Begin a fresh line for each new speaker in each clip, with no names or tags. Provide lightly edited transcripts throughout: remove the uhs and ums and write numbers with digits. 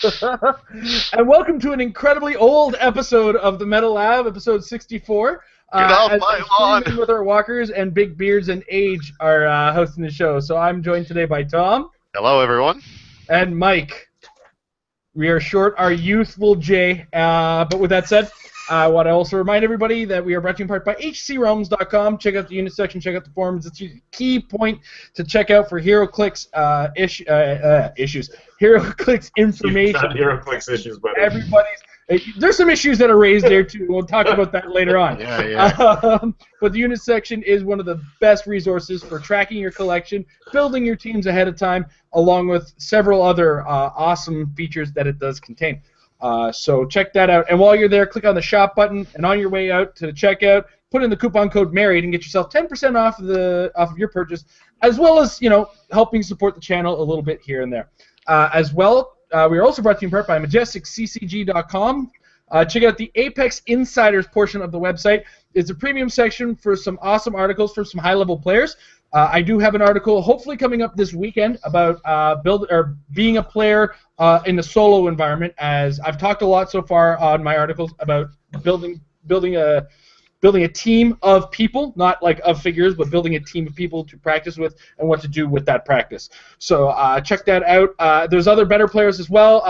And welcome to an incredibly old episode of the Metal Lab, episode 64.
Get off my lawn!
With our walkers and big beards and age are hosting the show. So I'm joined today by Tom.
Hello, everyone.
And Mike. We are short our youthful J. But with that said, I want to also remind everybody that we are brought to you in part by hcrealms.com. Check out the unit section, check out the forums. It's a key point to check out for Heroclix issues. Heroclix information.
Not Heroclix issues, but
there's some issues that are raised there too. We'll talk about that later on. But the unit section is one of the best resources for tracking your collection, building your teams ahead of time, along with several other awesome features that it does contain. So check that out. And while you're there, click on the shop button, and on your way out to the checkout, put in the coupon code MARRIED and get yourself 10% off of your purchase, as well as helping support the channel a little bit here and there. We are also brought to you in part by MajesticCCG.com. Check out the Apex Insiders portion of the website. It's a premium section for some awesome articles from some high-level players. I do have an article hopefully coming up this weekend about being a player in the solo environment, as I've talked a lot so far on my articles about building a team of people, not like of figures, but building a team of people to practice with and what to do with that practice. So check that out. There's other better players as well.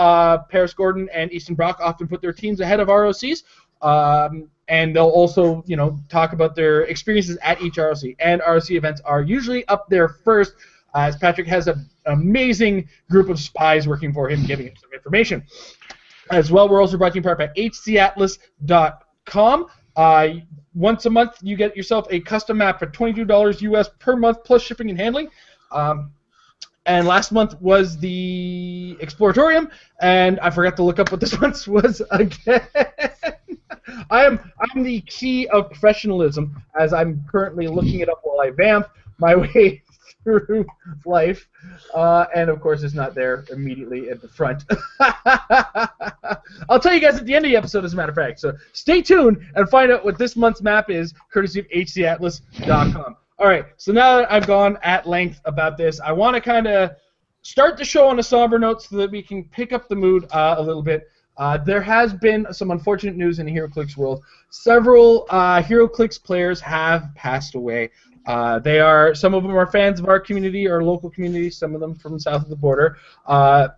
Paris Gordon and Easton Brock often put their teams ahead of ROCs. And they'll also, talk about their experiences at each ROC. And ROC events are usually up there first, as Patrick has an amazing group of spies working for him, giving him some information. As well, we're also brought to you in part by hcatlas.com. Once a month, you get yourself a custom map for $22 US per month, plus shipping and handling. And last month was the Exploratorium, and I forgot to look up what this month's was again. I'm the key of professionalism, as I'm currently looking it up while I vamp my way through life, and of course it's not there immediately at the front. I'll tell you guys at the end of the episode, as a matter of fact, so stay tuned and find out what this month's map is, courtesy of hcatlas.com. Alright, so now that I've gone at length about this, I want to kind of start the show on a somber note so that we can pick up the mood a little bit. There has been some unfortunate news in the Heroclix world. Several Heroclix players have passed away. Some of them are fans of our community, our local community, some of them from south of the border.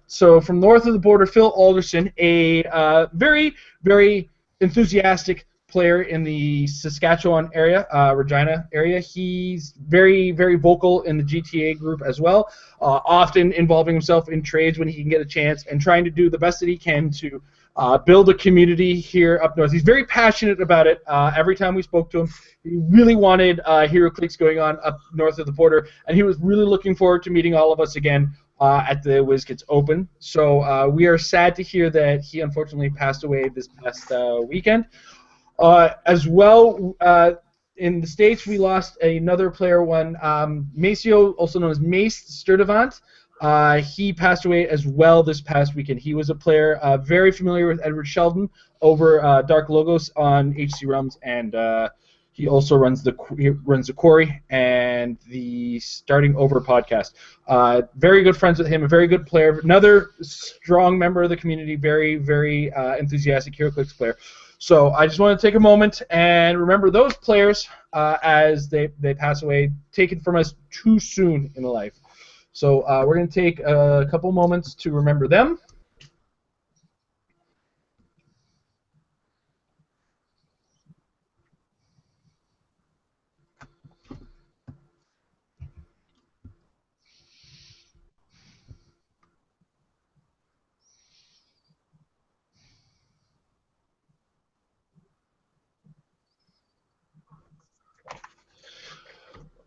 So from north of the border, Phil Alderson, a very, very enthusiastic player in the Saskatchewan area, Regina area. He's very, very vocal in the GTA group as well, often involving himself in trades when he can get a chance and trying to do the best that he can to build a community here up north. He's very passionate about it. Every time we spoke to him, he really wanted Heroclix going on up north of the border, and he was really looking forward to meeting all of us again at the WizKids Open. So we are sad to hear that he unfortunately passed away this past weekend. As well, in the States, we lost another player, Maceo, also known as Mace Sturdivant. He passed away as well this past weekend. He was a player very familiar with Edward Sheldon over Dark Logos on HC Realms, and he also runs the Quarry and the Starting Over podcast. Very good friends with him, a very good player, another strong member of the community, very, very enthusiastic Heroclix player. So I just want to take a moment and remember those players as they pass away, taken from us too soon in life. So we're going to take a couple moments to remember them.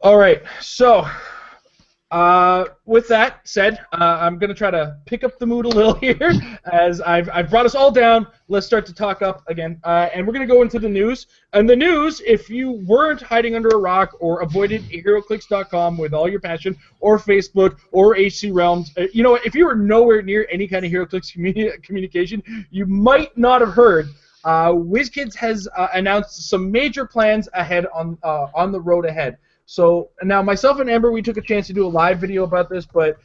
All right, so with that said, I'm going to try to pick up the mood a little here, as I've brought us all down. Let's start to talk up again, and we're going to go into the news. And the news, if you weren't hiding under a rock or avoided Heroclix.com with all your passion, or Facebook, or HC Realms, if you were nowhere near any kind of Heroclix communication, you might not have heard. WizKids has announced some major plans ahead on the road ahead. So now myself and Amber, we took a chance to do a live video about this, but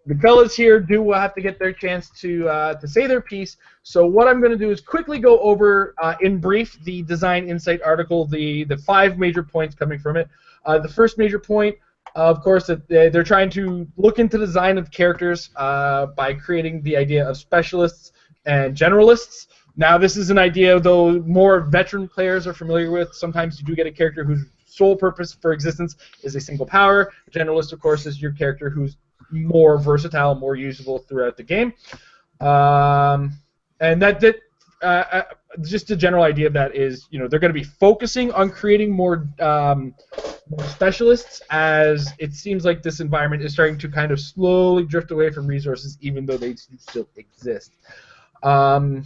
the fellas here do have to get their chance to say their piece. So what I'm going to do is quickly go over, in brief, the Design Insight article, the 5 major points coming from it. The first major point, of course, that they're trying to look into the design of characters by creating the idea of specialists and generalists. Now, this is an idea, though, more veteran players are familiar with. Sometimes you do get a character whose sole purpose for existence is a single power. A generalist, of course, is your character who's more versatile, more usable throughout the game. And just a general idea of that is, they're going to be focusing on creating more specialists, as it seems like this environment is starting to kind of slowly drift away from resources, even though they still exist. And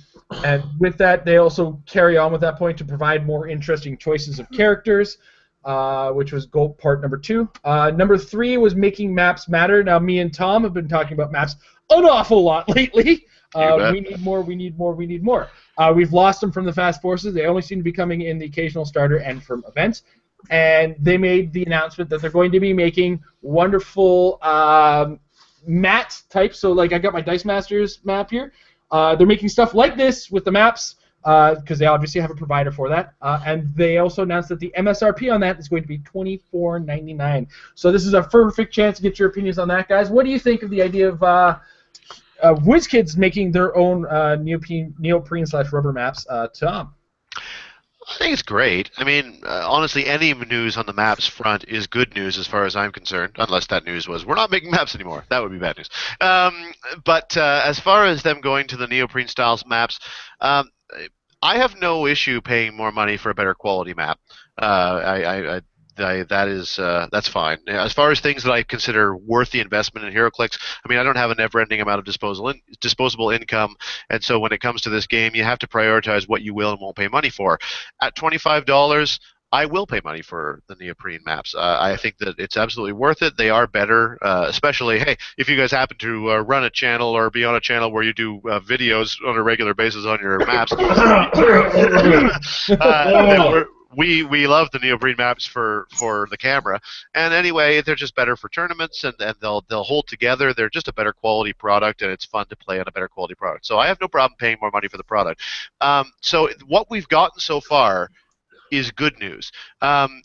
with that, they also carry on with that point to provide more interesting choices of characters, which was goal part number 2. Number 3 was making maps matter. Now, me and Tom have been talking about maps an awful lot lately. We need more, we need more, we need more. We've lost them from the fast forces. They only seem to be coming in the occasional starter and from events. And they made the announcement that they're going to be making wonderful mat types. So, like, I got my Dice Masters map here. They're making stuff like this with the maps, because they obviously have a provider for that. And they also announced that the MSRP on that is going to be $24.99. So this is a perfect chance to get your opinions on that, guys. What do you think of the idea of WizKids making their own neoprene/rubber maps? Tom?
I think it's great. I mean, honestly, any news on the maps front is good news as far as I'm concerned, unless that news was, we're not making maps anymore. That would be bad news. But as far as them going to the neoprene styles maps, I have no issue paying more money for a better quality map. That's fine. As far as things that I consider worth the investment in Heroclix, I mean, I don't have a never-ending amount of disposable income, and so when it comes to this game, you have to prioritize what you will and won't pay money for. At $25, I will pay money for the neoprene maps. I think that it's absolutely worth it. They are better, especially, hey, if you guys happen to run a channel or be on a channel where you do videos on a regular basis on your maps. We love the neoprene maps for the camera, and anyway, they're just better for tournaments, and they'll hold together. They're just a better quality product, and it's fun to play on a better quality product. So I have no problem paying more money for the product. So what we've gotten so far is good news. The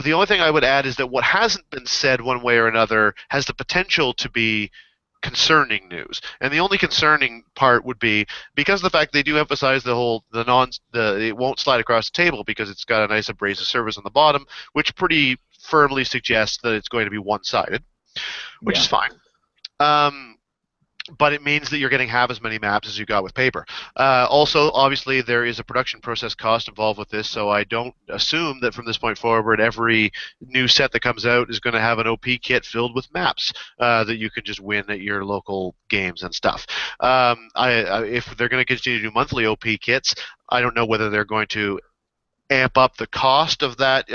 only thing I would add is that what hasn't been said one way or another has the potential to be concerning news, and the only concerning part would be because of the fact they do emphasize it won't slide across the table because it's got a nice abrasive surface on the bottom, which pretty firmly suggests that it's going to be one-sided, which is fine. But it means that you're getting half as many maps as you got with paper. Also, obviously, there is a production process cost involved with this, so I don't assume that from this point forward, every new set that comes out is going to have an OP kit filled with maps that you can just win at your local games and stuff. If they're going to continue to do monthly OP kits, I don't know whether they're going to amp up the cost of that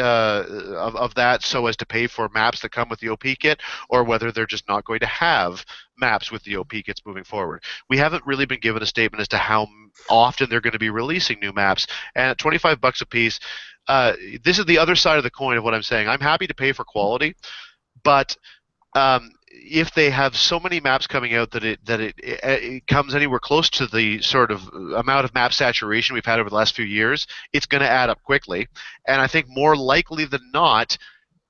so as to pay for maps that come with the OP kit, or whether they're just not going to have maps with the OP kits moving forward. We haven't really been given a statement as to how often they're going to be releasing new maps, and at $25 a piece, this is the other side of the coin of what I'm saying. I'm happy to pay for quality, but if they have so many maps coming out that it comes anywhere close to the sort of amount of map saturation we've had over the last few years, it's going to add up quickly. And I think more likely than not,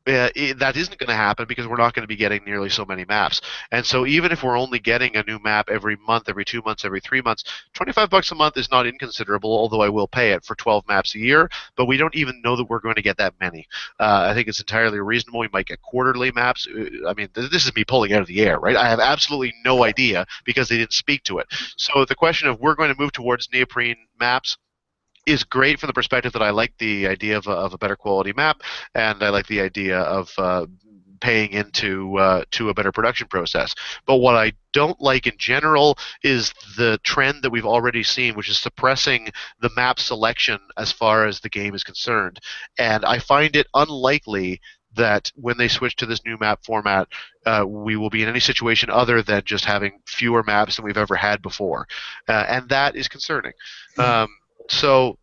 that isn't going to happen because we're not going to be getting nearly so many maps. And so even if we're only getting a new map every month, every 2 months, every 3 months, $25 a month is not inconsiderable, although I will pay it for 12 maps a year, but we don't even know that we're going to get that many. I think it's entirely reasonable. We might get quarterly maps. I mean, this is me pulling out of the air, right? I have absolutely no idea because they didn't speak to it. So the question of we're going to move towards neoprene maps is great from the perspective that I like the idea of a better quality map, and I like the idea of paying into to a better production process. But what I don't like in general is the trend that we've already seen, which is suppressing the map selection as far as the game is concerned. And I find it unlikely that when they switch to this new map format, we will be in any situation other than just having fewer maps than we've ever had before. And that is concerning. So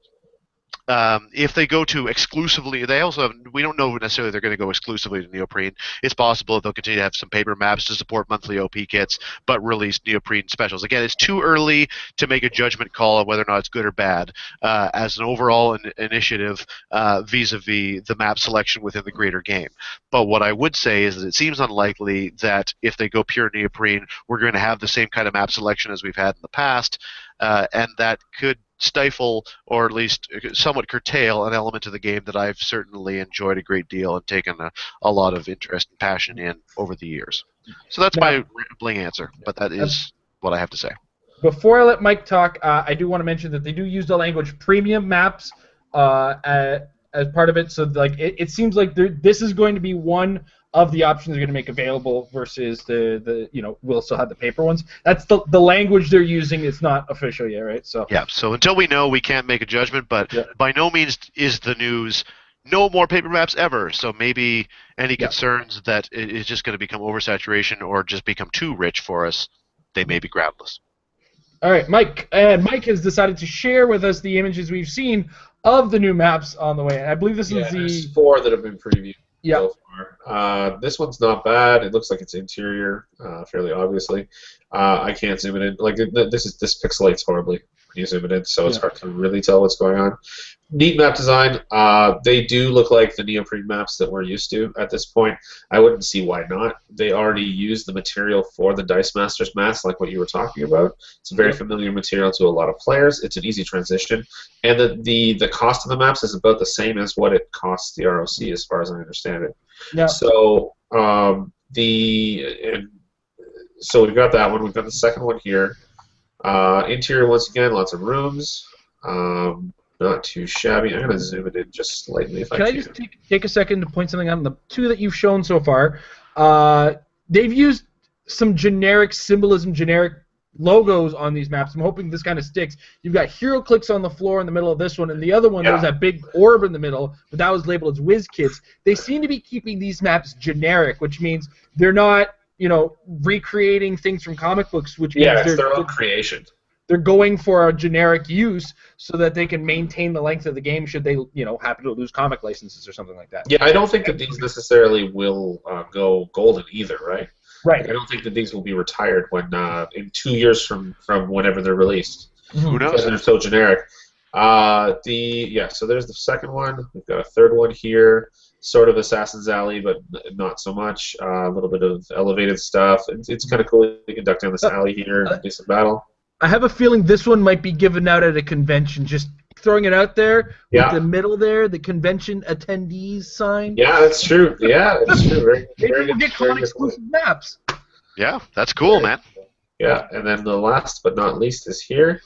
If they go to exclusively, they also have, we don't know necessarily they're going to go exclusively to neoprene. It's possible that they'll continue to have some paper maps to support monthly OP kits, but release neoprene specials. Again, it's too early to make a judgment call on whether or not it's good or bad as an overall initiative vis-a-vis the map selection within the greater game. But what I would say is that it seems unlikely that if they go pure neoprene, we're going to have the same kind of map selection as we've had in the past, and that could stifle or at least somewhat curtail an element of the game that I've certainly enjoyed a great deal and taken a lot of interest and passion in over the years. So that's my rambling answer, but that is what I have to say.
Before I let Mike talk, I do want to mention that they do use the language premium maps as part of it. So like it seems like this is going to be one of the options they're going to make available versus the we'll still have the paper ones. That's the language they're using. It's not official yet, right? So
yeah. So until we know, we can't make a judgment. But by no means is the news no more paper maps ever. So maybe any concerns that it is just going to become oversaturation or just become too rich for us, they may be groundless.
All right, Mike. And Mike has decided to share with us the images we've seen of the new maps on the way. I believe this is
there's 4 that have been previewed so far. This one's not bad. It looks like it's interior, fairly obviously. I can't zoom it in. Like this pixelates horribly when you zoom it in, so it's hard to really tell what's going on. Neat map design. They do look like the neoprene maps that we're used to at this point. I wouldn't see why not. They already use the material for the Dice Masters maps, like what you were talking about. It's a very familiar material to a lot of players. It's an easy transition, and the cost of the maps is about the same as what it costs the ROC, as far as I understand it. Yeah. So so we've got that one. We've got the second one here. Interior, once again, lots of rooms. Not too shabby. I'm going to zoom it in just slightly if I can.
Can I just take a second to point something out on the 2 that you've shown so far? They've used some generic symbolism, generic logos on these maps. I'm hoping this kind of sticks. You've got Heroclix on the floor in the middle of this one, and the other one, there's that big orb in the middle, but that was labeled as WizKids. They seem to be keeping these maps generic, which means they're not, recreating things from comic books, which means
it's their own creation.
They're going for a generic use so that they can maintain the length of the game should they, happen to lose comic licenses or something like that.
Yeah, I don't think that these necessarily will go golden either, right?
Right.
Like, I don't think that these will be retired when in 2 years from whenever they're released.
Who knows?
Because they're so generic. So there's the second one. We've got a third one here. Sort of Assassin's Alley, but not so much. A little bit of elevated stuff. It's kind of cool. You can duck down this alley here and do some battle.
I have a feeling this one might be given out at a convention. Just throwing it out there with the middle there, the convention attendees sign.
Yeah, that's true. Yeah, that's true.
Maybe we'll get con-exclusive maps.
Yeah, that's cool, man.
Yeah, and then the last but not least is here.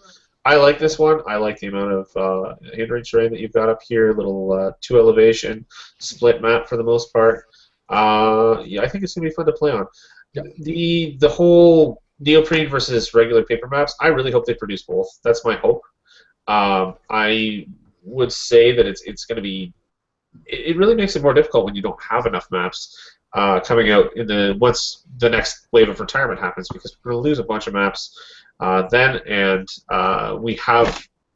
I like this one. I like the amount of hindering terrain that you've got up here. Little 2 elevation, split map for the most part. I think it's gonna be fun to play on. The whole neoprene versus regular paper maps, I really hope they produce both. That's my hope. I would say that it's going to be. It really makes it more difficult when you don't have enough maps coming out once the next wave of retirement happens, because we're going to lose a bunch of maps then, and we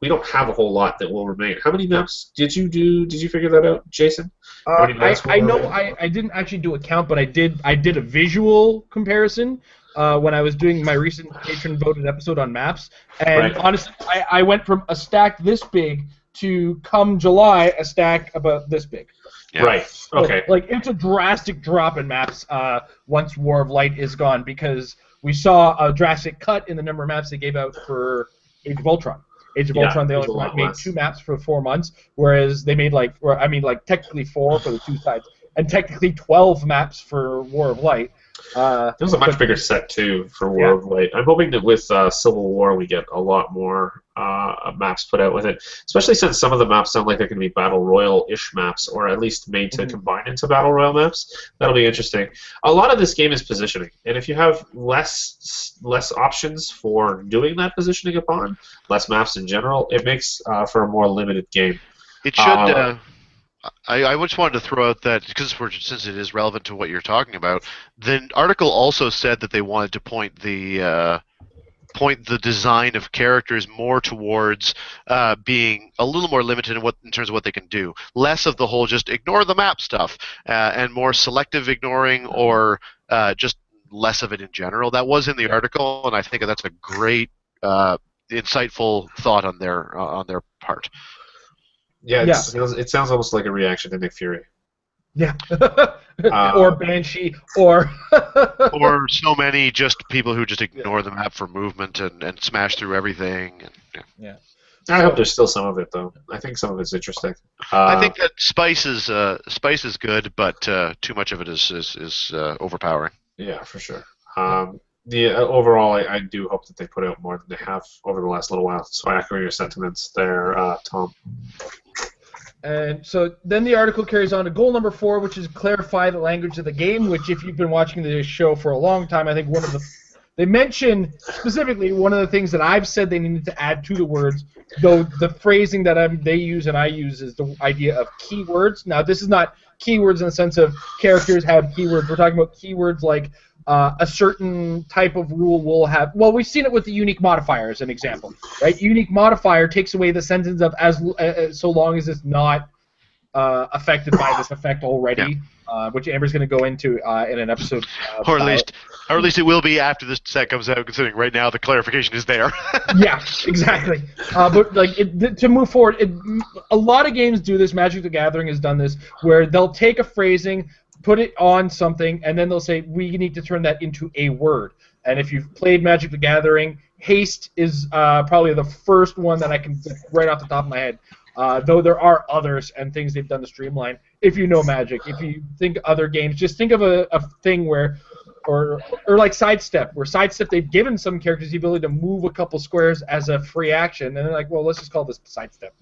don't have a whole lot that will remain. How many maps did you do? Did you figure that out, Jason?
I know I didn't actually do a count, but I did a visual comparison. When I was doing my recent patron-voted episode on maps, and honestly, I went from a stack this big to, come July, a stack about this big.
Yeah.
Right. Okay.
So, it's a drastic drop in maps once War of Light is gone, because we saw a drastic cut in the number of maps they gave out for Age of Ultron. Age of Ultron, they only made 2 maps for 4 months, whereas they made technically 4 for the 2 sides, and technically 12 maps for War of Light.
It was a much bigger set too for War of Light. I'm hoping that with Civil War we get a lot more maps put out with it, especially since some of the maps sound like they're going to be Battle Royale-ish maps, or at least made to combine into Battle Royale maps. That'll be interesting. A lot of this game is positioning, and if you have less options for doing that positioning upon, less maps in general, it makes for a more limited game.
It should. I just wanted to throw out that, since it is relevant to what you're talking about, the article also said that they wanted to point the point the design of characters more towards being a little more limited in terms of what they can do. Less of the whole just ignore the map stuff, and more selective ignoring, or just less of it in general. That was in the article, and I think that's a great, insightful thought on their part.
Yeah,
Yeah.
it sounds almost like a reaction to Nick Fury.
Yeah. Or Banshee, or
or so many just people who just ignore the map for movement and smash through everything. And,
yeah.
I hope there's still some of it, though. I think some of it's interesting.
I think that spice is good, but too much of it is overpowering.
Yeah, for sure. Overall, I do hope that they put out more than they have over the last little while. So I echo your sentiments there, Tom.
And so then the article carries on to goal number 4, which is clarify the language of the game, which if you've been watching the show for a long time, I think they mention specifically one of the things that I've said they needed to add to the words, though the phrasing that they use and I use is the idea of keywords. Now, this is not keywords in the sense of characters have keywords. We're talking about keywords like a certain type of rule will have. Well, we've seen it with the unique modifier as an example, right? Unique modifier takes away the sentence of so long as it's not affected by this effect already, which Amber's going to go into in an episode.
Or at least it will be after this set comes out. Considering right now the clarification is there.
Yeah, exactly. But like to move forward, a lot of games do this. Magic the Gathering has done this, where they'll take a phrasing, put it on something, and then they'll say, we need to turn that into a word. And if you've played Magic the Gathering, haste is probably the first one that I can right off the top of my head. Though there are others and things they've done to streamline. If you know Magic, if you think other games, just think of a thing where, or like Sidestep, where Sidestep they've given some characters the ability to move a couple squares as a free action, and they're like, well, let's just call this Sidestep.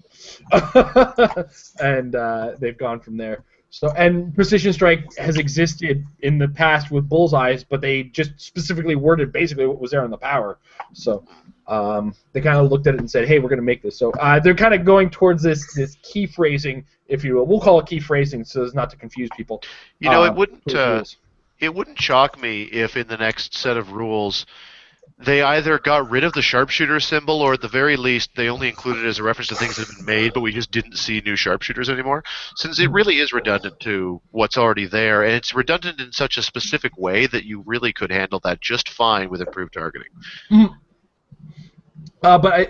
And they've gone from there. So, and Precision Strike has existed in the past with Bullseyes, but they just specifically worded basically what was there in the power. So they kind of looked at it and said, hey, we're going to make this. So they're kind of going towards this key phrasing, if you will. We'll call it key phrasing so as not to confuse people.
You know, it wouldn't shock me if in the next set of rules they either got rid of the sharpshooter symbol, or at the very least they only included it as a reference to things that have been made, but we just didn't see new sharpshooters anymore, since it really is redundant to what's already there, and it's redundant in such a specific way that you really could handle that just fine with improved targeting.
Mm-hmm.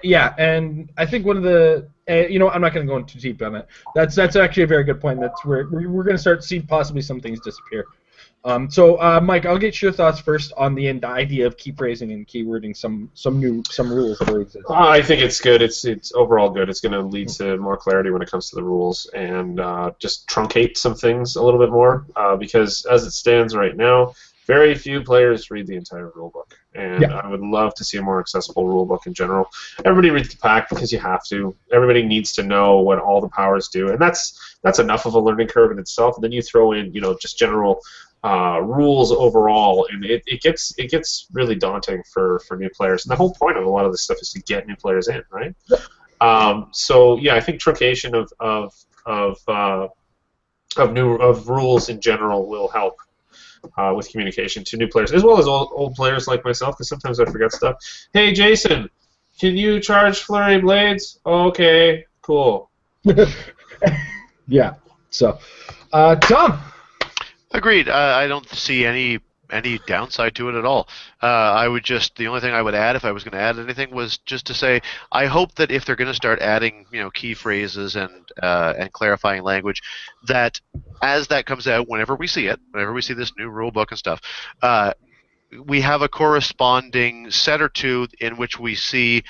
Yeah, and I think one of the, I'm not going to go into too deep on it. That's actually a very good point. That's where we're going to start to see possibly some things disappear. Mike, I'll get your thoughts first on the idea of key phrasing and keywording, some rules that exist.
I think it's good. It's overall good. It's going to lead to more clarity when it comes to the rules, and just truncate some things a little bit more, because as it stands right now, very few players read the entire rulebook, and I would love to see a more accessible rulebook in general. Everybody reads the pack because you have to. Everybody needs to know what all the powers do, and that's enough of a learning curve in itself. And then you throw in, just general rules overall, and it gets really daunting for new players. And the whole point of a lot of this stuff is to get new players in, right? I think truncation of rules in general will help with communication to new players, as well as old players like myself, because sometimes I forget stuff. Hey, Jason, can you charge Flurry Blades? Okay, cool.
Yeah. So, Tom.
Agreed. I don't see any downside to it at all. The only thing I would add, if I was going to add anything, was just to say I hope that if they're going to start adding key phrases and clarifying language, that as that comes out, whenever we see this new rule book and stuff, we have a corresponding set or two in which we see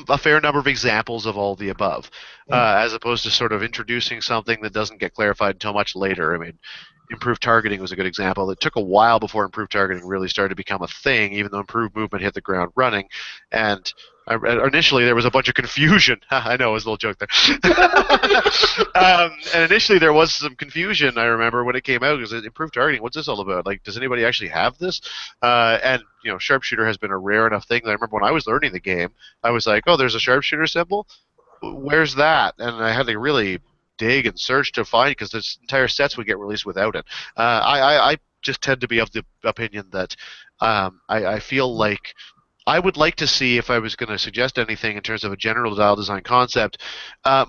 a fair number of examples of all the above, as opposed to sort of introducing something that doesn't get clarified until much later. I mean, improved targeting was a good example. It took a while before improved targeting really started to become a thing, even though improved movement hit the ground running. And initially there was a bunch of confusion. I know, it was a little joke there. And initially there was some confusion, I remember, when it came out, because improved targeting, what's this all about? Like, does anybody actually have this? And sharpshooter has been a rare enough thing that I remember when I was learning the game, I was like, oh, there's a sharpshooter symbol? Where's that? And I had to really dig and search to find, because there's entire sets would get released without it. I just tend to be of the opinion that I feel like I would like to see, if I was going to suggest anything in terms of a general dial design concept,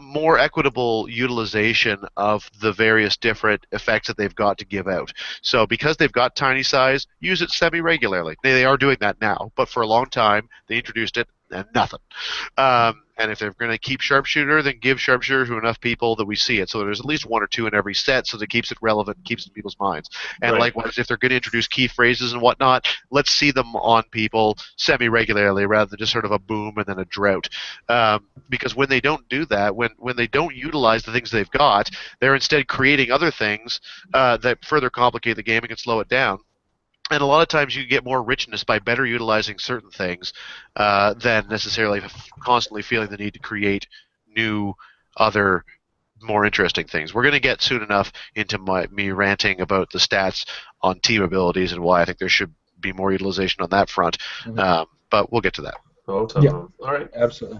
more equitable utilization of the various different effects that they've got to give out. So because they've got tiny size, use it semi-regularly. They are doing that now, but for a long time they introduced it and nothing. And if they're going to keep Sharpshooter, then give Sharpshooter to enough people that we see it. So there's at least one or two in every set, so that keeps it relevant, keeps it in people's minds. And likewise, if they're going to introduce key phrases and whatnot, let's see them on people semi-regularly rather than just sort of a boom and then a drought. Because when they don't do that, when they don't utilize the things they've got, they're instead creating other things that further complicate the game and can slow it down. And a lot of times you get more richness by better utilizing certain things than necessarily constantly feeling the need to create new, other, more interesting things. We're going to get soon enough into me ranting about the stats on team abilities and why I think there should be more utilization on that front. But we'll get to that.
Oh, Tom.
Yeah.
All right.
Absolutely.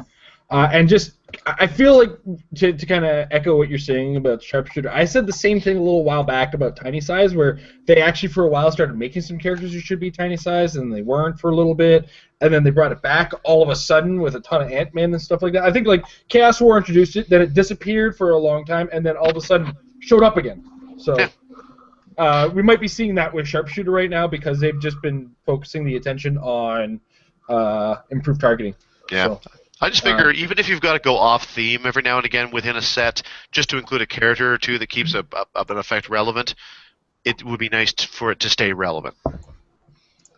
And just, I feel like, to kind of echo what you're saying about Sharpshooter, I said the same thing a little while back about tiny size, where they actually for a while started making some characters who should be tiny size, and they weren't for a little bit, and then they brought it back all of a sudden with a ton of Ant-Man and stuff like that. I think, like, Chaos War introduced it, then it disappeared for a long time, and then all of a sudden showed up again. So we might be seeing that with Sharpshooter right now because they've just been focusing the attention on improved targeting.
Yeah.
So,
I just figure even if you've got to go off theme every now and again within a set, just to include a character or two that keeps an effect relevant, it would be nice for it to stay relevant.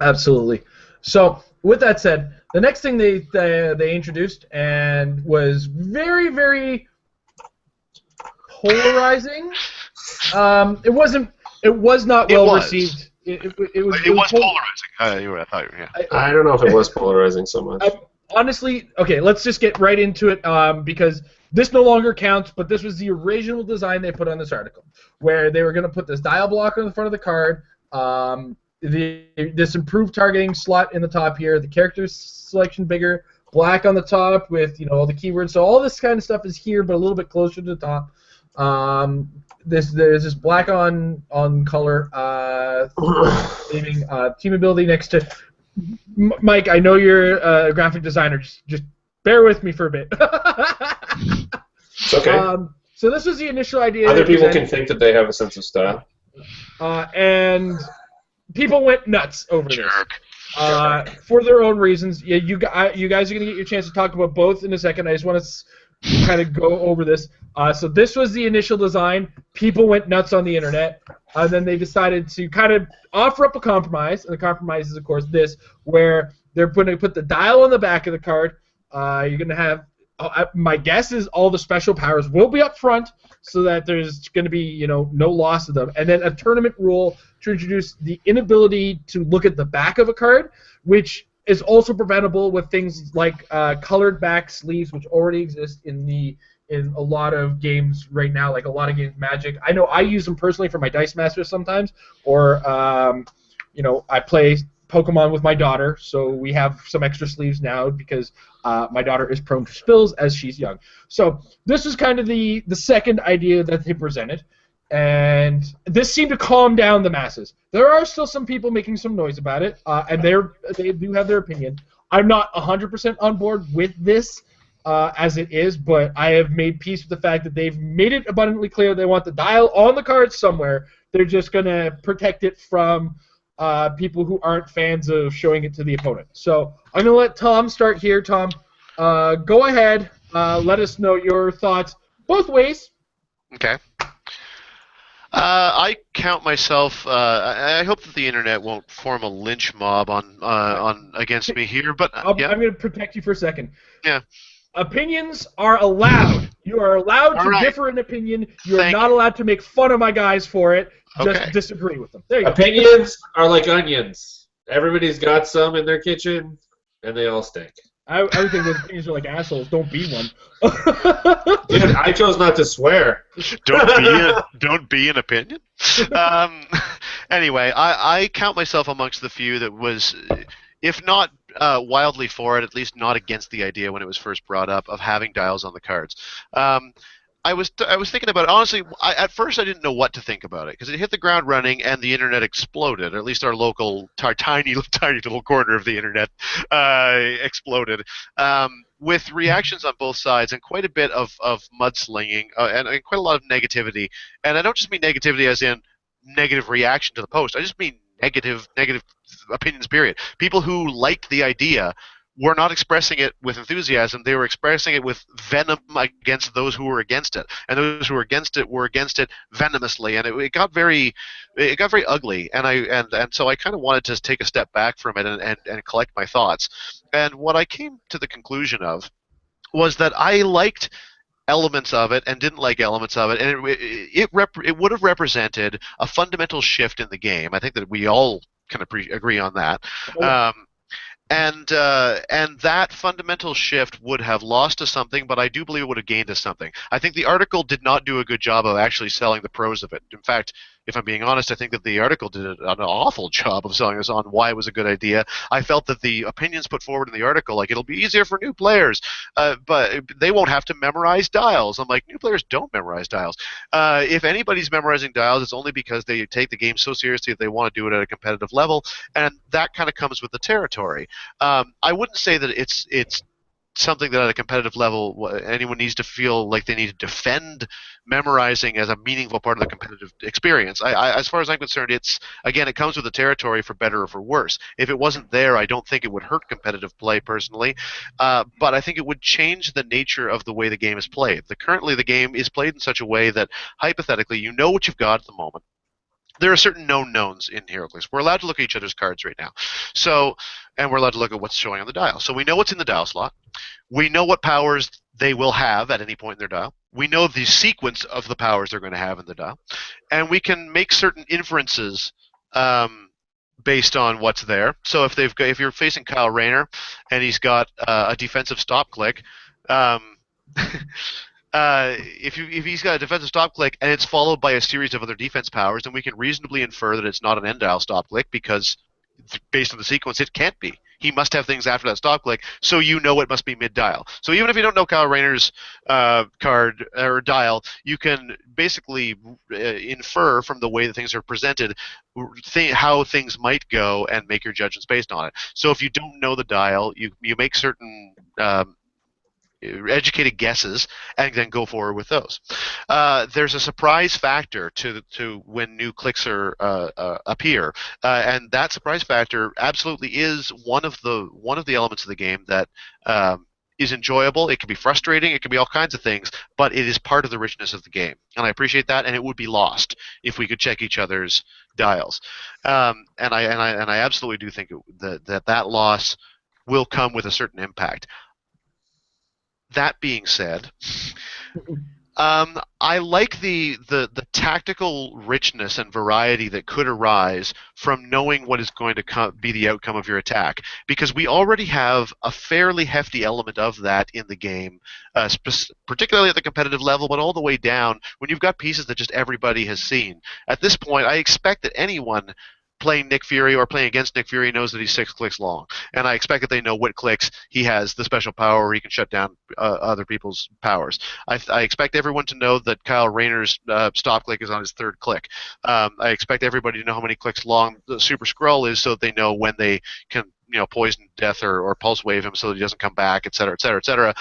Absolutely. So with that said, the next thing they introduced and was very, very polarizing. It was not well received. It was
polarizing. I thought, yeah.
I don't know if it was polarizing so much.
Honestly, okay, let's just get right into it because this no longer counts, but this was the original design they put on this article, where they were going to put this dial block on the front of the card, this improved targeting slot in the top here, the character selection bigger, black on the top with all the keywords. So all this kind of stuff is here, but a little bit closer to the top. There's this black on color team ability next to. Mike, I know you're a graphic designer. Just bear with me for a bit.
It's okay.
So this was the initial idea.
Other people can think that they have a sense of style.
And people went nuts over this for their own reasons. Yeah, you guys are going to get your chance to talk about both in a second. I just want to kind of go over this. So this was the initial design. People went nuts on the internet. Then they decided to kind of offer up a compromise, and the compromise is, of course, this, where they're going to put the dial on the back of the card. You're going to have, my guess is all the special powers will be up front, so that there's going to be, no loss of them. And then a tournament rule to introduce the inability to look at the back of a card, which is also preventable with things like colored back sleeves, which already exist in a lot of games right now, like a lot of games Magic. I know I use them personally for my Dice Masters sometimes, or I play Pokemon with my daughter, so we have some extra sleeves now because my daughter is prone to spills as she's young. So this is kind of the second idea that they presented, and this seemed to calm down the masses. There are still some people making some noise about it, and they do have their opinion. I'm not 100% on board with this as it is, but I have made peace with the fact that they've made it abundantly clear they want the dial on the card somewhere. They're just going to protect it from people who aren't fans of showing it to the opponent. So I'm going to let Tom start here. Tom, go ahead. Let us know your thoughts both ways.
Okay. I count myself. I hope that the internet won't form a lynch mob on against me here, but
I'm going to protect you for a second.
Yeah.
Opinions are allowed. You are allowed to differ in opinion. You are not allowed to make fun of my guys for it. Just disagree with them. There you go.
Opinions are like onions. Everybody's got some in their kitchen, and they all stink.
I would think those opinions are like assholes. Don't be one.
Dude, I chose not to swear.
Don't be an opinion. Anyway, I count myself amongst the few that was, if not wildly for it, at least not against the idea when it was first brought up of having dials on the cards. I was thinking about it. Honestly, at first I didn't know what to think about it because it hit the ground running and the internet exploded. Or at least our tiny tiny little corner of the internet exploded with reactions on both sides and quite a bit of mudslinging and quite a lot of negativity. And I don't just mean negativity as in negative reaction to the post. I just mean negative opinions. Period. People who liked the idea were not expressing it with enthusiasm. They were expressing it with venom against those who were against it, and those who were against it venomously. And it got very ugly. And so I kind of wanted to take a step back from it and collect my thoughts. And what I came to the conclusion of was that I liked elements of it and didn't like elements of it, and it would have represented a fundamental shift in the game. I think that we all can agree on that. And that fundamental shift would have lost us something, but I do believe it would have gained us something. I think the article did not do a good job of actually selling the pros of it. In fact, if I'm being honest, I think that the article did an awful job of selling us on why it was a good idea. I felt that the opinions put forward in the article, like it'll be easier for new players, but they won't have to memorize dials. I'm like, new players don't memorize dials. If anybody's memorizing dials, it's only because they take the game so seriously that they want to do it at a competitive level, and that kind of comes with the territory. I wouldn't say that it's something that at a competitive level anyone needs to feel like they need to defend memorizing as a meaningful part of the competitive experience. As far as I'm concerned, it comes with the territory for better or for worse. If it wasn't there, I don't think it would hurt competitive play personally, but I think it would change the nature of the way the game is played. Currently, the game is played in such a way that hypothetically you know what you've got at the moment. There are certain known knowns in Heroclix. We're allowed to look at each other's cards right now. And we're allowed to look at what's showing on the dial. So we know what's in the dial slot. We know what powers they will have at any point in their dial. We know the sequence of the powers they're going to have in the dial. And we can make certain inferences based on what's there. So if you're facing Kyle Rayner and he's got a defensive stop click, if he's got a defensive stop click and it's followed by a series of other defense powers, then we can reasonably infer that it's not an end dial stop click because based on the sequence, it can't be. He must have things after that stop click, so you know it must be mid dial. So even if you don't know Kyle Rayner's card or dial, you can basically infer from the way that things are presented how things might go and make your judgments based on it. So if you don't know the dial, you make certain educated guesses and then go forward with those. There's a surprise factor to when new clicks appear, and that surprise factor absolutely is one of the elements of the game that is enjoyable. It can be frustrating. It can be all kinds of things, but it is part of the richness of the game, and I appreciate that. And it would be lost if we could check each other's dials. And I absolutely do think that loss will come with a certain impact. That being said, I like the tactical richness and variety that could arise from knowing what is going to be the outcome of your attack, because we already have a fairly hefty element of that in the game, particularly at the competitive level, but all the way down when you've got pieces that just everybody has seen. At this point, I expect that anyone playing Nick Fury or playing against Nick Fury knows that he's 6 clicks long, and I expect that they know what clicks he has the special power where he can shut down other people's powers. I expect everyone to know that Kyle Rayner's stop click is on his 3rd click. I expect everybody to know how many clicks long the Super Skrull is so that they know when they can poison death or pulse wave him so that he doesn't come back, etc., etc., etc.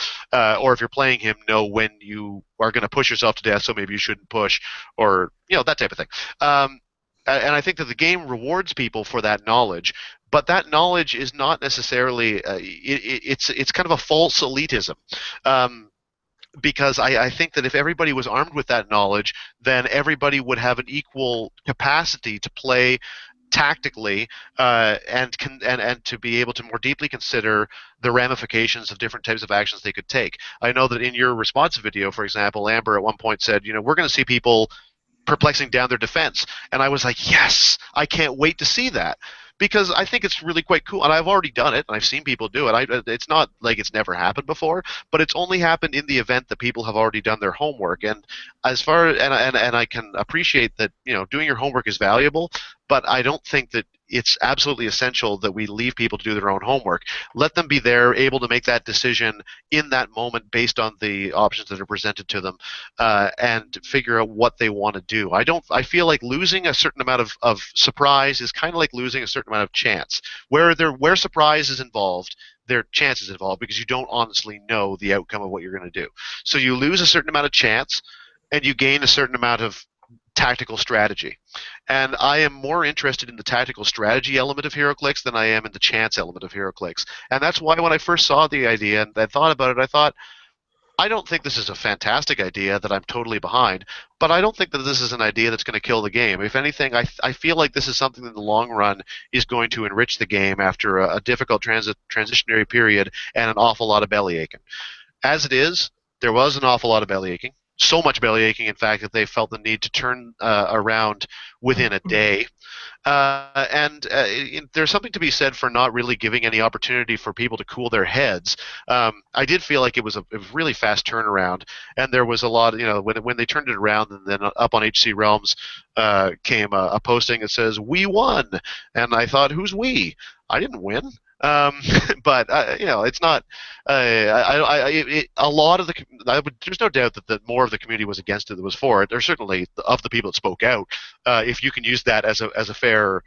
Or if you're playing him, know when you are going to push yourself to death, so maybe you shouldn't push, or that type of thing. And I think that the game rewards people for that knowledge, but that knowledge is not necessarily it's kind of a false elitism, because I think that if everybody was armed with that knowledge, then everybody would have an equal capacity to play tactically and to be able to more deeply consider the ramifications of different types of actions they could take. I know that in your response video, for example, Amber at one point said, we're going to see people perplexing down their defense, and I was like, yes, I can't wait to see that, because I think it's really quite cool, and I've already done it, and I've seen people do it. It's not like it's never happened before, but it's only happened in the event that people have already done their homework. And as far and I can appreciate that doing your homework is valuable, but I don't think that it's absolutely essential that we leave people to do their own homework. Let them be there, able to make that decision in that moment based on the options that are presented to them, and figure out what they want to do. I feel like losing a certain amount of surprise is kind of like losing a certain amount of chance. Where surprise is involved, there are chances involved because you don't honestly know the outcome of what you're going to do. So you lose a certain amount of chance, and you gain a certain amount of tactical strategy. And I am more interested in the tactical strategy element of Heroclix than I am in the chance element of Heroclix. And that's why when I first saw the idea and I thought about it, I thought, I don't think this is a fantastic idea that I'm totally behind, but I don't think that this is an idea that's going to kill the game. If anything, I feel like this is something that in the long run is going to enrich the game after a difficult transitionary period and an awful lot of belly aching. As it is, there was an awful lot of belly aching. So much belly aching, in fact, that they felt the need to turn around within a day. There's something to be said for not really giving any opportunity for people to cool their heads. I did feel like it was a really fast turnaround, and there was a lot, when they turned it around, and then up on HC Realms came a posting that says, "We won," and I thought, who's we? I didn't win. But it's not. A lot of there's no doubt that more of the community was against it than was for it. There's certainly of the people that spoke out. If you can use that as a fair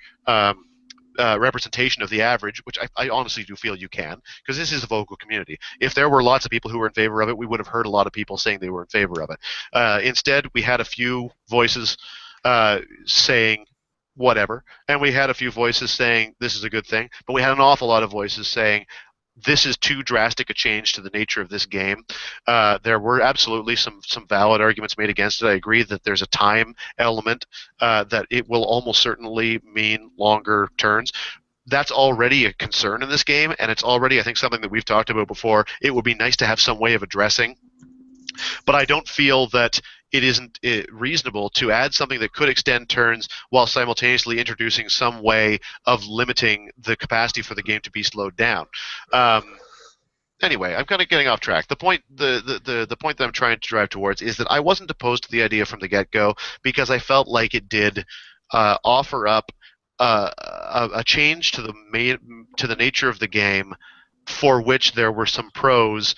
representation of the average, which I honestly do feel you can, because this is a vocal community. If there were lots of people who were in favor of it, we would have heard a lot of people saying they were in favor of it. Instead, we had a few voices saying whatever, and we had a few voices saying this is a good thing, but we had an awful lot of voices saying this is too drastic a change to the nature of this game. There were absolutely some valid arguments made against it. I agree that there's a time element, that it will almost certainly mean longer turns. That's already a concern in this game, and it's already, I think, something that we've talked about before. It would be nice to have some way of addressing, but I don't feel that it isn't reasonable to add something that could extend turns while simultaneously introducing some way of limiting the capacity for the game to be slowed down. Anyway, I'm kind of getting off track. The point that I'm trying to drive towards is that I wasn't opposed to the idea from the get-go because I felt like it did offer up a change to the nature of the game, for which there were some pros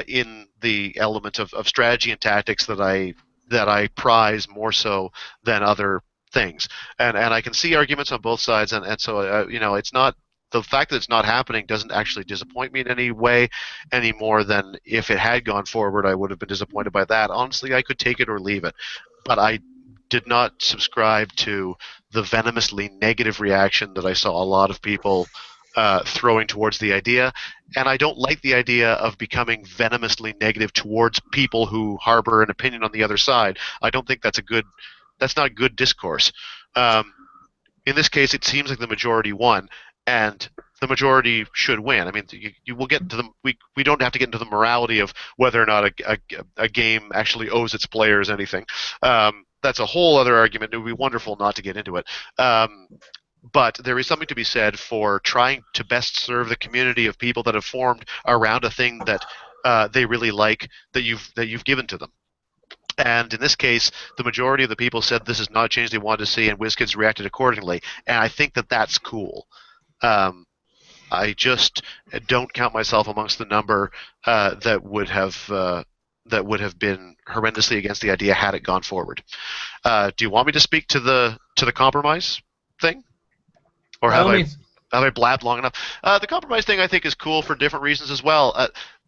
in the element of strategy and tactics that I prize more so than other things. And I can see arguments on both sides, and so it's not. The fact that it's not happening doesn't actually disappoint me in any way, any more than if it had gone forward, I would have been disappointed by that. Honestly, I could take it or leave it, but I did not subscribe to the venomously negative reaction that I saw a lot of people throwing towards the idea, and I don't like the idea of becoming venomously negative towards people who harbor an opinion on the other side. I don't think that's not good discourse. In this case, it seems like the majority won, and the majority should win. I mean, you will get into we don't have to get into the morality of whether or not a game actually owes its players anything. That's a whole other argument. It would be wonderful not to get into it. But there is something to be said for trying to best serve the community of people that have formed around a thing that they really like, that you've given to them. And in this case, the majority of the people said this is not a change they wanted to see, and WizKids reacted accordingly. And I think that that's cool. I just don't count myself amongst the number that would have been horrendously against the idea had it gone forward. Do you want me to speak to the compromise thing? Or have I blabbed long enough? The compromise thing I think is cool for different reasons as well.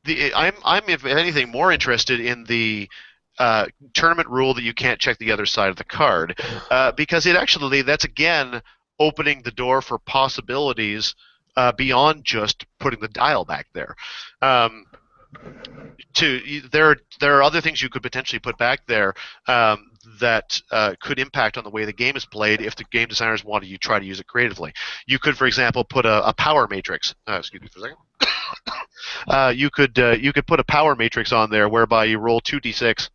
I'm if anything more interested in the tournament rule that you can't check the other side of the card, because that's again opening the door for possibilities beyond just putting the dial back there. There are other things you could potentially put back there that could impact on the way the game is played if the game designers want to try to use it creatively. You could, for example, put a power matrix. Excuse me for a second. You could put a power matrix on there whereby you roll 2d6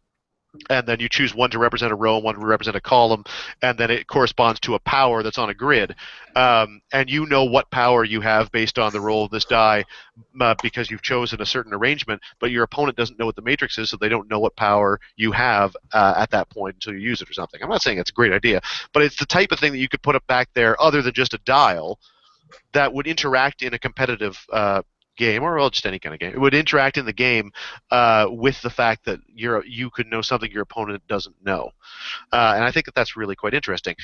and then you choose one to represent a row and one to represent a column, and then it corresponds to a power that's on a grid. And you know what power you have based on the roll of this die because you've chosen a certain arrangement, but your opponent doesn't know what the matrix is, so they don't know what power you have at that point until you use it or something. I'm not saying it's a great idea, but it's the type of thing that you could put up back there other than just a dial that would interact in a competitive game, or well, just any kind of game. It would interact in the game with the fact that you could know something your opponent doesn't know, and I think that that's really quite interesting.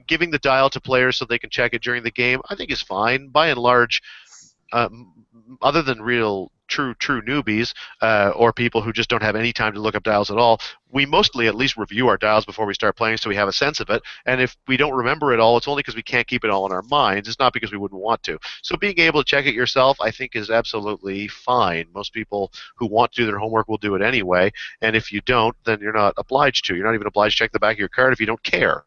Giving the dial to players so they can check it during the game, I think is fine. By and large, other than real true newbies or people who just don't have any time to look up dials at all, we mostly at least review our dials before we start playing so we have a sense of it. And if we don't remember it all, it's only because we can't keep it all in our minds. It's not because we wouldn't want to. So being able to check it yourself, I think, is absolutely fine. Most people who want to do their homework will do it anyway. And if you don't, then you're not obliged to. You're not even obliged to check the back of your card if you don't care.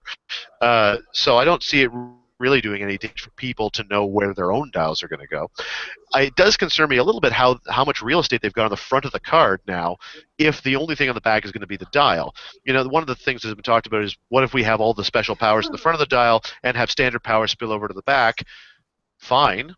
So I don't see it really doing anything for people to know where their own dials are going to go. It does concern me a little bit how much real estate they've got on the front of the card now, if the only thing on the back is going to be the dial. You know, one of the things that's been talked about is, what if we have all the special powers in the front of the dial and have standard powers spill over to the back? Fine.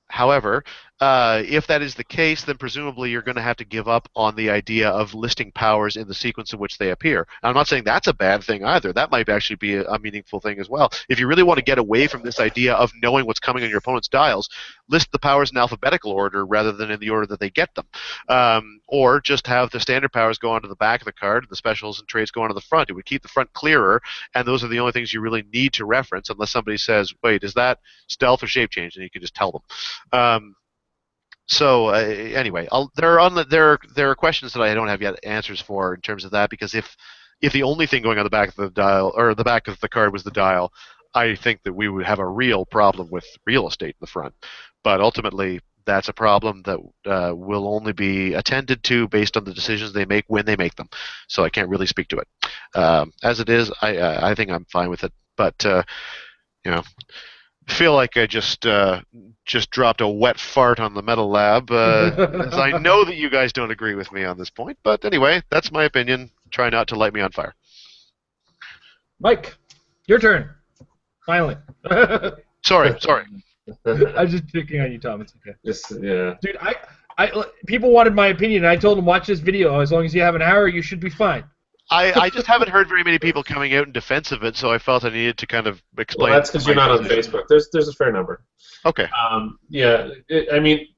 However, if that is the case, then presumably you're going to have to give up on the idea of listing powers in the sequence in which they appear. Now, I'm not saying that's a bad thing either. That might actually be a meaningful thing as well. If you really want to get away from this idea of knowing what's coming on your opponent's dials, list the powers in alphabetical order rather than in the order that they get them. Or just have the standard powers go onto the back of the card and the specials and traits go onto the front. It would keep the front clearer, and those are the only things you really need to reference, unless somebody says, wait, is that stealth or shape change? And you can just tell them. So anyway, there are questions that I don't have yet answers for in terms of that, because if the only thing going on the back of the dial or the back of the card was the dial, I think that we would have a real problem with real estate in the front. But ultimately, that's a problem that will only be attended to based on the decisions they make when they make them. So I can't really speak to it. As it is, I think I'm fine with it. But you know. I feel like I just dropped a wet fart on the Metal Lab, as I know that you guys don't agree with me on this point. But anyway, that's my opinion. Try not to light me on fire.
Mike, your turn. Finally.
Sorry.
I was just picking on you, Tom. It's okay.
Yeah.
Dude, I people wanted my opinion, and I told them, watch this video. As long as you have an hour, you should be fine.
I just haven't heard very many people coming out in defense of it, so I felt I needed to kind of explain.
Well, that's because you're not on Facebook. There's a fair number.
Okay.
Yeah. I mean,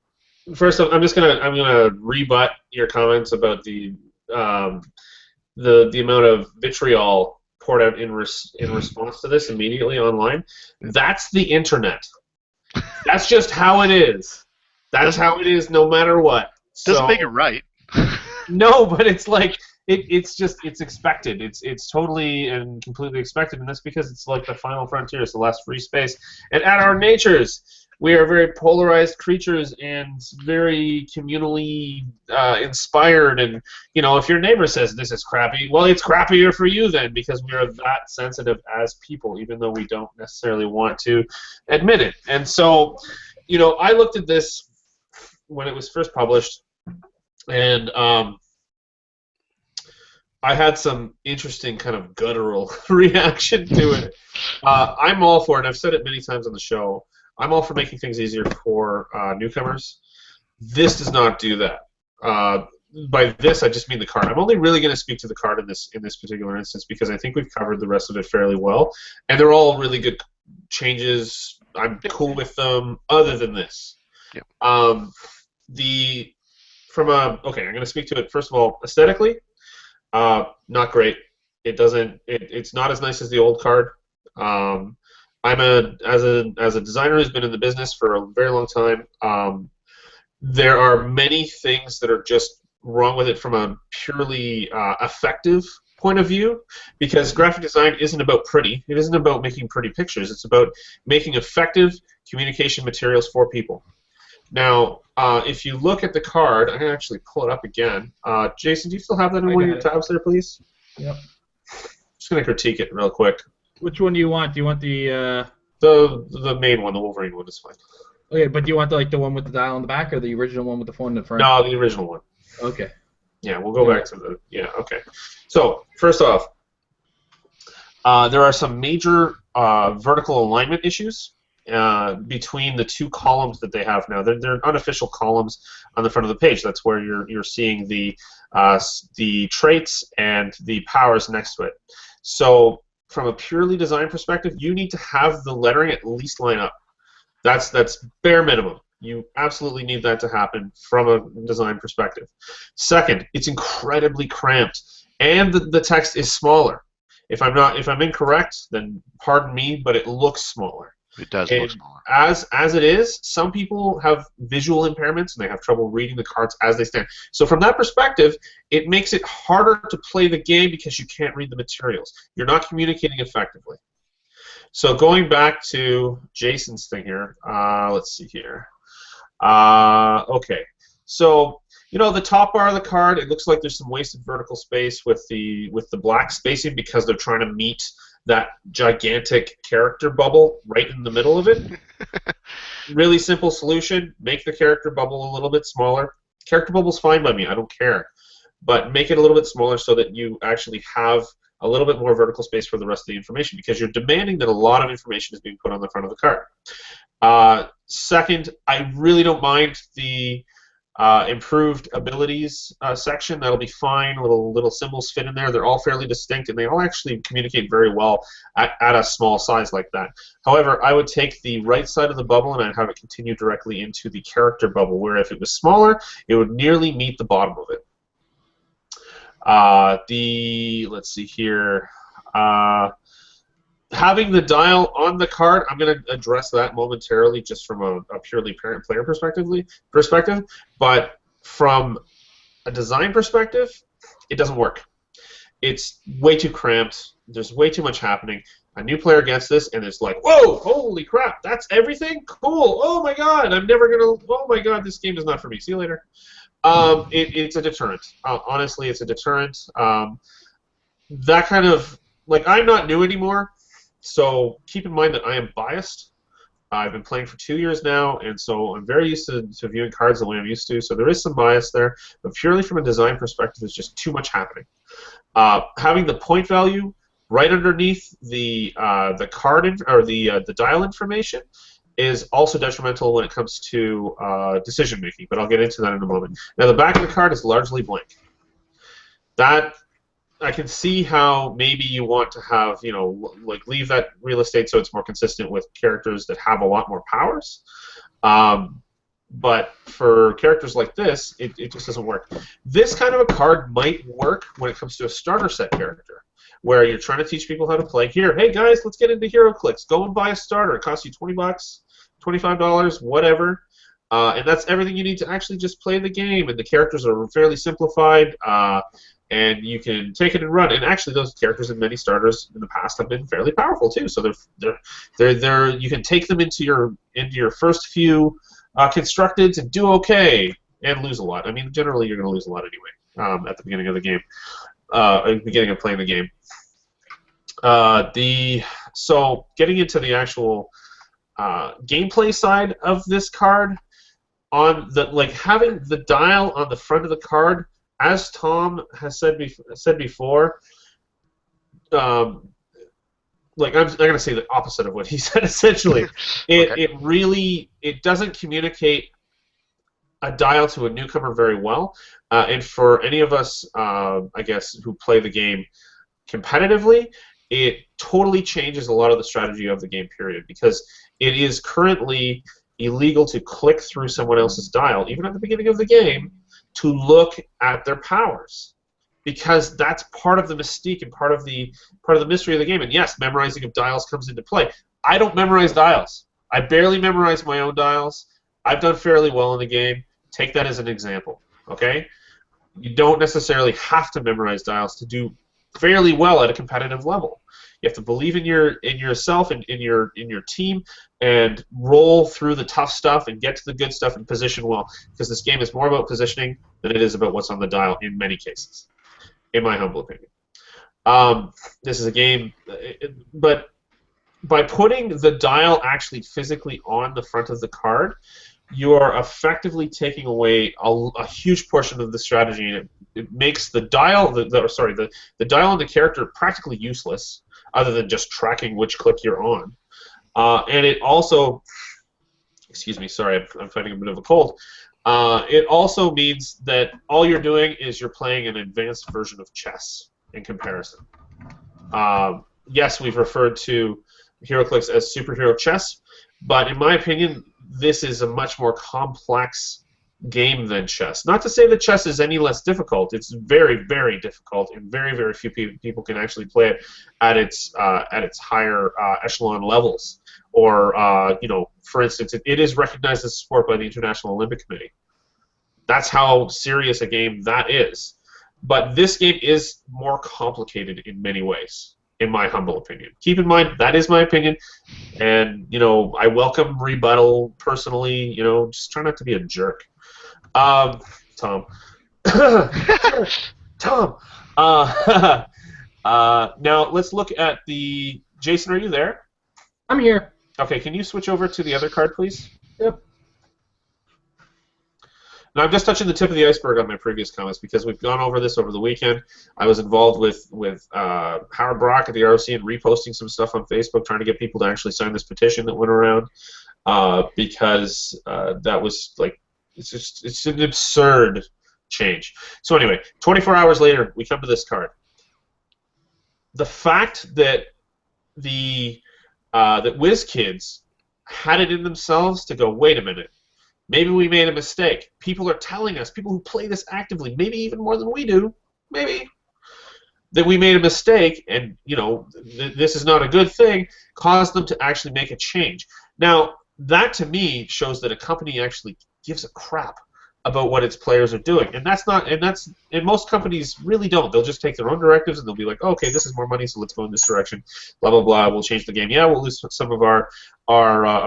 first off, I'm gonna rebut your comments about the amount of vitriol poured out in response to this immediately online. That's the internet. That's just how it is. That's how it is, no matter what.
Doesn't make it right.
No, but it's like. It's expected. It's totally and completely expected, and that's because it's like the final frontier. It's the last free space. And at our natures, we are very polarized creatures and very communally inspired. And if your neighbor says this is crappy, well, it's crappier for you then, because we are that sensitive as people, even though we don't necessarily want to admit it. And so, I looked at this when it was first published, and I had some interesting kind of guttural reaction to it. I'm all for it. I've said it many times on the show. I'm all for making things easier for newcomers. This does not do that. By this, I just mean the card. I'm only really going to speak to the card in this particular instance because I think we've covered the rest of it fairly well, and they're all really good changes. I'm cool with them. Other than this,
yeah.
I'm going to speak to it first of all aesthetically. Not great. It's not as nice as the old card. As a designer who's been in the business for a very long time, there are many things that are just wrong with it from a purely effective point of view, because graphic design isn't about pretty. It isn't about making pretty pictures. It's about making effective communication materials for people. Now, if you look at the card, I can actually pull it up again. Jason, do you still have that in one of your tabs there, please?
Yep.
Just going to critique it real quick.
Which one do you want? Do you want the
main one, the Wolverine one is fine.
Okay, but do you want the one with the dial on the back or the original one with the phone in the front?
No, the original one.
Okay.
Yeah, we'll go back to the... Yeah, okay. So, first off, there are some major vertical alignment issues between the two columns that they have now. They're unofficial columns on the front of the page. That's where you're seeing the traits and the powers next to it. So from a purely design perspective, you need to have the lettering at least line up. That's bare minimum. You absolutely need that to happen from a design perspective. Second, it's incredibly cramped, and the text is smaller. If I'm incorrect, then pardon me, but it looks smaller.
It does look smaller.
As it is, some people have visual impairments and they have trouble reading the cards as they stand. So from that perspective, it makes it harder to play the game because you can't read the materials. You're not communicating effectively. So going back to Jason's thing here, let's see here. Okay, so the top bar of the card, it looks like there's some wasted vertical space with the black spacing because they're trying to meet that gigantic character bubble right in the middle of it. Really simple solution: make the character bubble a little bit smaller. Character bubble's fine by me, I don't care, but make it a little bit smaller so that you actually have a little bit more vertical space for the rest of the information, because you're demanding that a lot of information is being put on the front of the card. Second, I really don't mind the improved abilities section. That'll be fine. Little symbols fit in there. They're all fairly distinct, and they all actually communicate very well at a small size like that. However, I would take the right side of the bubble and I'd have it continue directly into the character bubble, where if it was smaller, it would nearly meet the bottom of it. Let's see here. Having the dial on the card, I'm going to address that momentarily, just from a purely player perspective. But from a design perspective, it doesn't work. It's way too cramped. There's way too much happening. A new player gets this, and it's like, whoa, holy crap, that's everything? Cool. Oh my god, I'm never going to... Oh my god, this game is not for me. See you later. It's a deterrent. Honestly, it's a deterrent. That kind of... Like, I'm not new anymore. So keep in mind that I am biased. I've been playing for 2 years now, and so I'm very used to viewing cards the way I'm used to. So there is some bias there, but purely from a design perspective, there's just too much happening. Having the point value right underneath the card the dial information is also detrimental when it comes to decision making. But I'll get into that in a moment. Now the back of the card is largely blank. That I can see how maybe you want to have, like leave that real estate so it's more consistent with characters that have a lot more powers. But for characters like this, it just doesn't work. This kind of a card might work when it comes to a starter set character, where you're trying to teach people how to play. Here, hey guys, let's get into Heroclix. Go and buy a starter. It costs you $20, $25, whatever. And that's everything you need to actually just play the game. And the characters are fairly simplified. And you can take it and run. And actually, those characters in many starters in the past have been fairly powerful too. So they're you can take them into your first few constructed and do okay and lose a lot. I mean, generally you're going to lose a lot anyway at the beginning of the game, at the beginning of playing the game. So getting into the actual gameplay side of this card, having the dial on the front of the card. As Tom has said before, I'm going to say the opposite of what he said. Essentially, it doesn't communicate a dial to a newcomer very well, and for any of us, I guess, who play the game competitively, it totally changes a lot of the strategy of the game. Period, because it is currently illegal to click through someone else's dial, even at the beginning of the game, to look at their powers, because that's part of the mystique and part of the mystery of the game. And yes, memorizing of dials comes into play. I don't memorize dials. I barely memorize my own dials. I've done fairly well in the game. Take that as an example, okay? You don't necessarily have to memorize dials to do fairly well at a competitive level. You have to believe in yourself and in your team, and roll through the tough stuff and get to the good stuff and position well, because this game is more about positioning than it is about what's on the dial in many cases, in my humble opinion. This is a game, but by putting the dial actually physically on the front of the card, you are effectively taking away a huge portion of the strategy it makes the dial, the dial on the character practically useless, other than just tracking which click you're on. And it also, excuse me, sorry, I'm fighting a bit of a cold. It also means that all you're doing is you're playing an advanced version of chess in comparison. Yes, we've referred to Heroclix as superhero chess, but in my opinion, this is a much more complex game than chess. Not to say that chess is any less difficult. It's very, very difficult, and very, very few people can actually play it at its higher echelon levels. Or, for instance, it is recognized as a sport by the International Olympic Committee. That's how serious a game that is. But this game is more complicated in many ways, in my humble opinion. Keep in mind, that is my opinion, and, I welcome rebuttal personally. Just try not to be a jerk. Tom. Tom. Now, let's look at the... Jason, are you there?
I'm here.
Okay, can you switch over to the other card, please?
Yep.
Now, I'm just touching the tip of the iceberg on my previous comments because we've gone over this over the weekend. I was involved with Howard Brock at the ROC and reposting some stuff on Facebook, trying to get people to actually sign this petition that went around because that was like, it's an absurd change. So anyway, 24 hours later, we come to this card. The fact that that WizKids had it in themselves to go, wait a minute, maybe we made a mistake. People are telling us, people who play this actively, maybe even more than we do, maybe, that we made a mistake, and this is not a good thing, caused them to actually make a change. Now, that to me shows that a company actually gives a crap about what its players are doing, and most companies really don't. They'll just take their own directives and they'll be like, oh, okay, this is more money, so let's go in this direction. Blah blah blah. We'll change the game. Yeah, we'll lose some of our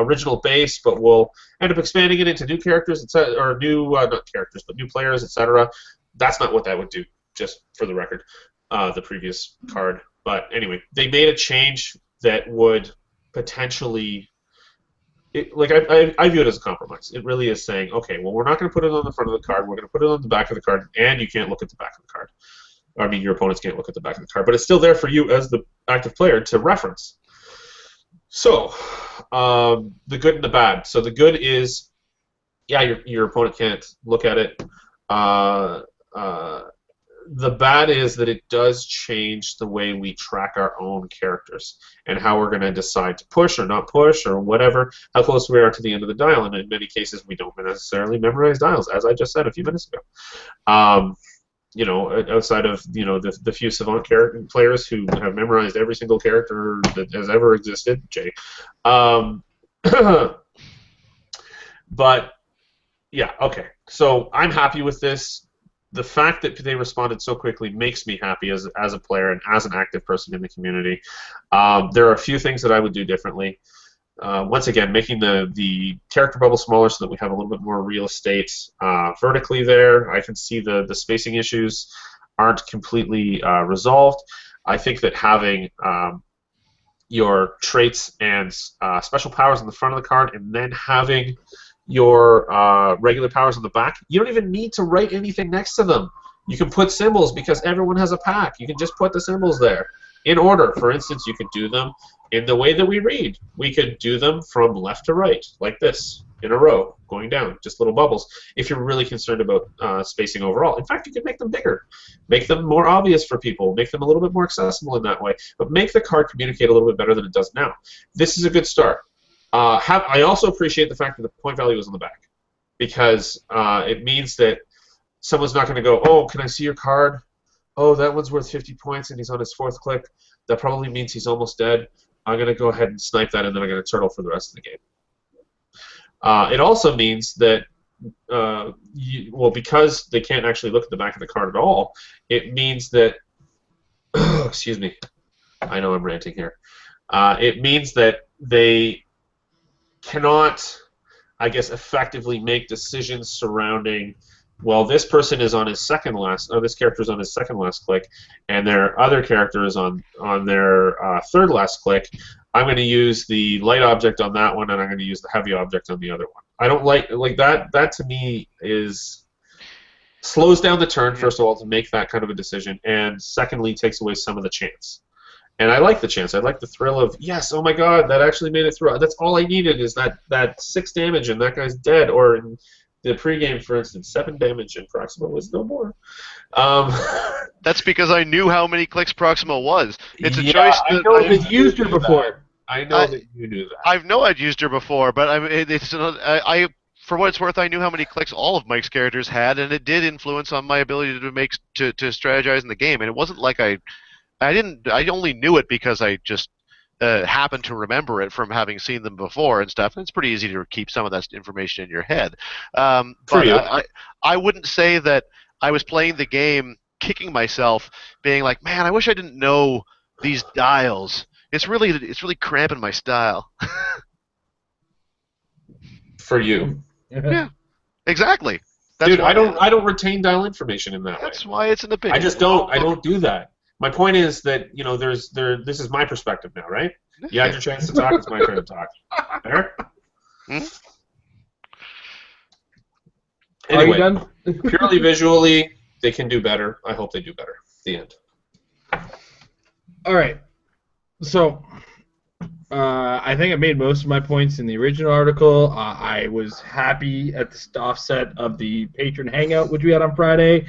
original base, but we'll end up expanding it into new characters, etc., or new not characters, but new players, etc. That's not what that would do. Just for the record, the previous card. But anyway, they made a change that would potentially. I view it as a compromise. It really is saying, okay, well, we're not going to put it on the front of the card. We're going to put it on the back of the card, and you can't look at the back of the card. I mean, your opponents can't look at the back of the card, but it's still there for you as the active player to reference. So, the good and the bad. So the good is, yeah, your opponent can't look at it. The bad is that it does change the way we track our own characters and how we're going to decide to push or not push or whatever, how close we are to the end of the dial. And in many cases, we don't necessarily memorize dials, as I just said a few minutes ago. Outside of the few savant players who have memorized every single character that has ever existed, Jay. But yeah, okay. So I'm happy with this. The fact that they responded so quickly makes me happy as a player and as an active person in the community. There are a few things that I would do differently. Once again, making the character bubble smaller so that we have a little bit more real estate vertically there. I can see the spacing issues aren't completely resolved. I think that having your traits and special powers on the front of the card and then having your regular powers on the back, you don't even need to write anything next to them. You can put symbols because everyone has a pack. You can just put the symbols there in order. For instance, you could do them in the way that we read. We could do them from left to right, like this, in a row, going down, just little bubbles, if you're really concerned about spacing overall. In fact, you could make them bigger, make them more obvious for people, make them a little bit more accessible in that way, but make the card communicate a little bit better than it does now. This is a good start. I also appreciate the fact that the point value is on the back, because it means that someone's not going to go, oh, can I see your card? Oh, that one's worth 50 points and he's on his 4th click. That probably means he's almost dead. I'm going to go ahead and snipe that, and then I'm going to turtle for the rest of the game. It also means that, because they can't actually look at the back of the card at all, it means that, excuse me, I know I'm ranting here. It means that they cannot, I guess, effectively make decisions surrounding, well, this person is on his second last, or this character is on his second last click, and their other character is on their third last click. I'm going to use the light object on that one, and I'm going to use the heavy object on the other one. I don't like that. That to me is slows down the turn, first of all, to make that kind of a decision, and secondly, takes away some of the chance. And I like the chance. I like the thrill of, yes, oh my god, that actually made it through. That's all I needed is that 6 damage and that guy's dead. Or in the pregame, for instance, 7 damage and Proxima was no more.
That's because I knew how many clicks Proxima was. It's a
Yeah,
choice
I
that
know
I've
that
used
you
her
knew
before.
that. I know that you knew that.
I know I'd used her before, but for what it's worth, I knew how many clicks all of Mike's characters had, and it did influence on my ability to strategize in the game. And it wasn't like I only knew it because I just happened to remember it from having seen them before and stuff. And it's pretty easy to keep some of that information in your head.
For you.
I wouldn't say that I was playing the game kicking myself, being like, man, I wish I didn't know these dials. It's really cramping my style.
For you.
Yeah, exactly. That's
Dude,
why,
I don't retain dial information in that way.
That's why it's an opinion.
I just don't. I don't do that. My point is that this is my perspective now, right? You had your chance to talk. It's my turn to talk. There.
Are you
Anyway,
done?
purely visually, they can do better. I hope they do better. The end.
All right. So, I think I made most of my points in the original article. I was happy at the offset of the patron hangout, which we had on Friday.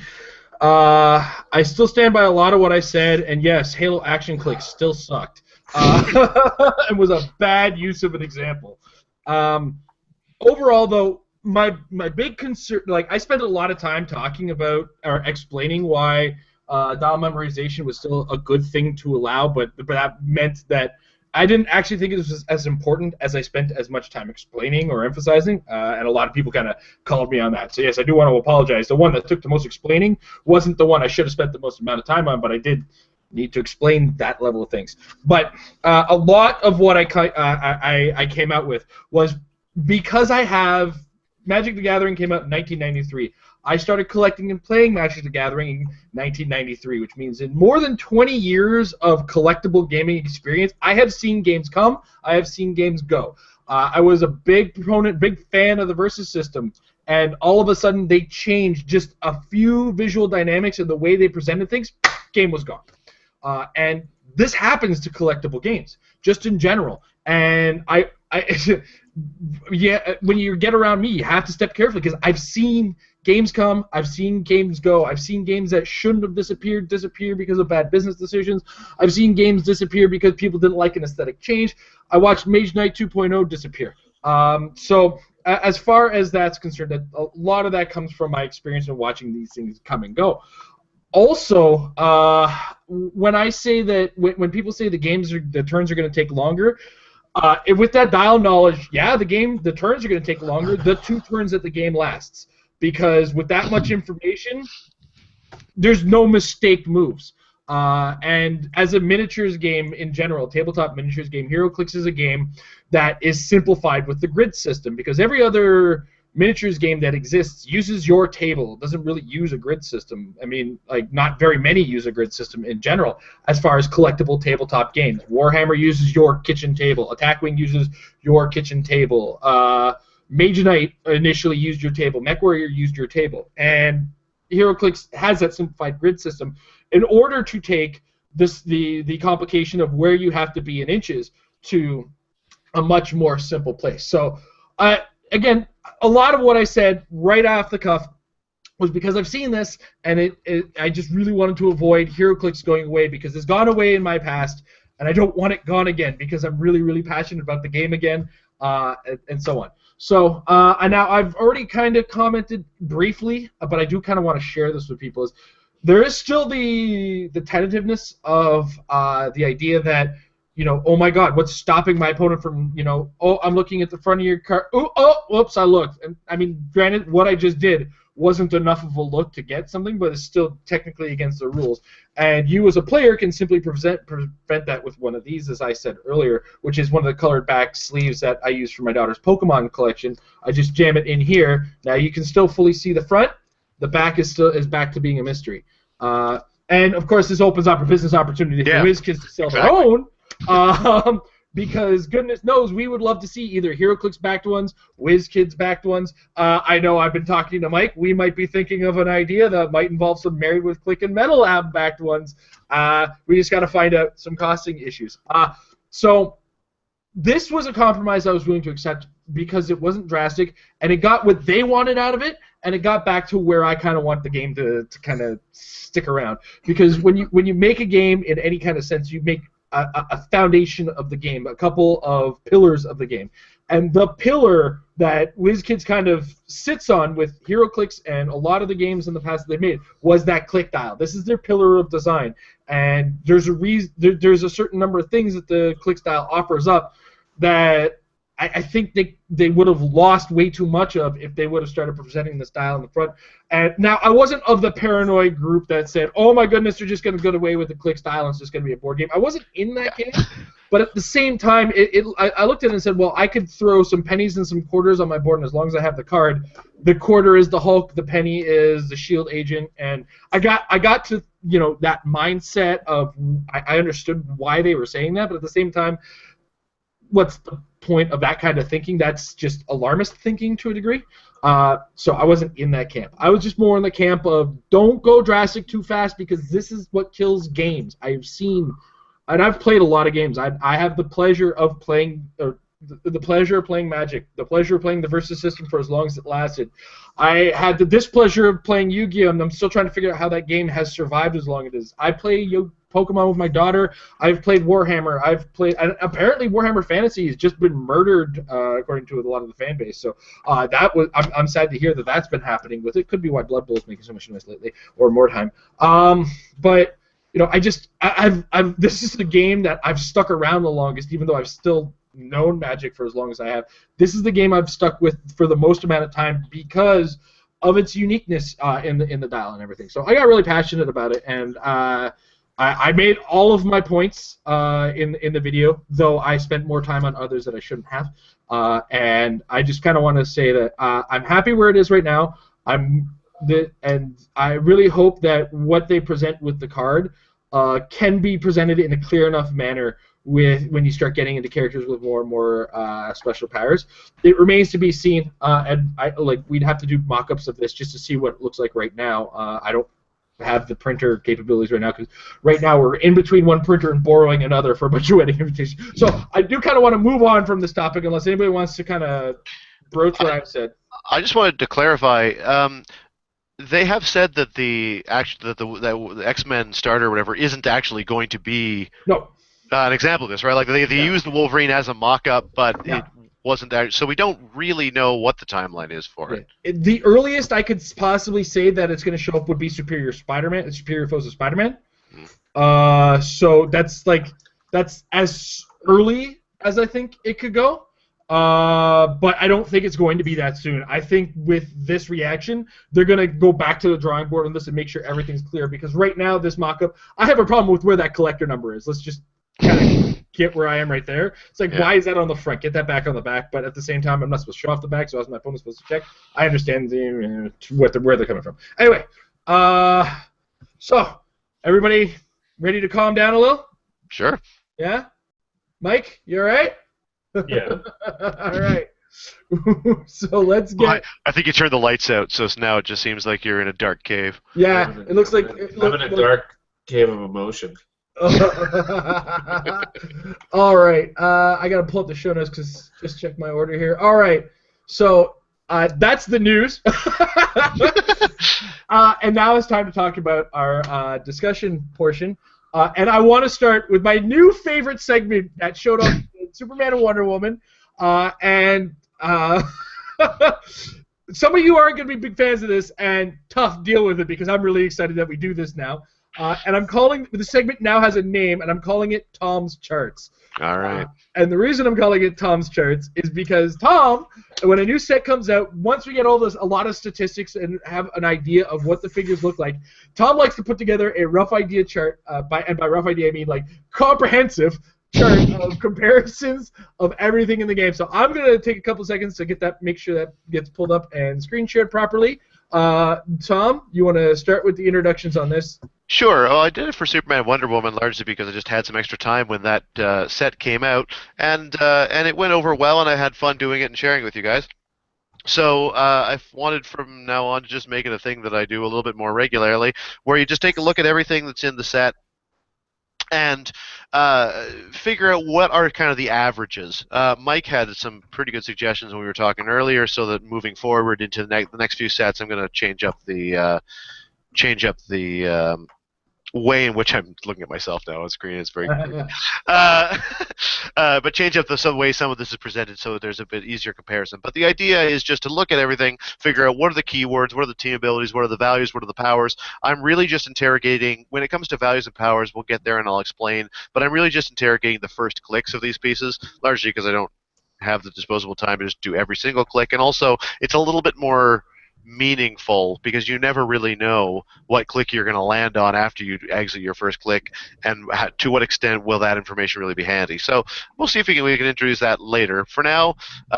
I still stand by a lot of what I said, and yes, Halo Action Click still sucked. It was a bad use of an example. Overall, though, my big concern, like I spent a lot of time talking about or explaining why dial memorization was still a good thing to allow, but that meant that I didn't actually think it was as important as I spent as much time explaining or emphasizing, and a lot of people kind of called me on that. So yes, I do want to apologize. The one that took the most explaining wasn't the one I should have spent the most amount of time on, but I did need to explain that level of things. But a lot of what I came out with was because I have Magic the Gathering came out in 1993. I started collecting and playing Magic the Gathering in 1993, which means in more than 20 years of collectible gaming experience, I have seen games come, I have seen games go. I was a big proponent, big fan of the Versus system, and all of a sudden they changed just a few visual dynamics and the way they presented things, game was gone. And this happens to collectible games, just in general. And yeah, when you get around me, you have to step carefully because I've seen games come, I've seen games go, I've seen games that shouldn't have disappear because of bad business decisions. I've seen games disappear because people didn't like an aesthetic change. I watched Mage Knight 2.0 disappear. So as far as that's concerned, a lot of that comes from my experience in watching these things come and go. Also, when I say that, when people say the turns are going to take longer, with that dial knowledge, yeah, the turns are going to take longer. The 2 turns that the game lasts, because with that much information, there's no mistake moves. And as a miniatures game in general, tabletop miniatures game, Heroclix is a game that is simplified with the grid system, because every other miniatures game that exists uses your table. It doesn't really use a grid system. I mean, like, not very many use a grid system in general as far as collectible tabletop games. Warhammer uses your kitchen table. Attack Wing uses your kitchen table. Mage Knight initially used your table. MechWarrior used your table. And Heroclix has that simplified grid system in order to take the complication of where you have to be in inches to a much more simple place. So, again, a lot of what I said right off the cuff was because I've seen this, and I just really wanted to avoid Heroclix going away, because it's gone away in my past, and I don't want it gone again, because I'm really, really passionate about the game again, and so on. So, and now I've already kind of commented briefly, but I do kind of want to share this with people. There is still the tentativeness of the idea that, you know, oh my God, what's stopping my opponent from, you know, oh, I'm looking at the front of your card. Oh, whoops, I looked. And I mean, granted, what I just did wasn't enough of a look to get something, but it's still technically against the rules. And you as a player can simply prevent that with one of these, as I said earlier, which is one of the colored back sleeves that I use for my daughter's Pokemon collection. I just jam it in here. Now you can still fully see the front. The back is back to being a mystery. And of course, this opens up a business opportunity for WizKids to sell their own. because goodness knows we would love to see either Heroclix backed ones, WizKids backed ones. I know I've been talking to Mike. We might be thinking of an idea that might involve some Married with Click and Metal app backed ones. We just got to find out some costing issues. So this was a compromise I was willing to accept because it wasn't drastic, and it got what they wanted out of it, and it got back to where I kind of want the game to kind of stick around. Because when you make a game in any kind of sense, you make a foundation of the game, a couple of pillars of the game. And the pillar that WizKids kind of sits on with Heroclix and a lot of the games in the past that they made was that click dial. This is their pillar of design, and there's a certain number of things that the click dial offers up that I think they would have lost way too much of if they would have started presenting this dial in the front. And now, I wasn't of the paranoid group that said, oh my goodness, they're just going to go away with the click style and it's just going to be a board game. I wasn't in that game, but at the same time, I looked at it and said, well, I could throw some pennies and some quarters on my board, and as long as I have the card, the quarter is the Hulk, the penny is the Shield Agent, and I got to, that mindset of, I understood why they were saying that, but at the same time, what's the point of that kind of thinking? That's just alarmist thinking to a degree. So I wasn't in that camp. I was just more in the camp of don't go drastic too fast because this is what kills games. I've seen, and I've played a lot of games. I have the pleasure of playing, the pleasure of playing Magic, the pleasure of playing the Versus system for as long as it lasted. I had the displeasure of playing Yu-Gi-Oh! And I'm still trying to figure out how that game has survived as long as it is. I play Pokemon with my daughter. I've played Warhammer. And apparently Warhammer Fantasy has just been murdered, according to a lot of the fan base. So I'm sad to hear that that's been happening with it. Could be why Blood Bowl is making so much noise lately, or Mordheim. But this is the game that I've stuck around the longest, even though I've still known Magic for as long as I have. This is the game I've stuck with for the most amount of time because of its uniqueness in the dial and everything. So I got really passionate about it, and I made all of my points in the video, though I spent more time on others that I shouldn't have. And I just kind of want to say that I'm happy where it is right now. And I really hope that what they present with the card can be presented in a clear enough manner when you start getting into characters with more and more special powers. It remains to be seen, and we'd have to do mock-ups of this just to see what it looks like right now. I don't have the printer capabilities right now because right now we're in between one printer and borrowing another for a bunch of wedding invitations. So I do kind of want to move on from this topic unless anybody wants to kind of broach what I've said.
I just wanted to clarify. They have said that the X-Men starter or whatever isn't actually going to be an example of this, right? Like they used the Wolverine as a mock-up, but it wasn't that. So we don't really know what the timeline is for it.
The earliest I could possibly say that it's going to show up would be Superior Spider-Man, Superior Foes of Spider-Man. So that's as early as I think it could go. But I don't think it's going to be that soon. I think with this reaction, they're going to go back to the drawing board on this and make sure everything's clear. Because right now, this mock-up, I have a problem with where that collector number is. Let's just kind of get where I am right there. It's like, why is that on the front? Get that back on the back. But at the same time, I'm not supposed to show off the back, so how's my opponent supposed to check? I understand where they're coming from. Anyway, so everybody ready to calm down a little?
Sure.
Yeah? Mike, you all right?
Yeah.
All right. So let's get.
I think you turned the lights out, so now it just seems like you're in a dark cave.
Yeah, it looks like.
I'm in a dark cave of emotion.
All right. I gotta pull up the show notes because just check my order here. All right. So that's the news. And now it's time to talk about our discussion portion. And I want to start with my new favorite segment that showed up in Superman and Wonder Woman. And some of you aren't going to be big fans of this, and tough, deal with it, because I'm really excited that we do this now. And I'm calling, the segment now has a name, and I'm calling it Tom's Charts.
All right.
And the reason I'm calling it Tom's Charts is because Tom, when a new set comes out, once we get a lot of statistics and have an idea of what the figures look like, Tom likes to put together a rough idea chart, and by rough idea I mean like comprehensive chart of comparisons of everything in the game. So I'm going to take a couple seconds to get that, make sure that gets pulled up and screen shared properly. Tom, you want to start with the introductions on this?
Sure. Well, I did it for Superman and Wonder Woman largely because I just had some extra time when that set came out, and it went over well, and I had fun doing it and sharing it with you guys. So I've wanted from now on to just make it a thing that I do a little bit more regularly, where you just take a look at everything that's in the set and figure out what are kind of the averages. Mike had some pretty good suggestions when we were talking earlier, so that moving forward into the next few sets, I'm going to change up the way in which I'm looking at myself now on screen. It's very uh, but change up the way some of this is presented so that there's a bit easier comparison. But the idea is just to look at everything, figure out what are the keywords, what are the team abilities, what are the values, what are the powers. I'm really just interrogating, when it comes to values and powers, we'll get there and I'll explain, but I'm really just interrogating the first clicks of these pieces, largely because I don't have the disposable time to just do every single click, and also it's a little bit more meaningful because you never really know what click you're going to land on after you exit your first click, and to what extent will that information really be handy. So we'll see if we can introduce that later. For now,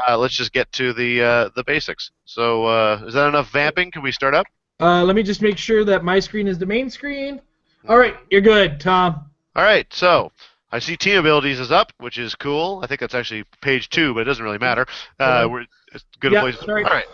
let's just get to the basics. So is that enough vamping? Can we start up?
Let me just make sure that my screen is the main screen. All right, you're good, Tom.
All right, so I see team abilities is up, which is cool. I think that's actually page 2, but it doesn't really matter. It's good place.
Sorry.
All right.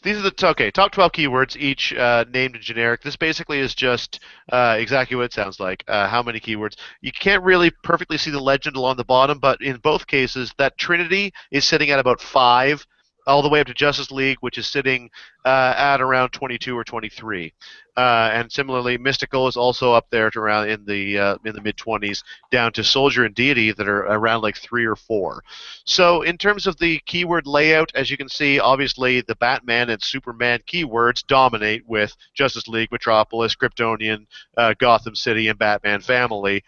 These are the top 12 keywords, each named and generic. This basically is just exactly what it sounds like. How many keywords? You can't really perfectly see the legend along the bottom, but in both cases, that Trinity is sitting at about 5, all the way up to Justice League, which is sitting at around 22 or 23. And similarly, Mystical is also up there to around in the mid-20s, down to Soldier and Deity that are around like 3 or 4. So in terms of the keyword layout, as you can see, obviously the Batman and Superman keywords dominate with Justice League, Metropolis, Kryptonian, Gotham City, and Batman Family.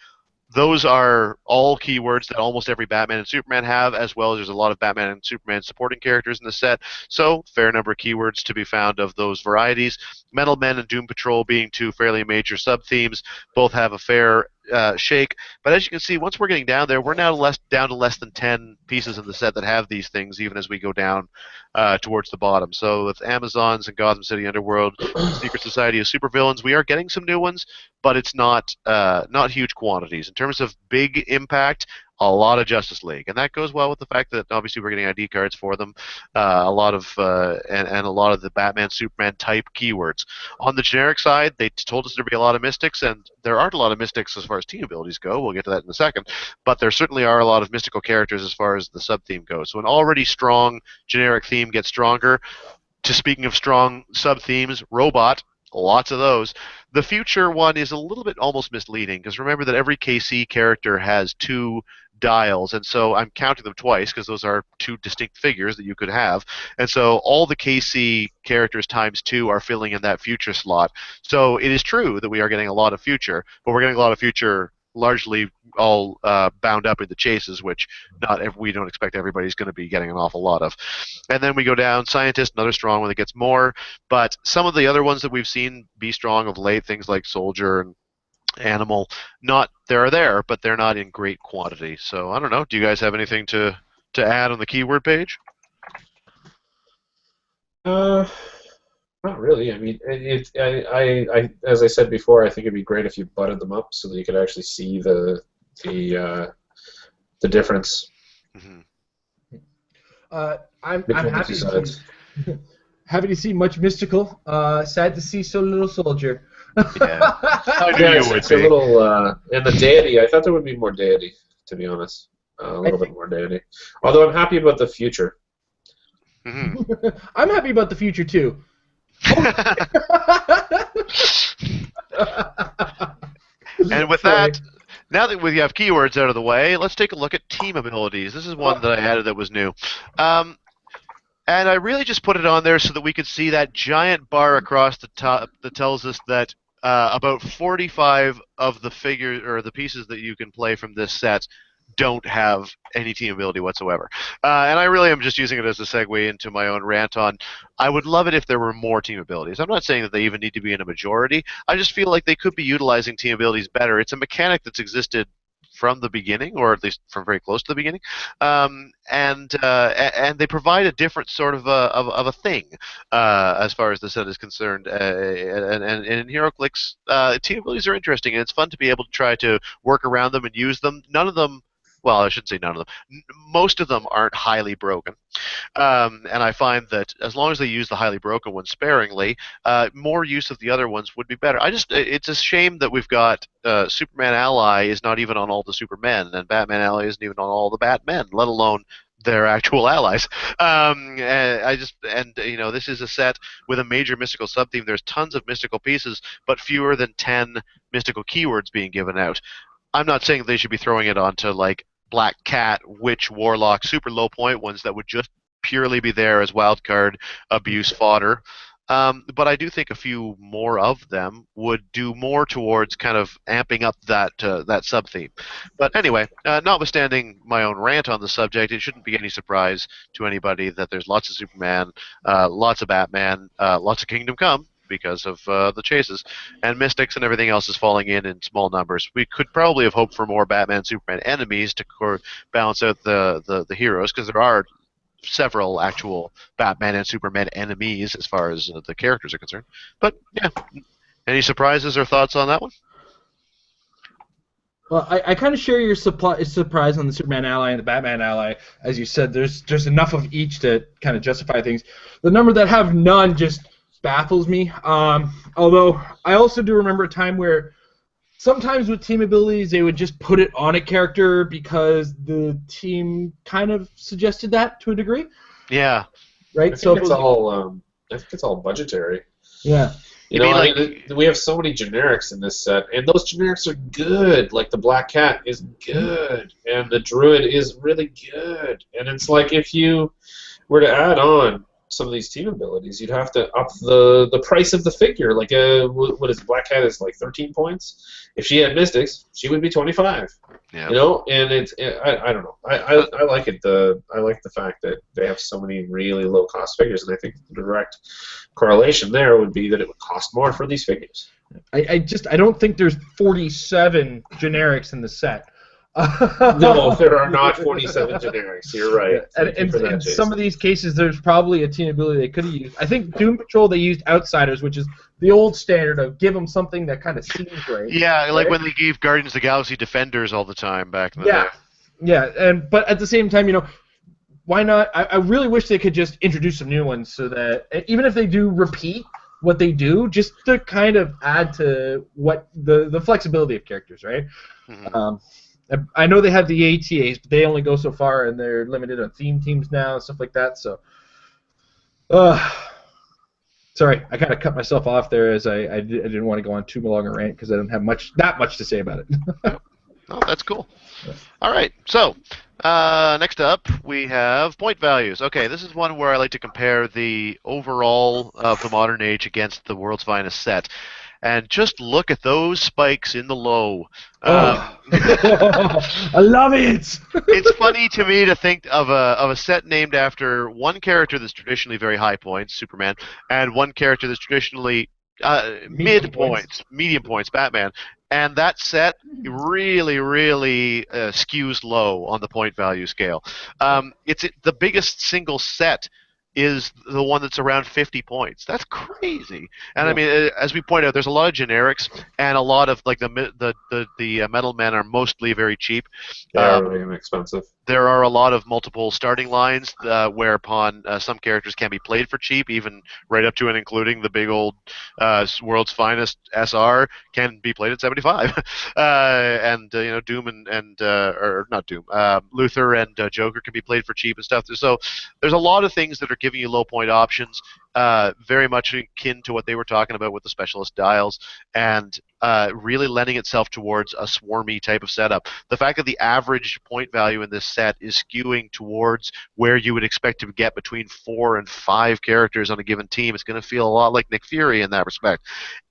Those are all keywords that almost every Batman and Superman have, as well as there's a lot of Batman and Superman supporting characters in the set, so fair number of keywords to be found of those varieties. Metal Men and Doom Patrol being 2 fairly major sub-themes, both have a fair shake, but as you can see, once we're getting down there, we're now down to less than 10 pieces in the set that have these things, even as we go down towards the bottom. So with Amazons and Gotham City Underworld, Secret Society of Supervillains, we are getting some new ones, but it's not huge quantities. In terms of big impact, a lot of Justice League, and that goes well with the fact that obviously we're getting ID cards for them, a lot of the Batman, Superman type keywords. On the generic side, they told us there'd be a lot of Mystics, and there aren't a lot of Mystics as far as team abilities go. We'll get to that in a second, but there certainly are a lot of mystical characters as far as the sub-theme goes. So an already strong generic theme gets stronger. To speaking of strong sub-themes, Robot, lots of those. The future one is a little bit almost misleading, because remember that every KC character has 2 dials, and so I'm counting them twice because those are 2 distinct figures that you could have, and so all the KC characters times 2 are filling in that future slot. So it is true that we are getting a lot of future, but we're getting a lot of future largely all bound up in the chases, which we don't expect everybody's going to be getting an awful lot of. And then we go down, Scientist, another strong one that gets more, but some of the other ones that we've seen be strong of late, things like Soldier and Animal, they're there, but they're not in great quantity. So I don't know. Do you guys have anything to add on the keyword page?
Not really. I mean, as I said before, I think it'd be great if you butted them up so that you could actually see the difference.
Mm-hmm.
I'm happy to see much Mystical. Sad to see so little Soldier.
Yeah. I knew you would
it's
be.
a little, and the deity, I thought there would be more deity, to be honest. A little bit more deity. Although I'm happy about the future.
Mm-hmm.
I'm happy about the future, too.
And with that, now that we have keywords out of the way, let's take a look at team abilities. This is one that I added that was new. And I really just put it on there so that we could see that giant bar across the top that tells us that about 45 of the figures or the pieces that you can play from this set don't have any team ability whatsoever. And I really am just using it as a segue into my own rant on, I would love it if there were more team abilities. I'm not saying that they even need to be in a majority. I just feel like they could be utilizing team abilities better. It's a mechanic that's existed from the beginning, or at least from very close to the beginning, and they provide a different sort of a thing as far as the set is concerned. And in HeroClix, team abilities are interesting, and it's fun to be able to try to work around them and use them. None of them. Well, I shouldn't say none of them. Most of them aren't highly broken. And I find that as long as they use the highly broken ones sparingly, more use of the other ones would be better. It's a shame that we've got Superman Ally is not even on all the Supermen, and Batman Ally isn't even on all the Batmen, let alone their actual allies. This is a set with a major mystical subtheme. There's tons of mystical pieces, but fewer than 10 mystical keywords being given out. I'm not saying they should be throwing it onto like Black Cat, Witch, Warlock, super low point ones that would just purely be there as wildcard abuse fodder. But I do think a few more of them would do more towards kind of amping up that sub-theme. But anyway, notwithstanding my own rant on the subject, it shouldn't be any surprise to anybody that there's lots of Superman, lots of Batman, lots of Kingdom Come, because of the chases, and Mystics and everything else is falling in small numbers. We could probably have hoped for more Batman Superman enemies to balance out the heroes, because there are several actual Batman and Superman enemies as far as the characters are concerned. But yeah, any surprises or thoughts on that one?
Well, I kind of share your surprise on the Superman Ally and the Batman Ally. As you said, there's enough of each to kind of justify things. The number that have none just baffles me. Although I also do remember a time where sometimes with team abilities they would just put it on a character because the team kind of suggested that to a degree.
Yeah.
Right.
I think it's all budgetary.
Yeah.
We have so many generics in this set, and those generics are good. Like the Black Cat is good, and the Druid is really good. And it's like if you were to add on some of these team abilities, you'd have to up the price of the figure. Like what is Black Cat is like 13 points. If she had Mystics, she would be 25.
Yeah.
And I don't know. I like it. I like the fact that they have so many really low cost figures, and I think the direct correlation there would be that it would cost more for these figures.
I don't think there's 47 generics in the set.
No, there are not 47 generics. You're right.
And in some of these cases, there's probably a team ability they could have used. I think Doom Patrol, they used Outsiders, which is the old standard of give them something that kind of seems right.
Yeah, like when they gave Guardians of the Galaxy Defenders all the time back in the day.
Yeah, but at the same time, why not? I really wish they could just introduce some new ones so that even if they do repeat what they do, just to kind of add to what the flexibility of characters, right? Mm-hmm. I know they have the ATAs, but they only go so far, and they're limited on theme teams now and stuff like that. So, sorry, I kind of cut myself off there as I didn't want to go on too long a rant because I don't have that much to say about it.
Oh, that's cool. All right, so next up we have point values. Okay, this is one where I like to compare the overall of the modern age against the world's finest set. And just look at those spikes in the low.
I love it!
It's funny to me to think of a set named after one character that's traditionally very high points, Superman, and one character that's traditionally medium points, Batman. And that set really, really skews low on the point value scale. The biggest single set is the one that's around 50 points. That's crazy. And I mean, as we point out, there's a lot of generics, and a lot of like the metal men are mostly very cheap.
Yeah, really inexpensive.
There are a lot of multiple starting lines whereupon some characters can be played for cheap, even right up to and including the big old world's finest SR can be played at 75. Doom or not Doom, Luther and Joker can be played for cheap and stuff. So there's a lot of things that are giving you low point options, very much akin to what they were talking about with the specialist dials, and really lending itself towards a swarmy type of setup. The fact that the average point value in this set is skewing towards where you would expect to get between 4 and 5 characters on a given team, it's going to feel a lot like Nick Fury in that respect.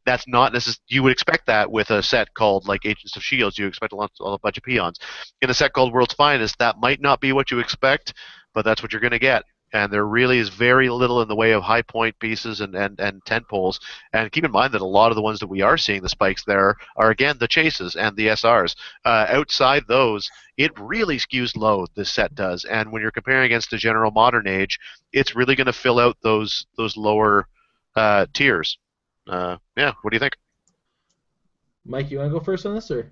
That's not necessarily. You would expect that with a set called like Agents of Shield. You expect a bunch of peons. In a set called World's Finest, that might not be what you expect, but that's what you're going to get. and there really is very little in the way of high point pieces and tent poles. And keep in mind that a lot of the ones that we are seeing the spikes there are again the chases and the SRs. Outside those, it really skews low. This set does, and when you're comparing against the general modern age, it's really going to fill out those lower tiers. Yeah, what do you think?
Mike, you want to go first on this, or?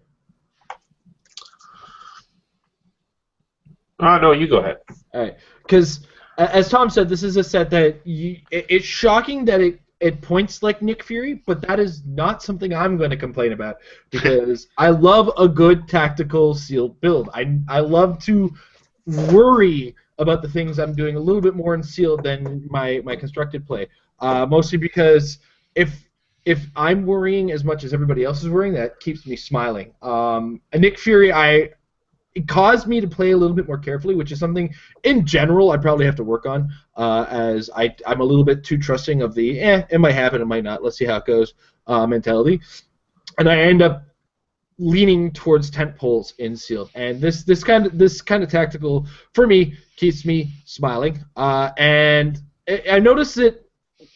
No, you go ahead.
All right, because as Tom said, this is a set that it's shocking that it points like Nick Fury, but that is not something I'm going to complain about because I love a good tactical sealed build. I love to worry about the things I'm doing a little bit more in sealed than my constructed play, mostly because if I'm worrying as much as everybody else is worrying, that keeps me smiling. And Nick Fury, it caused me to play a little bit more carefully, which is something in general I probably have to work on, as I'm a little bit too trusting of the it might happen, it might not, let's see how it goes mentality, and I end up leaning towards tent poles in sealed, and this kind of tactical for me keeps me smiling, and I noticed that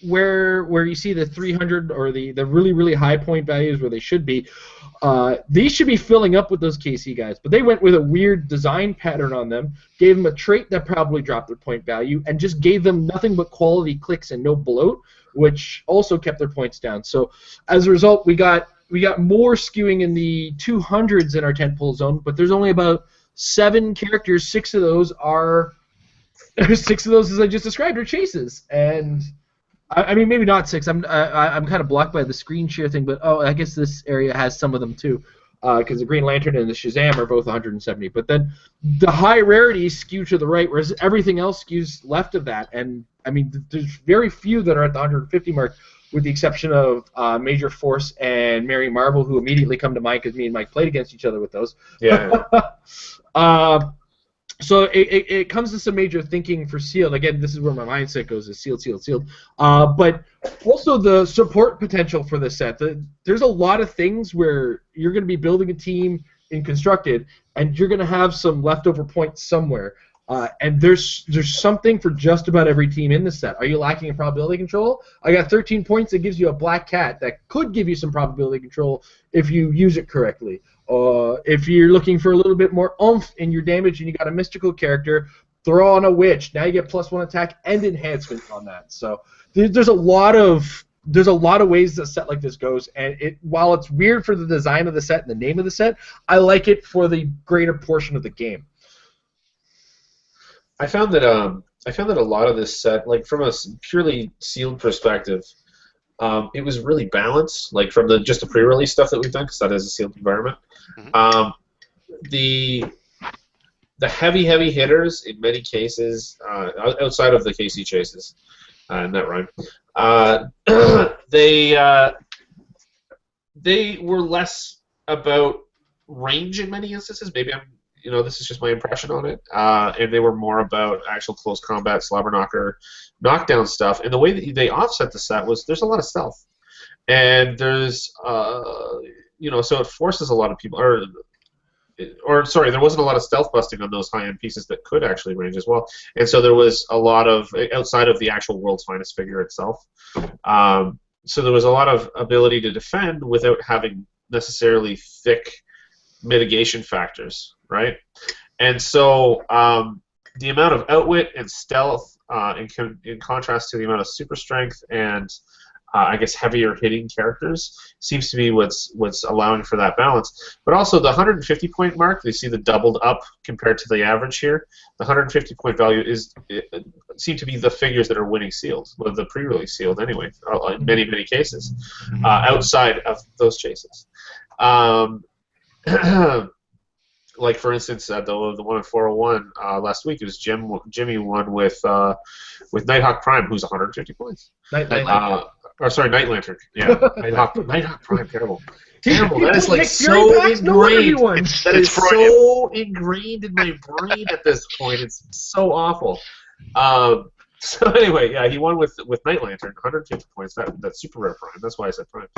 where you see the 300 or the really, really high point values where they should be, these should be filling up with those KC guys. But they went with a weird design pattern on them, gave them a trait that probably dropped their point value, and just gave them nothing but quality clicks and no bloat, which also kept their points down. So as a result, we got more skewing in the 200s in our tentpole zone, but there's only about 7 characters. 6 of those, as I just described, are chases, and I mean, maybe not 6. I'm kind of blocked by the screen share thing, but I guess this area has some of them too, because the Green Lantern and the Shazam are both 170. But then the high rarities skew to the right, whereas everything else skews left of that. And I mean, there's very few that are at the 150 mark, with the exception of Major Force and Mary Marvel, who immediately come to mind because me and Mike played against each other with those.
Yeah.
So it comes to some major thinking for sealed. Again, this is where my mindset goes: is sealed, sealed, sealed. But also the support potential for this set. There's a lot of things where you're going to be building a team in constructed, and you're going to have some leftover points somewhere. And there's something for just about every team in this set. Are you lacking in probability control? I got 13 points that gives you a black cat that could give you some probability control if you use it correctly. If you're looking for a little bit more oomph in your damage and you got a mystical character, throw on a witch. Now you get +1 attack and enhancement on that. So there's a lot of ways that a set like this goes, and while it's weird for the design of the set and the name of the set, I like it for the greater portion of the game.
I found that a lot of this set, like from a purely sealed perspective, it was really balanced. Like from just the pre-release stuff that we've done, because that is a sealed environment. Mm-hmm. The heavy hitters in many cases, outside of the KC chases, and that rhyme, they were less about range in many instances. Maybe this is just my impression on it. And they were more about actual close combat, slobber knocker, knockdown stuff. And the way that they offset the set was there's a lot of stealth, and there's so it forces a lot of people, or sorry, there wasn't a lot of stealth busting on those high-end pieces that could actually range as well. And so there was a lot of, outside of the actual World's Finest figure itself, so there was a lot of ability to defend without having necessarily thick mitigation factors, right? And so the amount of outwit and stealth, in contrast to the amount of super strength and I guess heavier hitting characters, seems to be what's allowing for that balance. But also the 150 point mark, they see the doubled up compared to the average here. The 150 point value seem to be the figures that are winning sealed, well, the pre-release sealed anyway, in many cases, outside of those chases. Like for instance, the one in 401 last week, it was Jimmy won with Nighthawk Prime, who's 150 points. Night Lantern. Yeah, Nighthawk Prime. Terrible. That is like so ingrained. That is so ingrained in my brain at this point. It's so awful. So anyway, yeah, he won with Night Lantern, 150 points. That's super rare Prime. That's why I said Prime.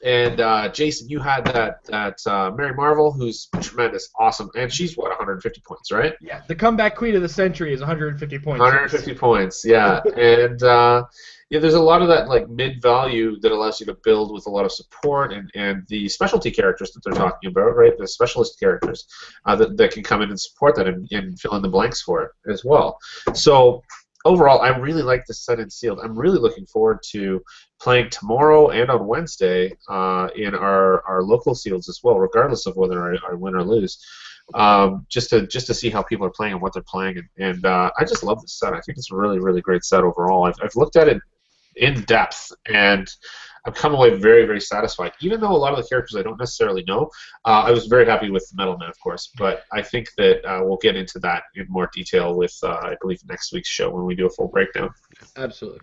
And Jason, you had that Mary Marvel, who's tremendous, awesome, and she's what 150 points, right?
Yeah, the comeback queen of the century is 150 points.
150 points, yeah. And yeah, there's a lot of that like mid value that allows you to build with a lot of support and the specialty characters that they're talking about, right? The specialist characters that can come in and support that and fill in the blanks for it as well. So overall, I really like this set in sealed. I'm really looking forward to playing tomorrow and on Wednesday in our local sealeds as well, regardless of whether I win or lose. Just to see how people are playing and what they're playing, and I just love this set. I think it's a really really great set overall. I've looked at it in depth, and I've come away very very satisfied. Even though a lot of the characters I don't necessarily know, I was very happy with Metal Man, of course. But I think that we'll get into that in more detail with I believe next week's show when we do a full breakdown.
Absolutely.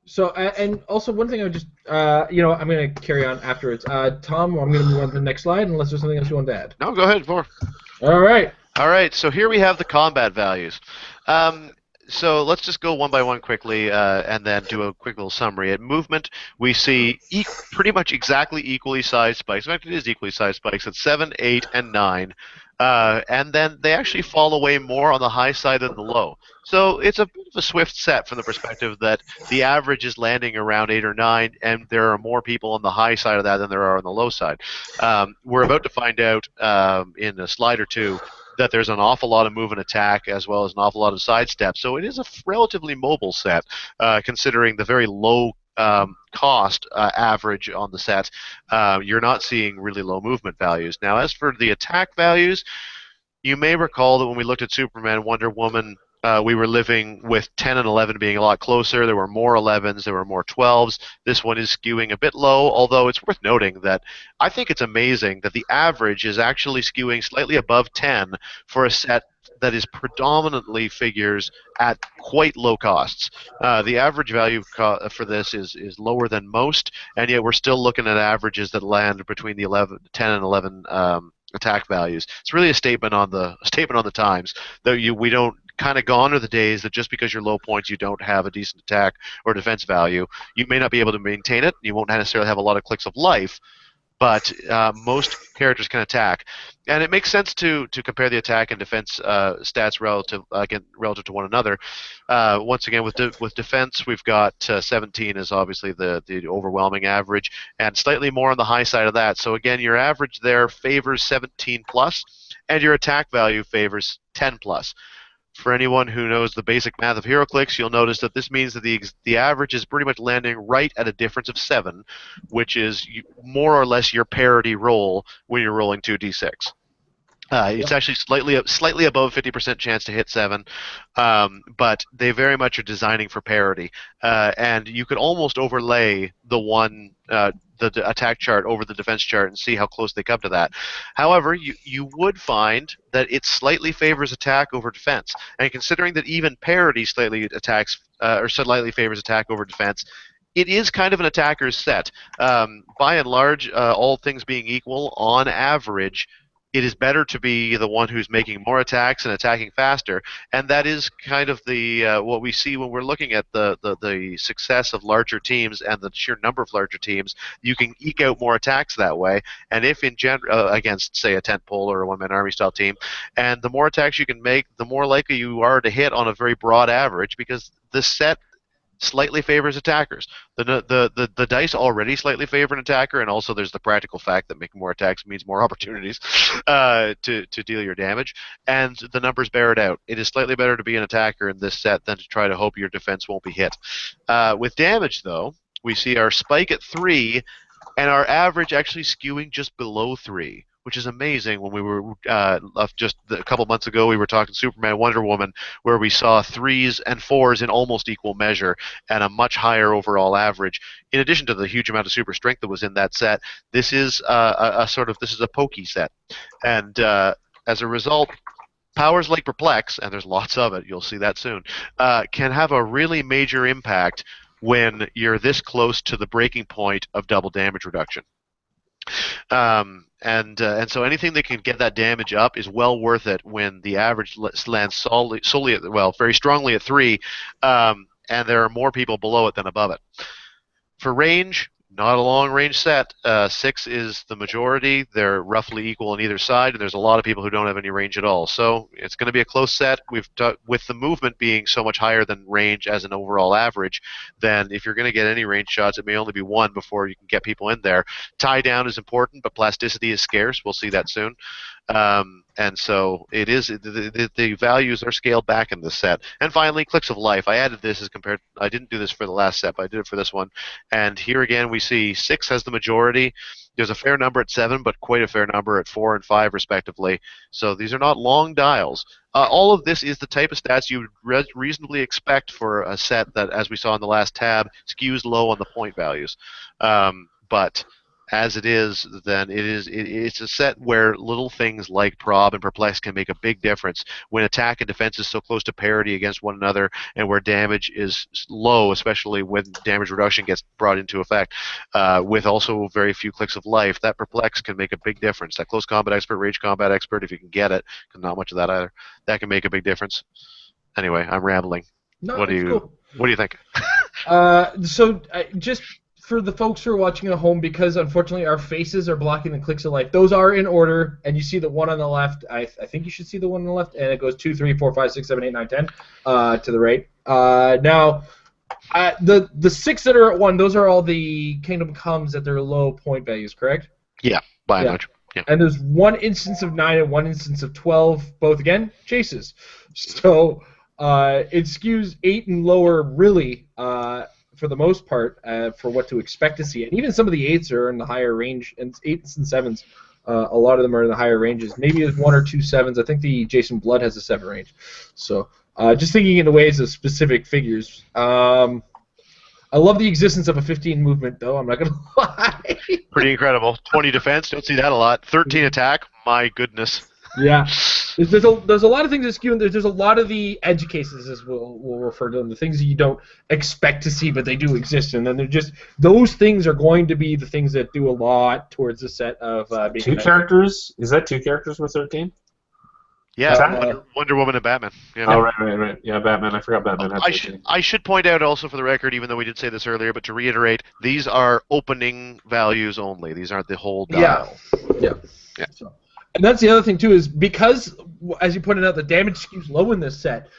So, and also one thing I would just, I'm going to carry on afterwards. Tom, I'm going to move on to the next slide unless there's something else you want to add.
No, go ahead, more.
All right.
All right, so here we have the combat values. So let's just go one by one quickly and then do a quick little summary. At movement, we see pretty much exactly equally sized spikes. In fact, it is equally sized spikes at 7, 8, and 9. And then they actually fall away more on the high side than the low. So it's a bit of a swift set from the perspective that the average is landing around 8 or 9, and there are more people on the high side of that than there are on the low side. We're about to find out in a slide or two that there's an awful lot of move and attack as well as an awful lot of sidestep. So it is a relatively mobile set, considering the very low cost average on the set. You're not seeing really low movement values. Now, as for the attack values, you may recall that when we looked at Superman, Wonder Woman, we were living with 10 and 11 being a lot closer. There were more 11s, there were more 12s. This one is skewing a bit low, although it's worth noting that I think it's amazing that the average is actually skewing slightly above 10 for a set that is predominantly figures at quite low costs. The average value for this is lower than most, and yet we're still looking at averages that land between the 10 and 11 attack values. It's really a statement on the times that we don't kind of gone are the days that just because you're low points you don't have a decent attack or defense value. You may not be able to maintain it. You won't necessarily have a lot of clicks of life, but most characters can attack, and it makes sense to compare the attack and defense stats relative to one another. Once again, with defense, we've got 17 is obviously the overwhelming average, and slightly more on the high side of that. So again, your average there favors 17 plus, and your attack value favors 10 plus. For anyone who knows the basic math of Heroclix, you'll notice that this means that the average is pretty much landing right at a difference of 7, which is more or less your parity roll when you're rolling 2d6. It's actually slightly above 50% chance to hit 7, but they very much are designing for parity. And you could almost overlay the attack chart over the defense chart and see how close they come to that. However, you would find that it slightly favors attack over defense. And considering that even parity slightly favors attack over defense, it is kind of an attacker's set. By and large, all things being equal, on average, it is better to be the one who's making more attacks and attacking faster, and that is kind of the what we see when we're looking at the success of larger teams and the sheer number of larger teams. You can eke out more attacks that way, and if in against, say, a tentpole or a one-man army style team, and the more attacks you can make, the more likely you are to hit on a very broad average, because the set slightly favors attackers. The dice already slightly favor an attacker, and also there's the practical fact that making more attacks means more opportunities to deal your damage, and the numbers bear it out. It is slightly better to be an attacker in this set than to try to hope your defense won't be hit. With damage, though, we see our spike at 3, and our average actually skewing just below 3, which is amazing. When we were just a couple months ago, we were talking Superman, Wonder Woman, where we saw 3s and 4s in almost equal measure and a much higher overall average. In addition to the huge amount of super strength that was in that set, this is a pokey set, and as a result, powers like Perplex, and there's lots of it, you'll see that soon, can have a really major impact when you're this close to the breaking point of double damage reduction. And so anything that can get that damage up is well worth it when the average lands solely at, very strongly at 3, and there are more people below it than above it. For range, Not a long-range set. 6 is the majority. They're roughly equal on either side, and there's a lot of people who don't have any range at all. So it's going to be a close set. With the movement being so much higher than range as an overall average, then if you're going to get any range shots, it may only be one before you can get people in there. Tie down is important, but plasticity is scarce. We'll see that soon. And so it is. The values are scaled back in this set. And finally, Clicks of Life. I added this as compared. I didn't do this for the last set, but I did it for this one. And here again, we see 6 has the majority. There's a fair number at 7, but quite a fair number at 4 and 5, respectively. So these are not long dials. All of this is the type of stats you would reasonably expect for a set that, as we saw in the last tab, skews low on the point values. But as it is, then it's a set where little things like prob and perplex can make a big difference when attack and defense is so close to parity against one another, and where damage is low, especially when damage reduction gets brought into effect, with also very few clicks of life. That perplex can make a big difference. That close combat expert, rage combat expert, if you can get it, because not much of that either, that can make a big difference. Anyway, I'm rambling.
No,
What do you think?
Just for the folks who are watching at home, because unfortunately our faces are blocking the clicks of life, those are in order, and you see the one on the left. I think you should see the one on the left, and it goes 2, 3, 4, 5, 6, 7, 8, 9, 10 to the right. Now, the 6 that are at 1, those are all the Kingdom Comes at their low point values, correct?
Yeah, by and large. Yeah.
And there's one instance of 9 and one instance of 12, both again chases. So it skews 8 and lower really. For the most part, for what to expect to see. And even some of the 8s are in the higher range, and 8s and 7s, a lot of them are in the higher ranges. Maybe there's 1 or 2 7s. I think the Jason Blood has a 7 range. So just thinking in the ways of specific figures. I love the existence of a 15 movement, though. I'm not going to lie.
Pretty incredible. 20 defense, don't see that a lot. 13 attack, my goodness.
Yeah. There's a lot of things that skew, and there's a lot of the edge cases, as we'll refer to them, the things that you don't expect to see, but they do exist, and then they're just, those things are going to be the things that do a lot towards the set of being
2 characters? Is that 2 characters with 13?
Yeah, Wonder Woman and Batman. Yeah.
Oh, right. Yeah, Batman. I forgot Batman had 13.
I should point out also for the record, even though we did say this earlier, but to reiterate, these are opening values only. These aren't the whole dial.
Yeah. So. And that's the other thing, too, is because, as you pointed out, the damage skews low in this set,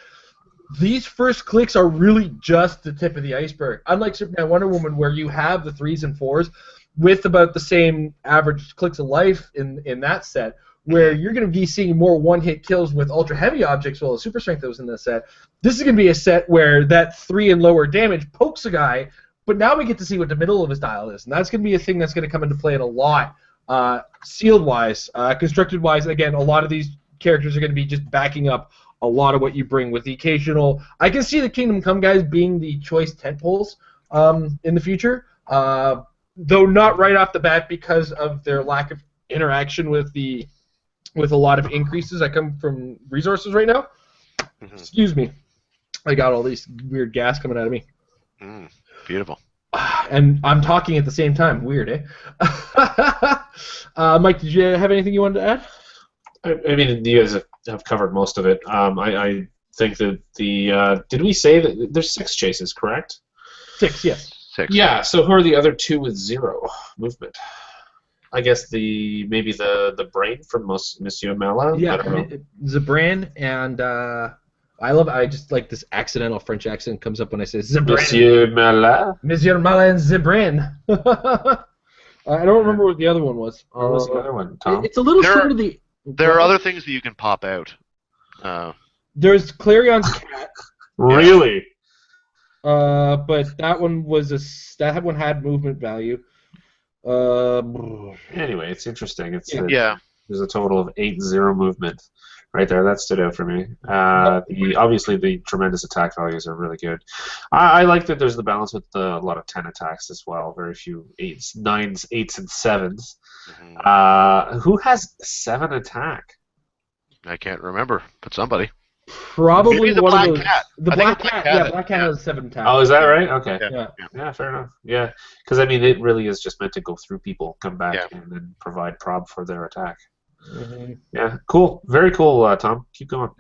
these first clicks are really just the tip of the iceberg. Unlike Superman Wonder Woman, where you have the 3s and 4s with about the same average clicks of life in that set, where you're going to be seeing more one-hit kills with ultra-heavy objects, well as super strength that was in this set. This is going to be a set where that 3 and lower damage pokes a guy, but now we get to see what the middle of his dial is, and that's going to be a thing that's going to come into play in a lot. Sealed-wise, constructed-wise, again, a lot of these characters are going to be just backing up a lot of what you bring with the occasional. I can see the Kingdom Come guys being the choice tentpoles in the future, though not right off the bat because of their lack of interaction with a lot of increases that come from resources right now. Mm-hmm. Excuse me, I got all these weird gas coming out of me.
Beautiful.
And I'm talking at the same time. Weird, eh? Mike, did you have anything you wanted to add?
I mean, you guys have covered most of it. I think that did we say that there's 6 chases, correct?
6, yes.
6.
Yeah. So who are the other 2 with 0 movement? I guess maybe the brain from Monsieur Mala.
Yeah, Zabran and I just like this accidental French accent comes up when I say Zabran.
Monsieur Mala.
Monsieur Mala and Zabran. I don't remember what the other one was.
What was the other one, Tom?
It's a little short of the.
There are other things that you can pop out.
There's Clarion's cat.
Really?
But that one that one had movement value.
Anyway, it's interesting.
Yeah.
There's a total of 8-0 movement right there. That stood out for me. Obviously, the tremendous attack values are really good. I like that there's the balance with a lot of 10 attacks as well. Very few 8s, 9s, 8s, and 7s. Mm-hmm. Who has 7 attack?
I can't remember, but somebody.
Probably
maybe the
one
Black
of those.
Cat.
The Black Cat. Yeah, Black Cat has 7 attacks.
Oh, is that right? Okay.
Yeah,
fair enough. Yeah, because I mean, it really is just meant to go through people, come back, and then provide prob for their attack. Mm-hmm. Yeah, cool. Very cool, Tom. Keep going.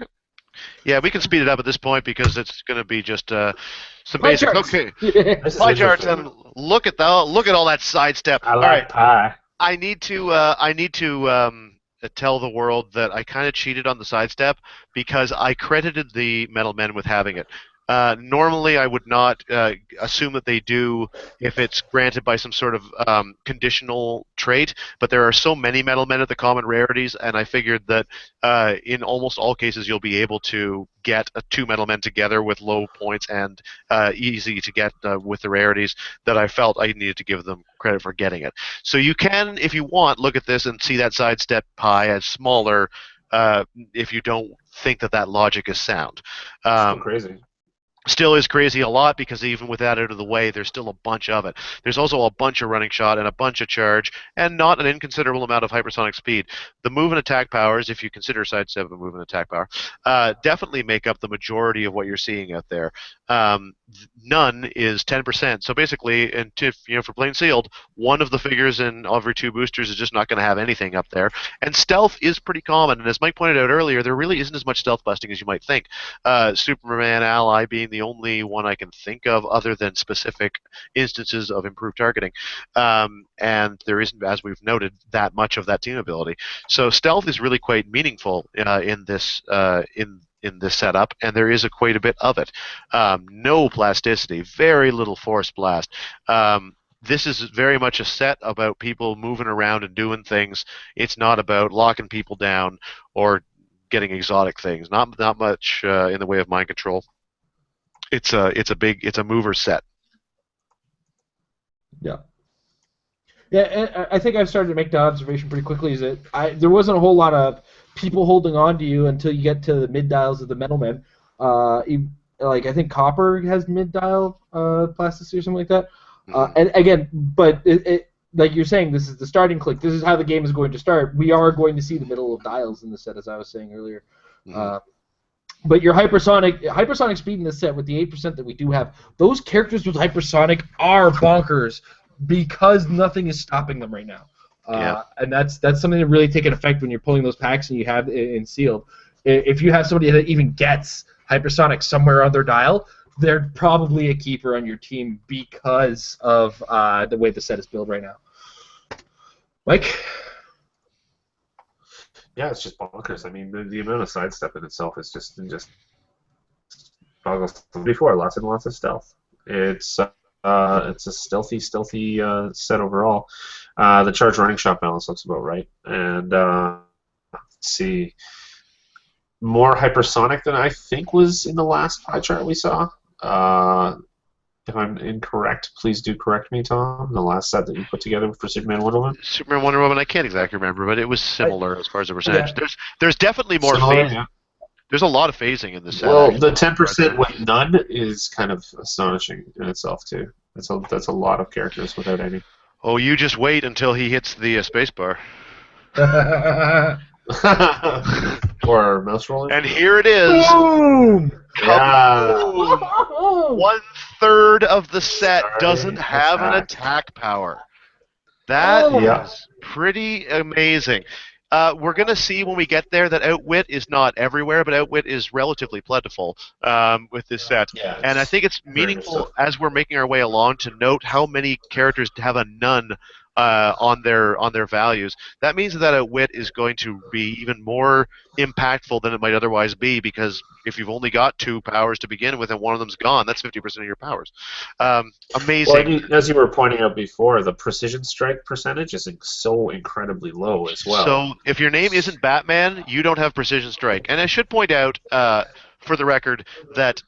Yeah, we can speed it up at this point because it's going to be just some
Pie
basics.
charts.
Okay,
This is
pie charts,
interesting.
and look at all that sidestep.
I
All right,
like pie.
I need to tell the world that I kind of cheated on the sidestep because I credited the metal men with having it. Normally, I would not assume that they do if it's granted by some sort of conditional trait, but there are so many metal men at the common rarities, and I figured that in almost all cases you'll be able to get two metal men together with low points and easy to get with the rarities, that I felt I needed to give them credit for getting it. So you can, if you want, look at this and see that sidestep pie as smaller if you don't think that logic is sound.
Still
Um,
crazy.
Still is crazy a lot because even with that out of the way, there's still a bunch of it. There's also a bunch of running shot and a bunch of charge and not an inconsiderable amount of hypersonic speed. The move and attack powers, if you consider sidestep a move and attack power, definitely make up the majority of what you're seeing out there. None is 10%. So basically, and for plain sealed, one of the figures in every two boosters is just not going to have anything up there. And stealth is pretty common. And as Mike pointed out earlier, there really isn't as much stealth busting as you might think. Superman ally being the only one I can think of other than specific instances of improved targeting. And there isn't, as we've noted, that much of that team ability. So stealth is really quite meaningful in this setup, and there is quite a bit of it. No plasticity, very little force blast. This is very much a set about people moving around and doing things. It's not about locking people down or getting exotic things. Not much in the way of mind control. It's a mover set.
Yeah. Yeah, and I think I've started to make the observation pretty quickly is that there wasn't a whole lot of people holding on to you until you get to the mid dials of the metal men. Like I think Copper has mid dial plasticity or something like that. And again, but like you're saying, this is the starting click. This is how the game is going to start. We are going to see the middle of dials in the set, as I was saying earlier. But your hypersonic speed in this set with the 8% that we do have, those characters with hypersonic are bonkers because nothing is stopping them right now. And that's something that really take an effect when you're pulling those packs and you have it in sealed. If you have somebody that even gets hypersonic somewhere on their dial, they're probably a keeper on your team because of the way the set is built right now. Mike?
Yeah, it's just bonkers. I mean, the amount of sidestep in itself is just boggles before. Lots and lots of stealth. It's a stealthy set overall. The charge running shot balance looks about right, and let's see, more hypersonic than I think was in the last pie chart we saw. If I'm incorrect, please do correct me, Tom. The last set that you put together for Superman Wonder Woman.
Superman Wonder Woman, I can't exactly remember, but it was similar as far as the percentage.
Yeah.
There's definitely more phasing. Yeah. There's a lot of phasing in this set.
Well, the 10% with none is kind of astonishing in itself too. That's a lot of characters without any.
Oh, you just wait until he hits the space bar.
Or mouse rolling.
And here it is.
Boom!
Yeah.
1/3 of the set doesn't have an attack power. That is pretty amazing. We're going to see when we get there that Outwit is not everywhere, but Outwit is relatively plentiful with this set.
Yeah,
and I think it's meaningful as we're making our way along to note how many characters have a none on their values. That means that Outwit is going to be even more impactful than it might otherwise be, because if you've only got 2 powers to begin with and one of them's gone, that's 50% of your powers. Amazing.
Well, as you were pointing out before, the precision strike percentage is so incredibly low as well.
So if your name isn't Batman, you don't have precision strike. And I should point out, for the record, that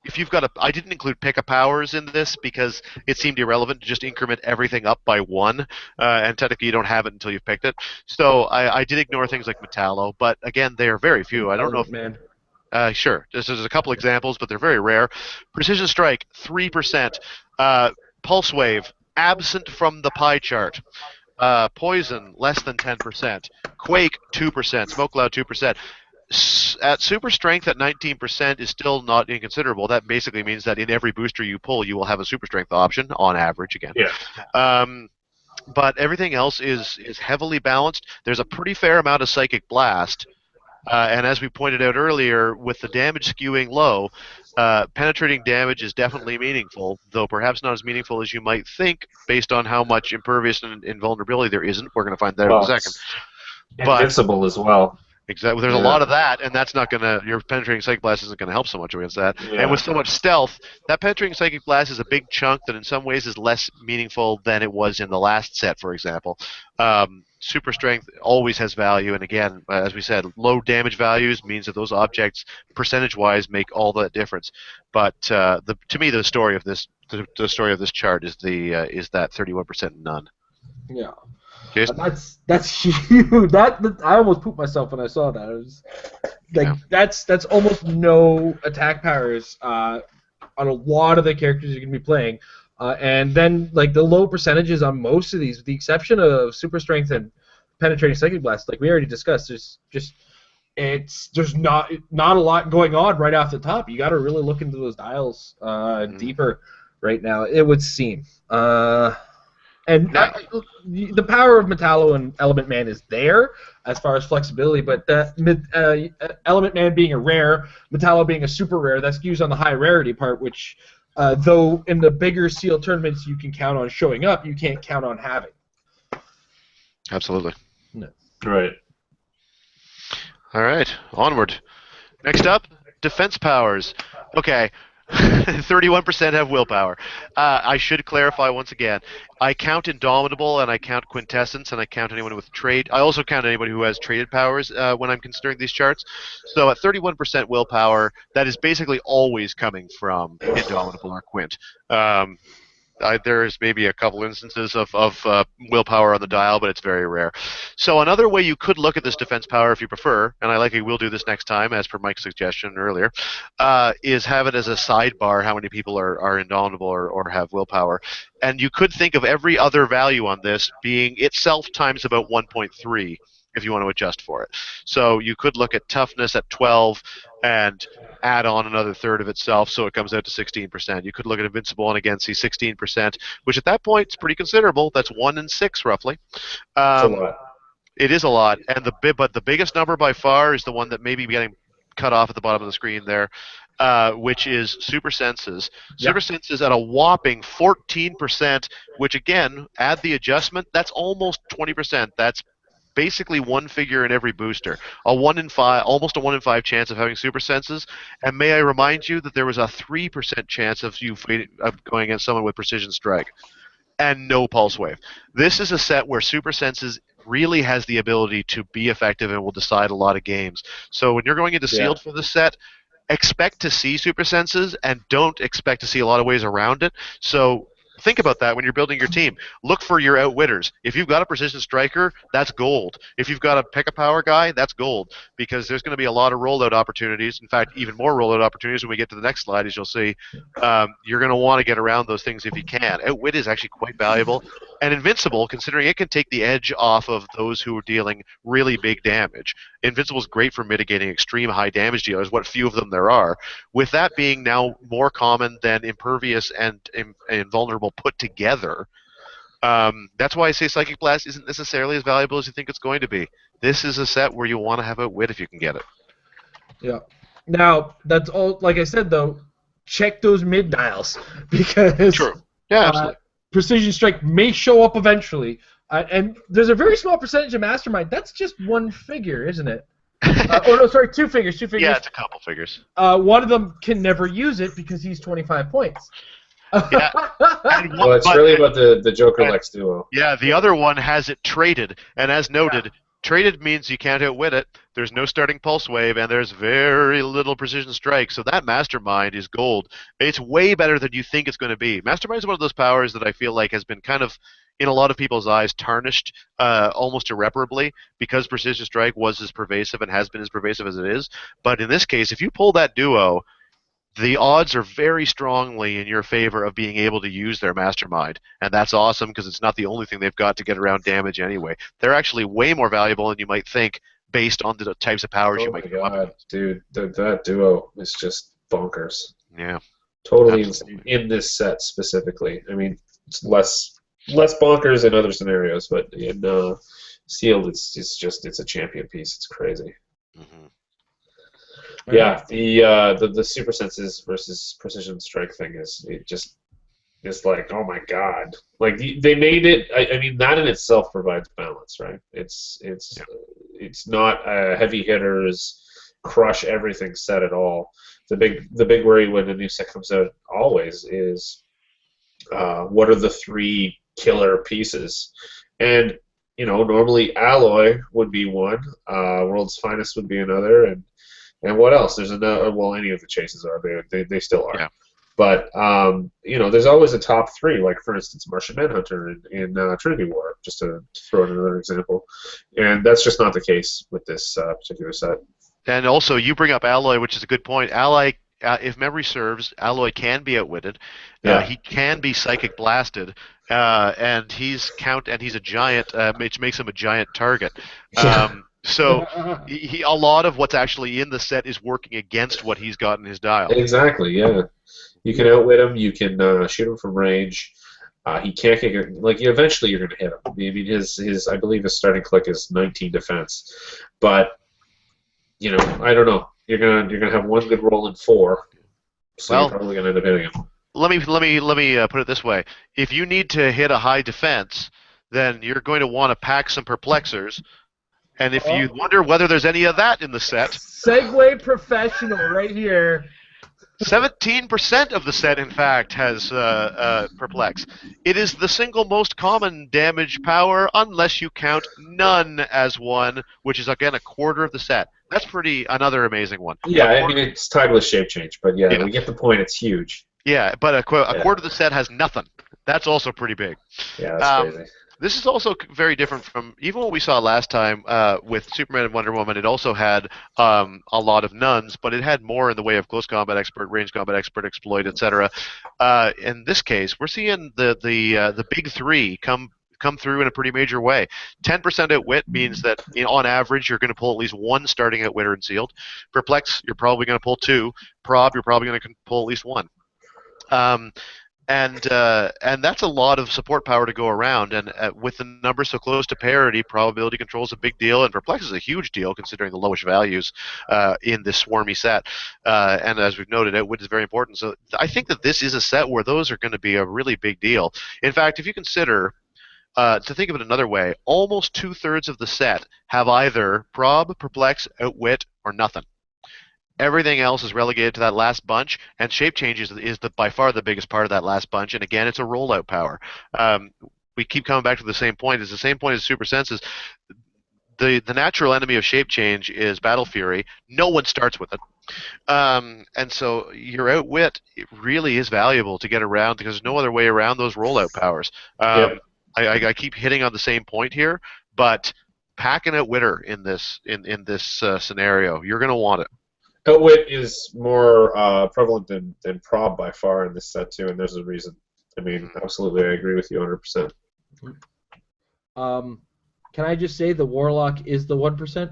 if you've got I didn't include pick-a powers in this because it seemed irrelevant to just increment everything up by 1, and technically you don't have it until you've picked it. So I did ignore things like Metallo, but again, they are very few. I don't know if...
Man.
Sure, there's a couple examples, but they're very rare. Precision Strike, 3%. Pulse Wave, absent from the pie chart. Poison, less than 10%. Quake, 2%. Smoke Cloud, 2%. At super strength at 19% is still not inconsiderable. That basically means that in every booster you pull, you will have a super strength option on average again.
Yeah.
But everything else is heavily balanced. There's a pretty fair amount of psychic blast, And as we pointed out earlier, with the damage skewing low, penetrating damage is definitely meaningful, though perhaps not as meaningful as you might think based on how much impervious and invulnerability there isn't. We're going to find that out in a
Well,
second.
it's
But
invincible as well.
exactly, there's a
Yeah.
lot of that, and that's not going to, your penetrating psychic blast isn't going to help so much against that.
Yeah.
And with so much stealth, that penetrating psychic blast is a big chunk that in some ways is less meaningful than it was in the last set, for example. Super strength always has value, and again, as we said, low damage values means that those objects, percentage-wise, make all that difference. But to me, the story of this, the story of this chart is that 31% none.
Yeah.
Jason?
That's huge. That I almost pooped myself when I saw that. It was like that's almost no attack powers on a lot of the characters you're gonna be playing, and then like the low percentages on most of these, with the exception of super strength and penetrating psychic blast, like we already discussed. There's not a lot going on right off the top. You got to really look into those dials deeper right now. It would seem. And the power of Metallo and Element Man is there as far as flexibility, but Element Man being a rare, Metallo being a super rare, that's used on the high rarity part, which, though in the bigger sealed tournaments you can count on showing up, you can't count on having.
Absolutely.
No.
Right.
All right, onward. Next up, defense powers. Okay. 31% have willpower. I should clarify once again. I count Indomitable, and I count Quintessence, and I count anyone with trade. I also count anybody who has traded powers when I'm considering these charts. So at 31% willpower, that is basically always coming from Indomitable or Quint. There's maybe a couple instances of willpower on the dial, but it's very rare. So another way you could look at this defense power, if you prefer, and I likely will do this next time, as per Mike's suggestion earlier, is have it as a sidebar how many people are indomitable or have willpower. And you could think of every other value on this being itself times about 1.3 if you want to adjust for it. So you could look at toughness at 12 and add on another third of itself, so it comes out to 16%. You could look at Invincible and again see 16%, which at that point is pretty considerable. That's 1 in 6 roughly.
It's a lot.
It is a lot, and but the biggest number by far is the one that may be getting cut off at the bottom of the screen there, which is Super Senses. Super Senses at a whopping 14%, which again, add the adjustment, that's almost 20%. That's basically one figure in every booster. Almost a 1 in 5 chance of having super senses. And may I remind you that there was a 3% chance of going against someone with precision strike and no pulse wave. This is a set where super senses really has the ability to be effective and will decide a lot of games. So when you're going into sealed for this set, expect to see super senses and don't expect to see a lot of ways around it. So think about that when you're building your team. Look for your outwitters. If you've got a precision striker, that's gold. If you've got a pick a power guy, that's gold, because there's going to be a lot of rollout opportunities. In fact, even more rollout opportunities when we get to the next slide, as you'll see. You're going to want to get around those things if you can. Outwit is actually quite valuable. And Invincible, considering it can take the edge off of those who are dealing really big damage. Invincible is great for mitigating extreme high damage dealers, what few of them there are. With that being now more common than impervious and invulnerable put together, that's why I say Psychic Blast isn't necessarily as valuable as you think it's going to be. This is a set where you want to have Outwit if you can get it.
Yeah. Now, that's all, like I said, though, check those mid dials, because
Yeah, absolutely.
Precision Strike may show up eventually. And there's a very small percentage of Mastermind. That's just one figure, isn't it? Or no, sorry, two figures.
Yeah, it's a couple figures.
One of them can never use it because he's 25 points.
Yeah.
Well, it's really about the Joker-Lex duo.
Yeah, the other one has it traded, and as noted, traded means you can't outwit it. There's no starting pulse wave, and there's very little precision strike. So that Mastermind is gold. It's way better than you think it's going to be. Mastermind is one of those powers that I feel like has been kind of, in a lot of people's eyes, tarnished almost irreparably because precision strike was as pervasive and has been as pervasive as it is. But in this case, if you pull that duo, the odds are very strongly in your favor of being able to use their Mastermind, and that's awesome because it's not the only thing they've got to get around damage anyway. They're actually way more valuable than you might think based on the types of powers you might come up with.
Dude, that duo is just bonkers.
Yeah.
Totally insane in this set specifically. I mean, it's less bonkers in other scenarios, but in sealed, it's a champion piece. It's crazy.
Mm-hmm.
Yeah, the super senses versus precision strike thing is like, oh my god, like they made it. I mean, that in itself provides balance, right?
Yeah.
It's not a heavy hitters crush everything set at all. The big worry when a new set comes out always is what are the three killer pieces, and normally alloy would be one, world's finest would be another, and what else? There's another. Well, any of the chases are. They still are.
Yeah.
But there's always a top three. Like for instance, Martian Manhunter in Trinity War, just to throw in another example. And that's just not the case with this particular set.
And also, you bring up Alloy, which is a good point. Alloy, if memory serves, Alloy can be outwitted.
Yeah.
He can be psychic blasted, and he's a giant, which makes him a giant target. So a lot of what's actually in the set is working against what he's got in his dial.
Exactly. Yeah. You can outwit him. You can shoot him from range. He can't get eventually you're going to hit him. I mean, his I believe his starting click is 19 defense, but I don't know. You're gonna have one good roll in 4, so you're probably gonna end up hitting him.
Let me put it this way: if you need to hit a high defense, then you're going to want to pack some perplexers. And if you wonder whether there's any of that in the set,
Segway professional right here.
17% of the set, in fact, has Perplex. It is the single most common damage power, unless you count none as one, which is, again, a quarter of the set. That's another amazing one.
Yeah, I mean, it's tied with shape change, but yeah, we get the point. It's huge.
Yeah, but a quarter of the set has nothing. That's also pretty big.
Yeah, that's crazy.
This is also very different from even what we saw last time with Superman and Wonder Woman. It also had a lot of nuns, but it had more in the way of close combat expert, range combat expert, exploit, etc. In this case, we're seeing the big three come through in a pretty major way. 10% outwit means that on average you're going to pull at least one starting outwitter and sealed. Perplex, you're probably going to pull 2. Prob, you're probably going to pull at least 1. And that's a lot of support power to go around, and with the numbers so close to parity, probability control is a big deal, and Perplex is a huge deal considering the lowish values in this swarmy set. And as we've noted, outwit is very important. So I think that this is a set where those are going to be a really big deal. In fact, if you consider, to think of it another way, almost 2/3 of the set have either prob, perplex, outwit, or nothing. Everything else is relegated to that last bunch, and shape change is by far the biggest part of that last bunch. And again, it's a rollout power. We keep coming back to the same point. It's the same point as super senses. The natural enemy of shape change is battle fury. No one starts with it, and so your outwit really is valuable to get around because there's no other way around those rollout powers. I keep hitting on the same point here, but pack an outwitter in this scenario. You're going to want it.
Outwit is more prevalent than prob by far in this set too, and there's a reason. I mean, absolutely, I agree with you 100%.
Can I just say the Warlock is the 1%?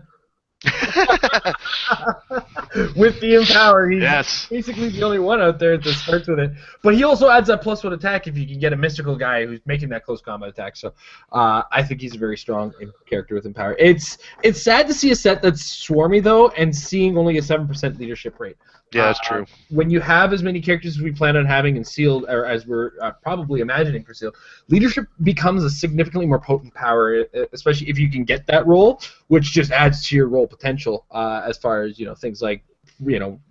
With the Empower, he's basically the only one out there that starts with it. But he also adds that +1 attack if you can get a mystical guy who's making that close combat attack. So I think he's a very strong character with Empower. It's sad to see a set that's swarmy, though, and seeing only a 7% leadership rate.
Yeah, that's true.
When you have as many characters as we plan on having in Sealed, or as we're probably imagining for Sealed, leadership becomes a significantly more potent power, especially if you can get that roll, which just adds to your roll potential as far as things like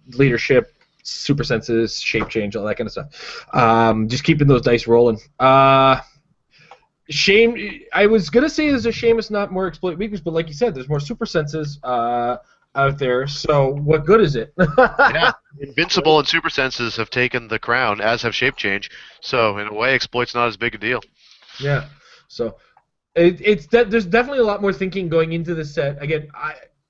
leadership, super senses, shape change, all that kind of stuff. Just keeping those dice rolling. Shame. I was gonna say there's a shame it's not more exploit weakness, but like you said, there's more super senses out there. So what good is it?
Yeah, Invincible and super senses have taken the crown, as have shape change. So in a way, exploit's not as big a deal.
Yeah. So there's definitely a lot more thinking going into this set. Again,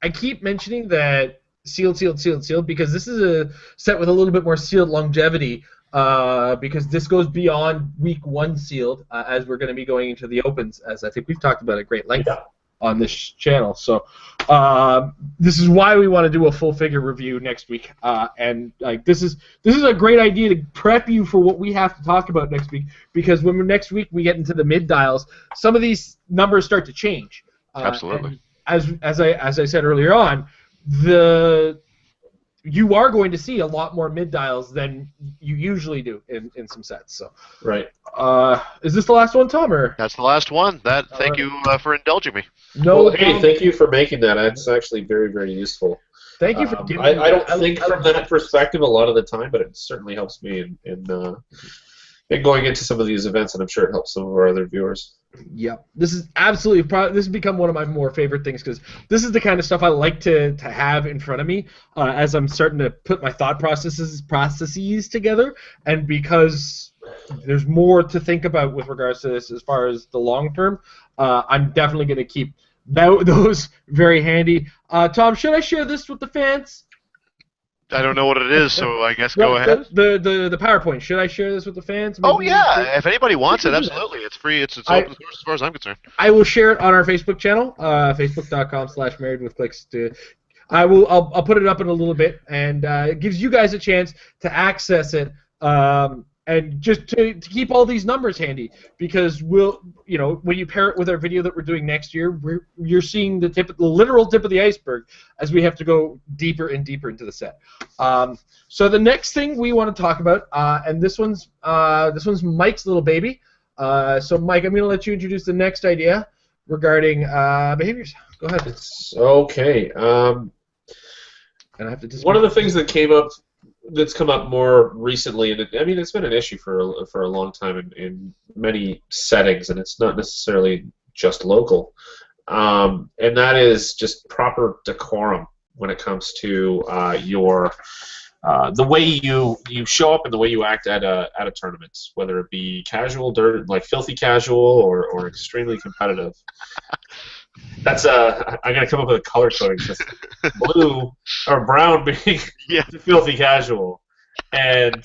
I keep mentioning that sealed, because this is a set with a little bit more sealed longevity. Because this goes beyond week 1 sealed, as we're going to be going into the opens, as I think we've talked about at great length on this channel. So this is why we want to do a full figure review next week. And like this is a great idea to prep you for what we have to talk about next week, because when next week we get into the mid dials, some of these numbers start to change.
Absolutely.
As I said earlier on, you are going to see a lot more mid dials than you usually do in some sets. So
Right.
Is this the last one, Tom? Or
That's the last one. Thank you for indulging me.
no?
Well, hey, thank you for making that. That's actually very, very useful.
Thank you for giving me
I don't
that.
think from that perspective a lot of the time, but it certainly helps me in going into some of these events, and I'm sure it helps some of our other viewers.
Yep, this is absolutely this has become one of my more favorite things because this is the kind of stuff I like to have in front of me as I'm starting to put my thought processes together, and because there's more to think about with regards to this as far as the long term, I'm definitely going to keep those very handy. Tom, should I share this with the fans?
I don't know what it is, so I guess go ahead.
The PowerPoint. Should I share this with the fans?
Oh yeah, if anybody wants it, absolutely. It's free. It's open source as far as I'm concerned.
I will share it on our Facebook channel, facebook.com/marriedwithclicks. I'll put it up in a little bit, and it gives you guys a chance to access it, and just to keep all these numbers handy, because when you pair it with our video that we're doing next year, you're seeing the literal tip of the iceberg as we have to go deeper and deeper into the set. So the next thing we want to talk about, and this one's Mike's little baby. So Mike, I'm going to let you introduce the next idea regarding behaviors. Go ahead.
It's okay.
And I have to
one of the things that's come up more recently, and it's been an issue for a long time in many settings, and it's not necessarily just local, and that is just proper decorum when it comes to the way you show up and the way you act at a tournament, whether it be casual, like filthy casual, or extremely competitive. That's I'm gonna come up with a color coding system. Blue or brown being filthy casual, and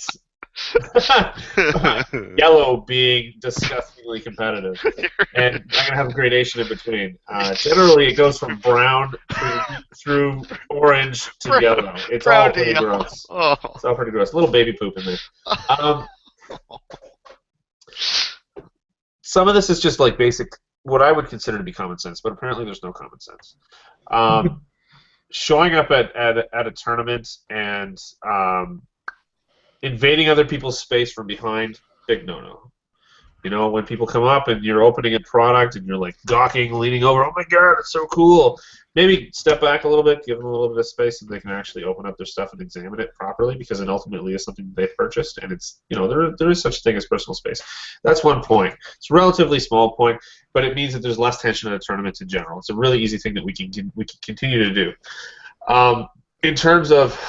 yellow being disgustingly competitive. And I'm gonna have a gradation in between. Generally, it goes from brown through orange to yellow. It's all pretty gross.
Oh.
It's all pretty gross. A little baby poop in there. Some of this is just like basic, what I would consider to be common sense, but apparently there's no common sense. Showing up at a tournament and invading other people's space from behind, big no-no. When people come up and you're opening a product and you're like gawking, leaning over, oh my god, it's so cool. Maybe step back a little bit, give them a little bit of space so they can actually open up their stuff and examine it properly, because it ultimately is something they've purchased, and it's there is such a thing as personal space. That's one point. It's a relatively small point, but it means that there's less tension at a tournament in general. It's a really easy thing that we can continue to do. In terms of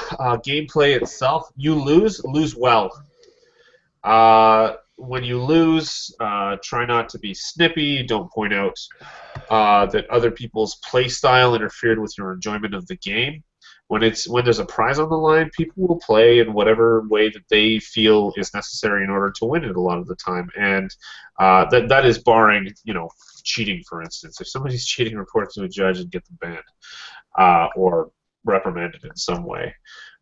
gameplay itself, you lose well. When you lose, try not to be snippy. Don't point out that other people's play style interfered with your enjoyment of the game. When there's a prize on the line, people will play in whatever way that they feel is necessary in order to win it a lot of the time, and that is barring cheating, for instance. If somebody's cheating, report to a judge and get them banned or reprimanded in some way.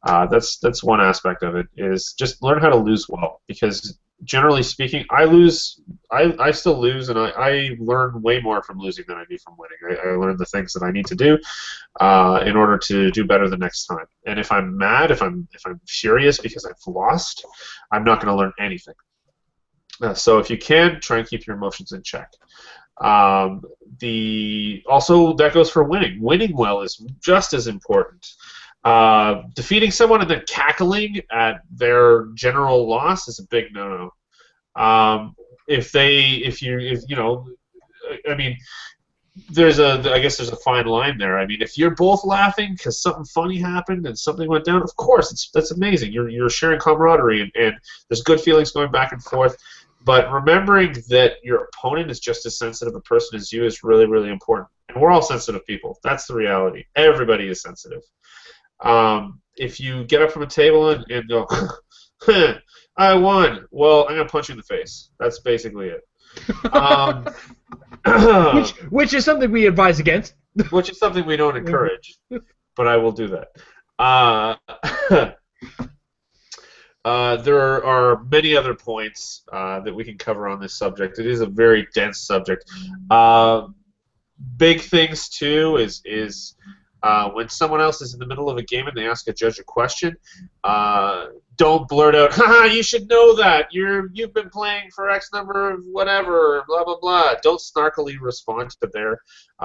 That's one aspect of it, is just learn how to lose well, because generally speaking, I still lose, and I learn way more from losing than I do from winning. I learn the things that I need to do in order to do better the next time. And if I'm mad, if I'm furious because I've lost, I'm not going to learn anything. So if you can, try and keep your emotions in check. Also, that goes for winning. Winning well is just as important. Defeating someone and then cackling at their general loss is a big no-no. I guess there's a fine line there. If you're both laughing because something funny happened and something went down, of course, that's amazing. You're sharing camaraderie, and there's good feelings going back and forth. But remembering that your opponent is just as sensitive a person as you is really, really important. And we're all sensitive people. That's the reality. Everybody is sensitive. If you get up from a table and go, I won, well, I'm going to punch you in the face. That's basically it.
Which is something we advise against.
Which is something we don't encourage, but I will do that. There are many other points that we can cover on this subject. It is a very dense subject. Big things, too, is When someone else is in the middle of a game and they ask a judge a question, don't blurt out, "Haha, you should know that. You've been playing for X number of whatever, blah blah blah." Don't snarkily respond to their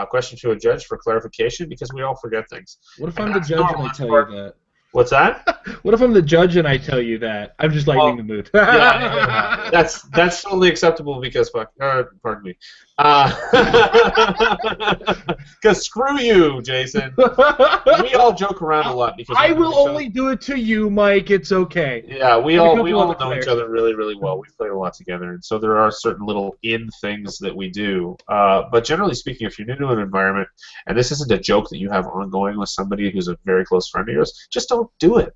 question to a judge for clarification, because we all forget things.
What if I'm the judge and I tell you that?
What's that?
What if I'm the judge and I tell you that? I'm just lightening the mood.
Yeah, that's totally acceptable because pardon me. Because screw you, Jason. We all joke around a lot because
I will only do it to you, Mike. It's okay.
Yeah, we all know
players.
each other really, really well. We've played a lot together, and so there are certain little things that we do. But generally speaking, if you're new to an environment, and this isn't a joke that you have ongoing with somebody who's a very close friend of yours, just don't do it.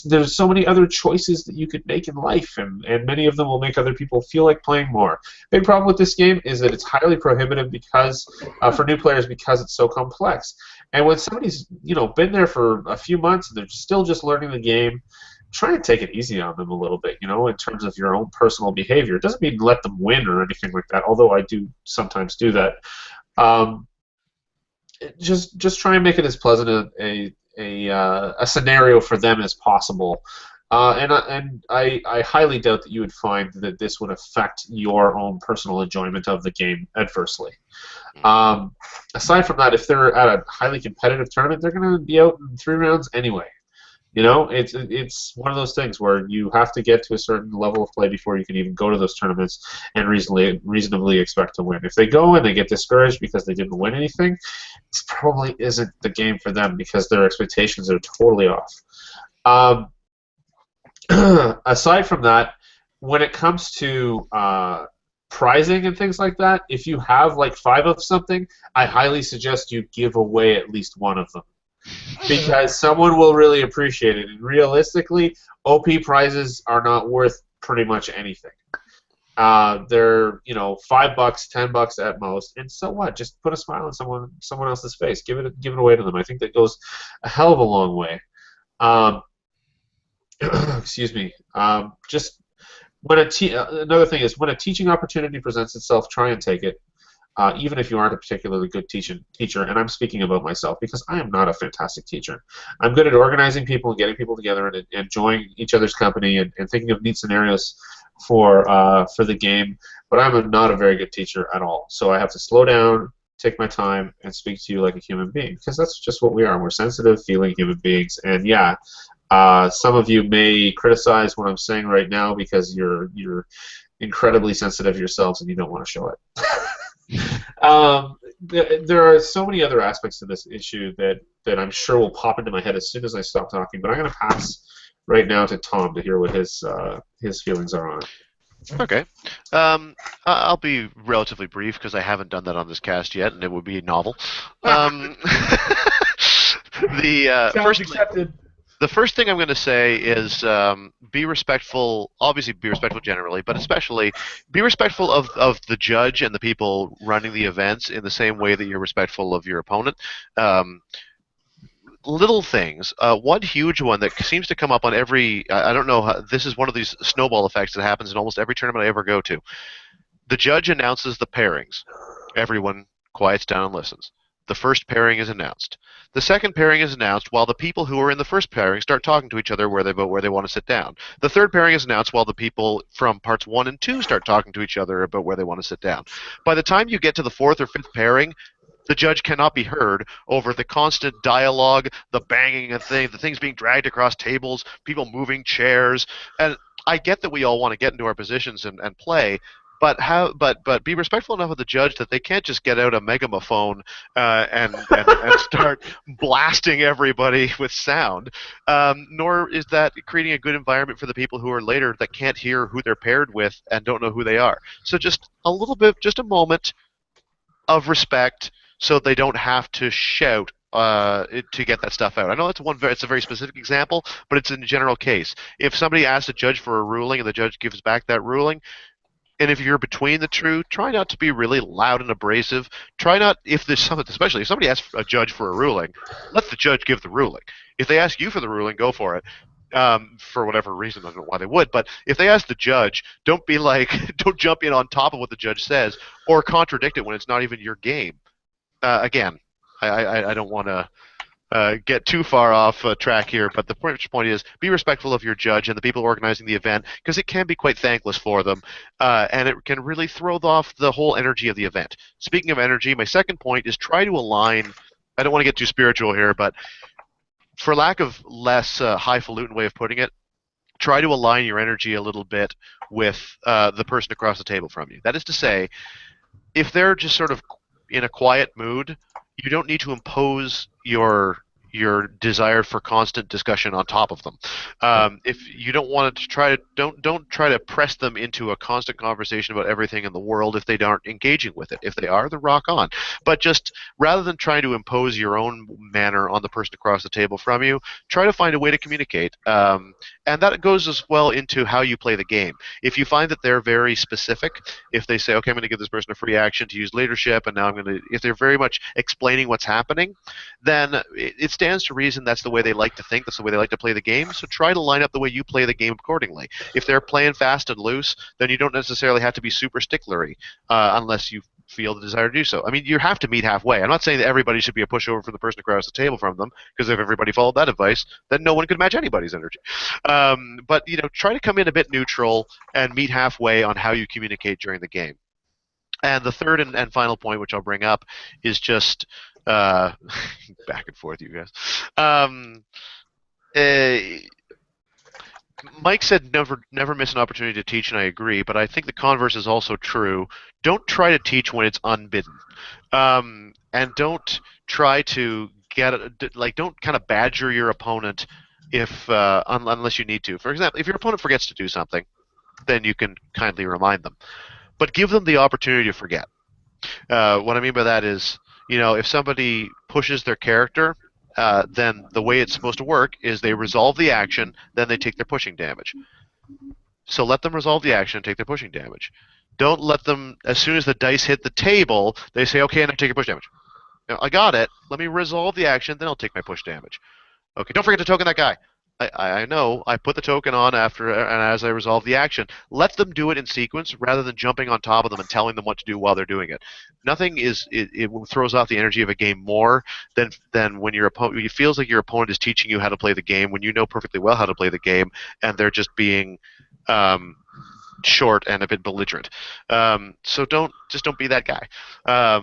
There's so many other choices that you could make in life, and many of them will make other people feel like playing more. Big problem with this game is that it's highly prohibitive because for new players because it's so complex. And when somebody's been there for a few months and they're still just learning the game, try and take it easy on them a little bit, in terms of your own personal behavior. It doesn't mean let them win or anything like that, although I do sometimes do that. Just try and make it as pleasant a scenario for them as possible. And I highly doubt that you would find that this would affect your own personal enjoyment of the game adversely. Aside from that, if they're at a highly competitive tournament, they're going to be out in 3 rounds anyway. It's one of those things where you have to get to a certain level of play before you can even go to those tournaments and reasonably expect to win. If they go and they get discouraged because they didn't win anything, this probably isn't the game for them because their expectations are totally off. Aside from that, when it comes to prizing and things like that, if you have like 5 of something, I highly suggest you give away at least 1 of them. Because someone will really appreciate it. And realistically, OP prizes are not worth pretty much anything. They're $5, $10 at most, and so what? Just put a smile on someone else's face. Give it away to them. I think that goes a hell of a long way. Excuse me. Just when another thing is when a teaching opportunity presents itself, try and take it. Even if you aren't a particularly good teacher, and I'm speaking about myself because I am not a fantastic teacher. I'm good at organizing people and getting people together and enjoying each other's company and thinking of neat scenarios for the game, but I'm not a very good teacher at all. So I have to slow down, take my time, and speak to you like a human being because that's just what we are. We're sensitive, feeling human beings, and yeah. Some of you may criticize what I'm saying right now because you're incredibly sensitive yourselves and you don't want to show it. There are so many other aspects to this issue that I'm sure will pop into my head as soon as I stop talking, but I'm going to pass right now to Tom to hear what his feelings are on it.
Okay. I'll be relatively brief because I haven't done that on this cast yet, and it would be novel.
Challenge accepted.
The first thing I'm going to say is be respectful, obviously be respectful generally, but especially be respectful of the judge and the people running the events in the same way that you're respectful of your opponent. Little things. One huge one that seems to come up on every, I don't know, this is one of these snowball effects that happens in almost every tournament I ever go to. The judge announces the pairings. Everyone quiets down and listens. The first pairing is announced. The second pairing is announced while the people who are in the first pairing start talking to each other about where they want to sit down. The third pairing is announced while the people from parts 1 and 2 start talking to each other about where they want to sit down. By the time you get to the 4th or 5th pairing, the judge cannot be heard over the constant dialogue, the banging of things, the things being dragged across tables, people moving chairs. And I get that we all want to get into our positions and play, but be respectful enough of the judge that they can't just get out a megaphone and start blasting everybody with sound. Nor is that creating a good environment for the people who are later that can't hear who they're paired with and don't know who they are. So just a little bit, just a moment of respect, so they don't have to shout to get that stuff out. I know it's a very specific example, but it's in a general case. If somebody asks a judge for a ruling and the judge gives back that ruling, and if you're between the two, try not to be really loud and abrasive. Try not, especially if somebody asks a judge for a ruling, let the judge give the ruling. If they ask you for the ruling, go for it. For whatever reason, I don't know why they would, but if they ask the judge, don't jump in on top of what the judge says or contradict it when it's not even your game. Again, I don't want to get too far off track here, but the point is be respectful of your judge and the people organizing the event, because it can be quite thankless for them, and it can really throw off the whole energy of the event. Speaking of energy, my second point is try to align. I don't want to get too spiritual here, but for lack of less highfalutin way of putting it, try to align your energy a little bit with the person across the table from you. That is to say, if they're just sort of in a quiet mood, you don't need to impose your desire for constant discussion on top of them. If you don't want to don't try to press them into a constant conversation about everything in the world if they aren't engaging with it. If they are, then rock on. But just rather than trying to impose your own manner on the person across the table from you, try to find a way to communicate. And that goes as well into how you play the game. If you find that they're very specific, if they say, okay, I'm going to give this person a free action to use leadership, and now I'm going to, if they're very much explaining what's happening, then it stands to reason that's the way they like to think, that's the way they like to play the game, so try to line up the way you play the game accordingly. If they're playing fast and loose, then you don't necessarily have to be super sticklery unless you feel the desire to do so. I mean, you have to meet halfway. I'm not saying that everybody should be a pushover for the person across the table from them, because if everybody followed that advice, then no one could match anybody's energy. But try to come in a bit neutral and meet halfway on how you communicate during the game. And the third and final point, which I'll bring up, is just back and forth, you guys. Mike said never miss an opportunity to teach, and I agree, but I think the converse is also true. Don't try to teach when it's unbidden. And don't try to don't kind of badger your opponent unless you need to. For example, if your opponent forgets to do something, then you can kindly remind them. But give them the opportunity to forget. What I mean by that is, if somebody pushes their character, then the way it's supposed to work is they resolve the action, then they take their pushing damage. So let them resolve the action and take their pushing damage. Don't let them, as soon as the dice hit the table, they say, okay, and I'm taking push damage. I got it. Let me resolve the action, then I'll take my push damage. Okay, don't forget to token that guy. I know. I put the token on after and as I resolve the action. Let them do it in sequence rather than jumping on top of them and telling them what to do while they're doing it. Nothing it throws off the energy of a game more than when your opponent. It feels like your opponent is teaching you how to play the game when you know perfectly well how to play the game, and they're just being short and a bit belligerent. So don't be that guy.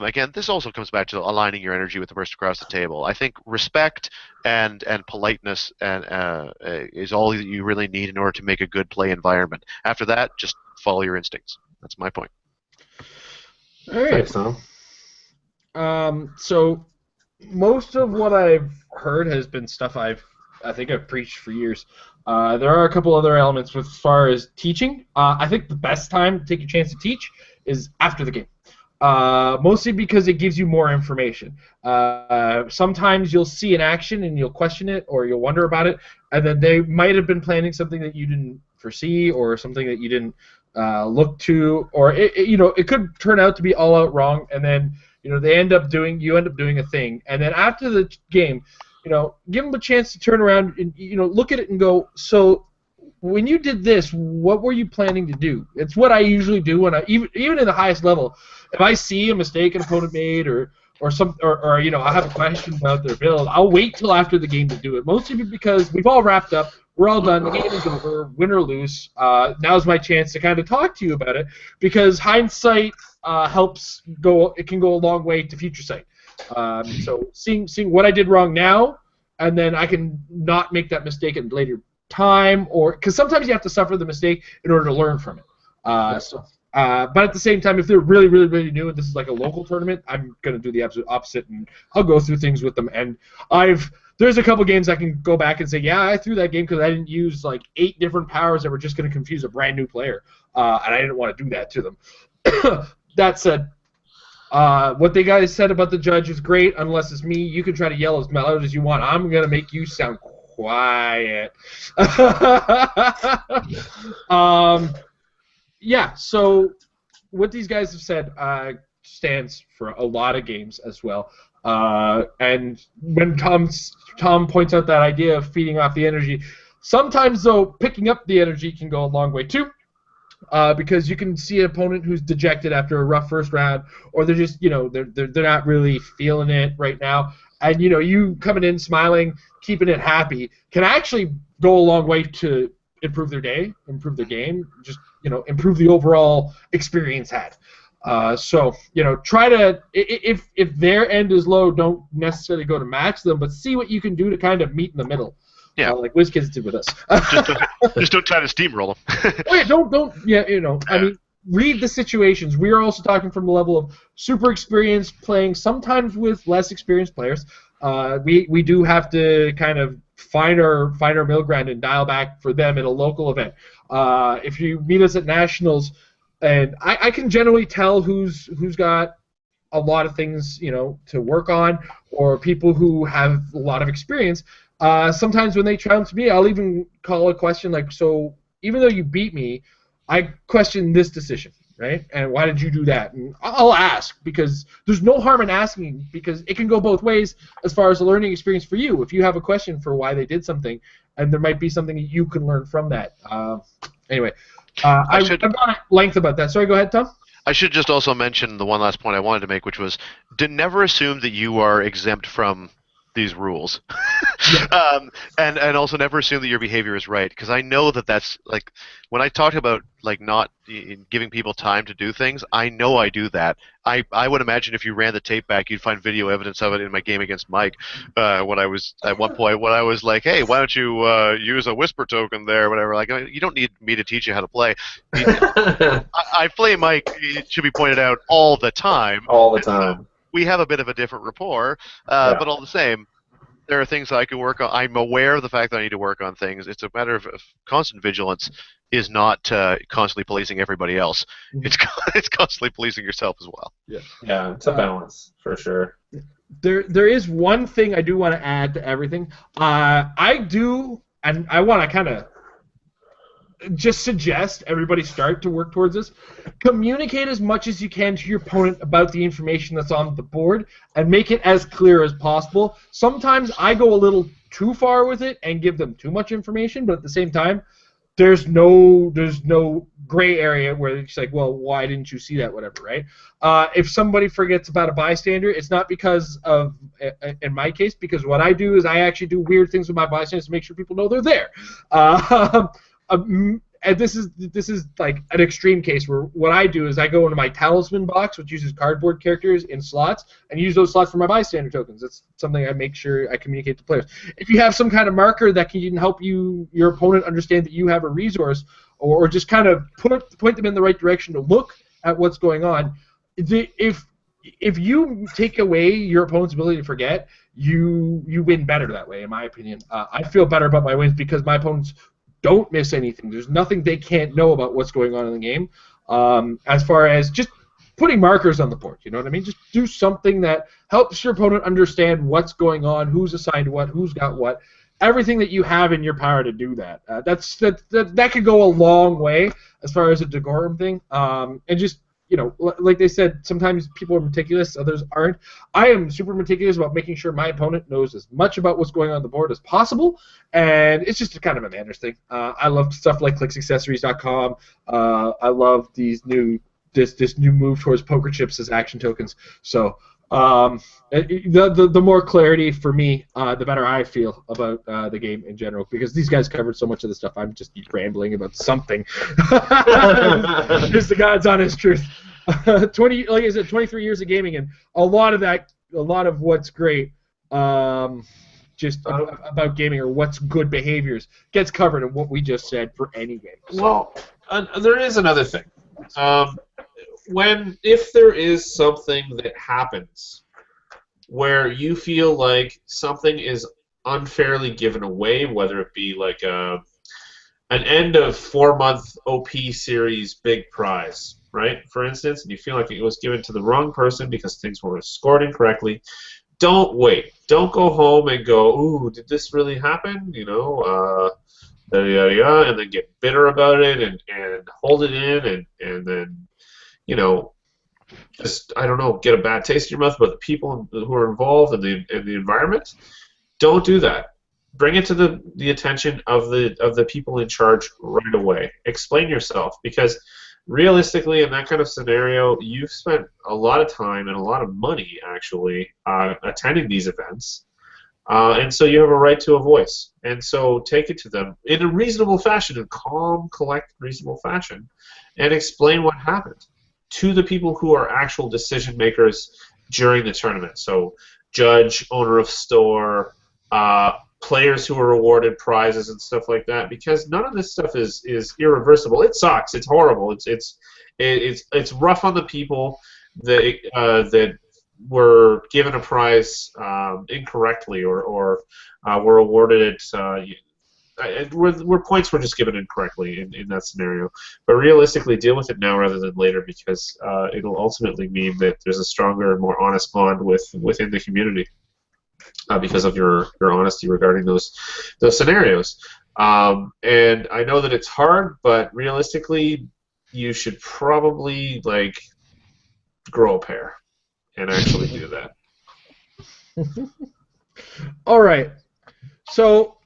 Again, this also comes back to aligning your energy with the person across the table. I think respect and politeness is all that you really need in order to make a good play environment. After that, just follow your instincts. That's my point.
All right.
Thanks, Tom.
So most of what I've heard has been stuff I think I've preached for years. There are a couple other elements as far as teaching. I think the best time to take a chance to teach is after the game. Mostly because it gives you more information. Sometimes you'll see an action and you'll question it or you'll wonder about it, and then they might have been planning something that you didn't foresee or something that you didn't look to, or it could turn out to be all out wrong, and then you end up doing a thing, and then after the game, give them a chance to turn around and look at it and go, so when you did this, what were you planning to do? It's what I usually do when even in the highest level. If I see a mistake an opponent made or I have a question about their build, I'll wait till after the game to do it. Mostly because we've all wrapped up, we're all done, the game is over, win or lose. Now's my chance to kind of talk to you about it, because hindsight helps go. It can go a long way to future sight. So seeing what I did wrong now, and then I can not make that mistake at a later time, or because sometimes you have to suffer the mistake in order to learn from it. But at the same time, if they're really, really, really new and this is like a local tournament, I'm going to do the absolute opposite, and I'll go through things with them. And there's a couple games I can go back and say, yeah, I threw that game because I didn't use like 8 different powers that were just going to confuse a brand new player, and I didn't want to do that to them. That said, what the guys said about the judge is great. Unless it's me, you can try to yell as loud as you want. I'm going to make you sound quiet. Yeah, so what these guys have said stands for a lot of games as well. And when Tom points out that idea of feeding off the energy, sometimes, though, picking up the energy can go a long way, too. Because you can see an opponent who's dejected after a rough first round, or they're just, they're not really feeling it right now. and you coming in smiling, keeping it happy, can actually go a long way to improve their day, improve their game, just improve the overall experience had. So try to, if their end is low, don't necessarily go to match them, but see what you can do to kind of meet in the middle.
Yeah,
like WizKids did with us.
just don't try to steamroll them.
Oh yeah, don't. Yeah, I mean, read the situations. We are also talking from the level of super experienced playing, sometimes with less experienced players. We do have to kind of find our middle ground and dial back for them at a local event. If you meet us at nationals, and I can generally tell who's got a lot of things to work on, or people who have a lot of experience. Sometimes when they challenge me, I'll even call a question like, so even though you beat me, I question this decision, right? And why did you do that? And I'll ask, because there's no harm in asking, because it can go both ways as far as a learning experience for you. If you have a question for why they did something, and there might be something that you can learn from that. Anyway, I've gone at length about that. Sorry, go ahead, Tom.
I should just also mention the one last point I wanted to make, which was, never assume that you are exempt from these rules.
Yeah.
And also never assume that your behavior is right, because I know that's like, when I talk about like not giving people time to do things, I know I do that. I would imagine if you ran the tape back, you'd find video evidence of it in my game against Mike. When I was at one point when I was like, hey, why don't you use a whisper token there, or whatever. Like, you don't need me to teach you how to play. I play Mike, it should be pointed out, all the time.
All the time.
We have a bit of a different rapport, but all the same, there are things that I can work on. I'm aware of the fact that I need to work on things. It's a matter of constant vigilance, is not constantly policing everybody else.
Mm-hmm.
It's constantly policing yourself as well.
Yeah, it's a balance, for sure.
There is one thing I do want to add to everything. I do, and I want to kind of just suggest everybody start to work towards this. Communicate as much as you can to your opponent about the information that's on the board, and make it as clear as possible. Sometimes I go a little too far with it and give them too much information, but at the same time, there's no gray area where it's like, well, why didn't you see that, whatever, right? If somebody forgets about a bystander, it's not because of, in my case, because what I do is I actually do weird things with my bystanders to make sure people know they're there. And this is like an extreme case where what I do is I go into my talisman box, which uses cardboard characters in slots, and use those slots for my bystander tokens. That's something I make sure I communicate to players. If you have some kind of marker that can help your opponent understand that you have a resource, or just kind of point them in the right direction to look at what's going on, if you take away your opponent's ability to forget, you win better that way, in my opinion. I feel better about my wins because my opponents don't miss anything. There's nothing they can't know about what's going on in the game. As far as just putting markers on the board, you know what I mean? Just do something that helps your opponent understand what's going on, who's assigned what, who's got what, everything that you have in your power to do that. That could go a long way as far as a decorum thing. And just, like they said, sometimes people are meticulous, others aren't. I am super meticulous about making sure my opponent knows as much about what's going on the board as possible, and it's just kind of a manners thing. I love stuff like clicksaccessories.com. I love this new move towards poker chips as action tokens. So the more clarity for me, the better I feel about the game in general, because these guys covered so much of the stuff. I'm just rambling about something. It's the God's honest truth. like I said, 23 years of gaming, and a lot of what's great, just about gaming, or what's good behaviors, gets covered in what we just said for any game. So.
Well, there is another thing. If there is something that happens where you feel like something is unfairly given away, whether it be like an end of 4-month OP series big prize, right? For instance, and you feel like it was given to the wrong person because things were scored incorrectly, don't wait. Don't go home and go, ooh, did this really happen? Yada, yada, yada, and then get bitter about it and hold it in and then, just, I don't know, get a bad taste in your mouth about the people who are involved and the environment. Don't do that. Bring it to the attention of the people in charge right away. Explain yourself, because realistically, in that kind of scenario, you've spent a lot of time and a lot of money, actually, attending these events. And so you have a right to a voice. And so take it to them in a reasonable fashion, in calm, collect, reasonable fashion, and explain what happened to the people who are actual decision makers during the tournament. So judge, owner of store, players who are awarded prizes and stuff like that, because none of this stuff is irreversible. It sucks. It's horrible. It's rough on the people that were given a prize incorrectly or were awarded it. Where points were just given incorrectly in that scenario. But realistically, deal with it now rather than later, because it'll ultimately mean that there's a stronger and more honest bond within the community. Because of your honesty regarding those scenarios. And I know that it's hard, but realistically, you should probably grow a pair and actually do that.
All right. So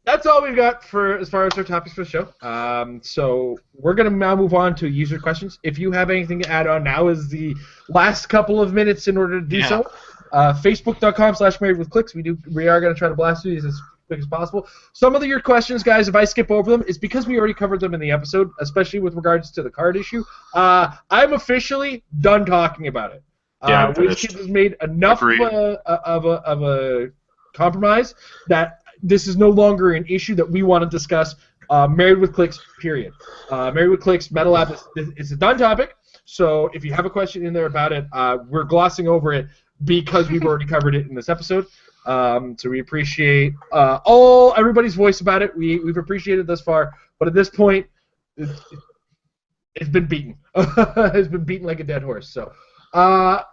that's all we've got for as far as our topics for the show. So we're going to now move on to user questions. If you have anything to add on, now is the last couple of minutes in order to do so. Facebook.com/marriedwithclicks. We are going to try to blast through these as quick as possible. Some of your questions, guys, if I skip over them, is because we already covered them in the episode, especially with regards to the card issue. I'm officially done talking about it. WizKids has made enough of a compromise that this is no longer an issue that we want to discuss. Married with Clicks, period. Married with Clicks, Metal Lab is a done topic. So if you have a question in there about it, we're glossing over it because we've already covered it in this episode. So we appreciate everybody's voice about it. We've appreciated it thus far, but at this point, it's been beaten. It's been beaten like a dead horse. So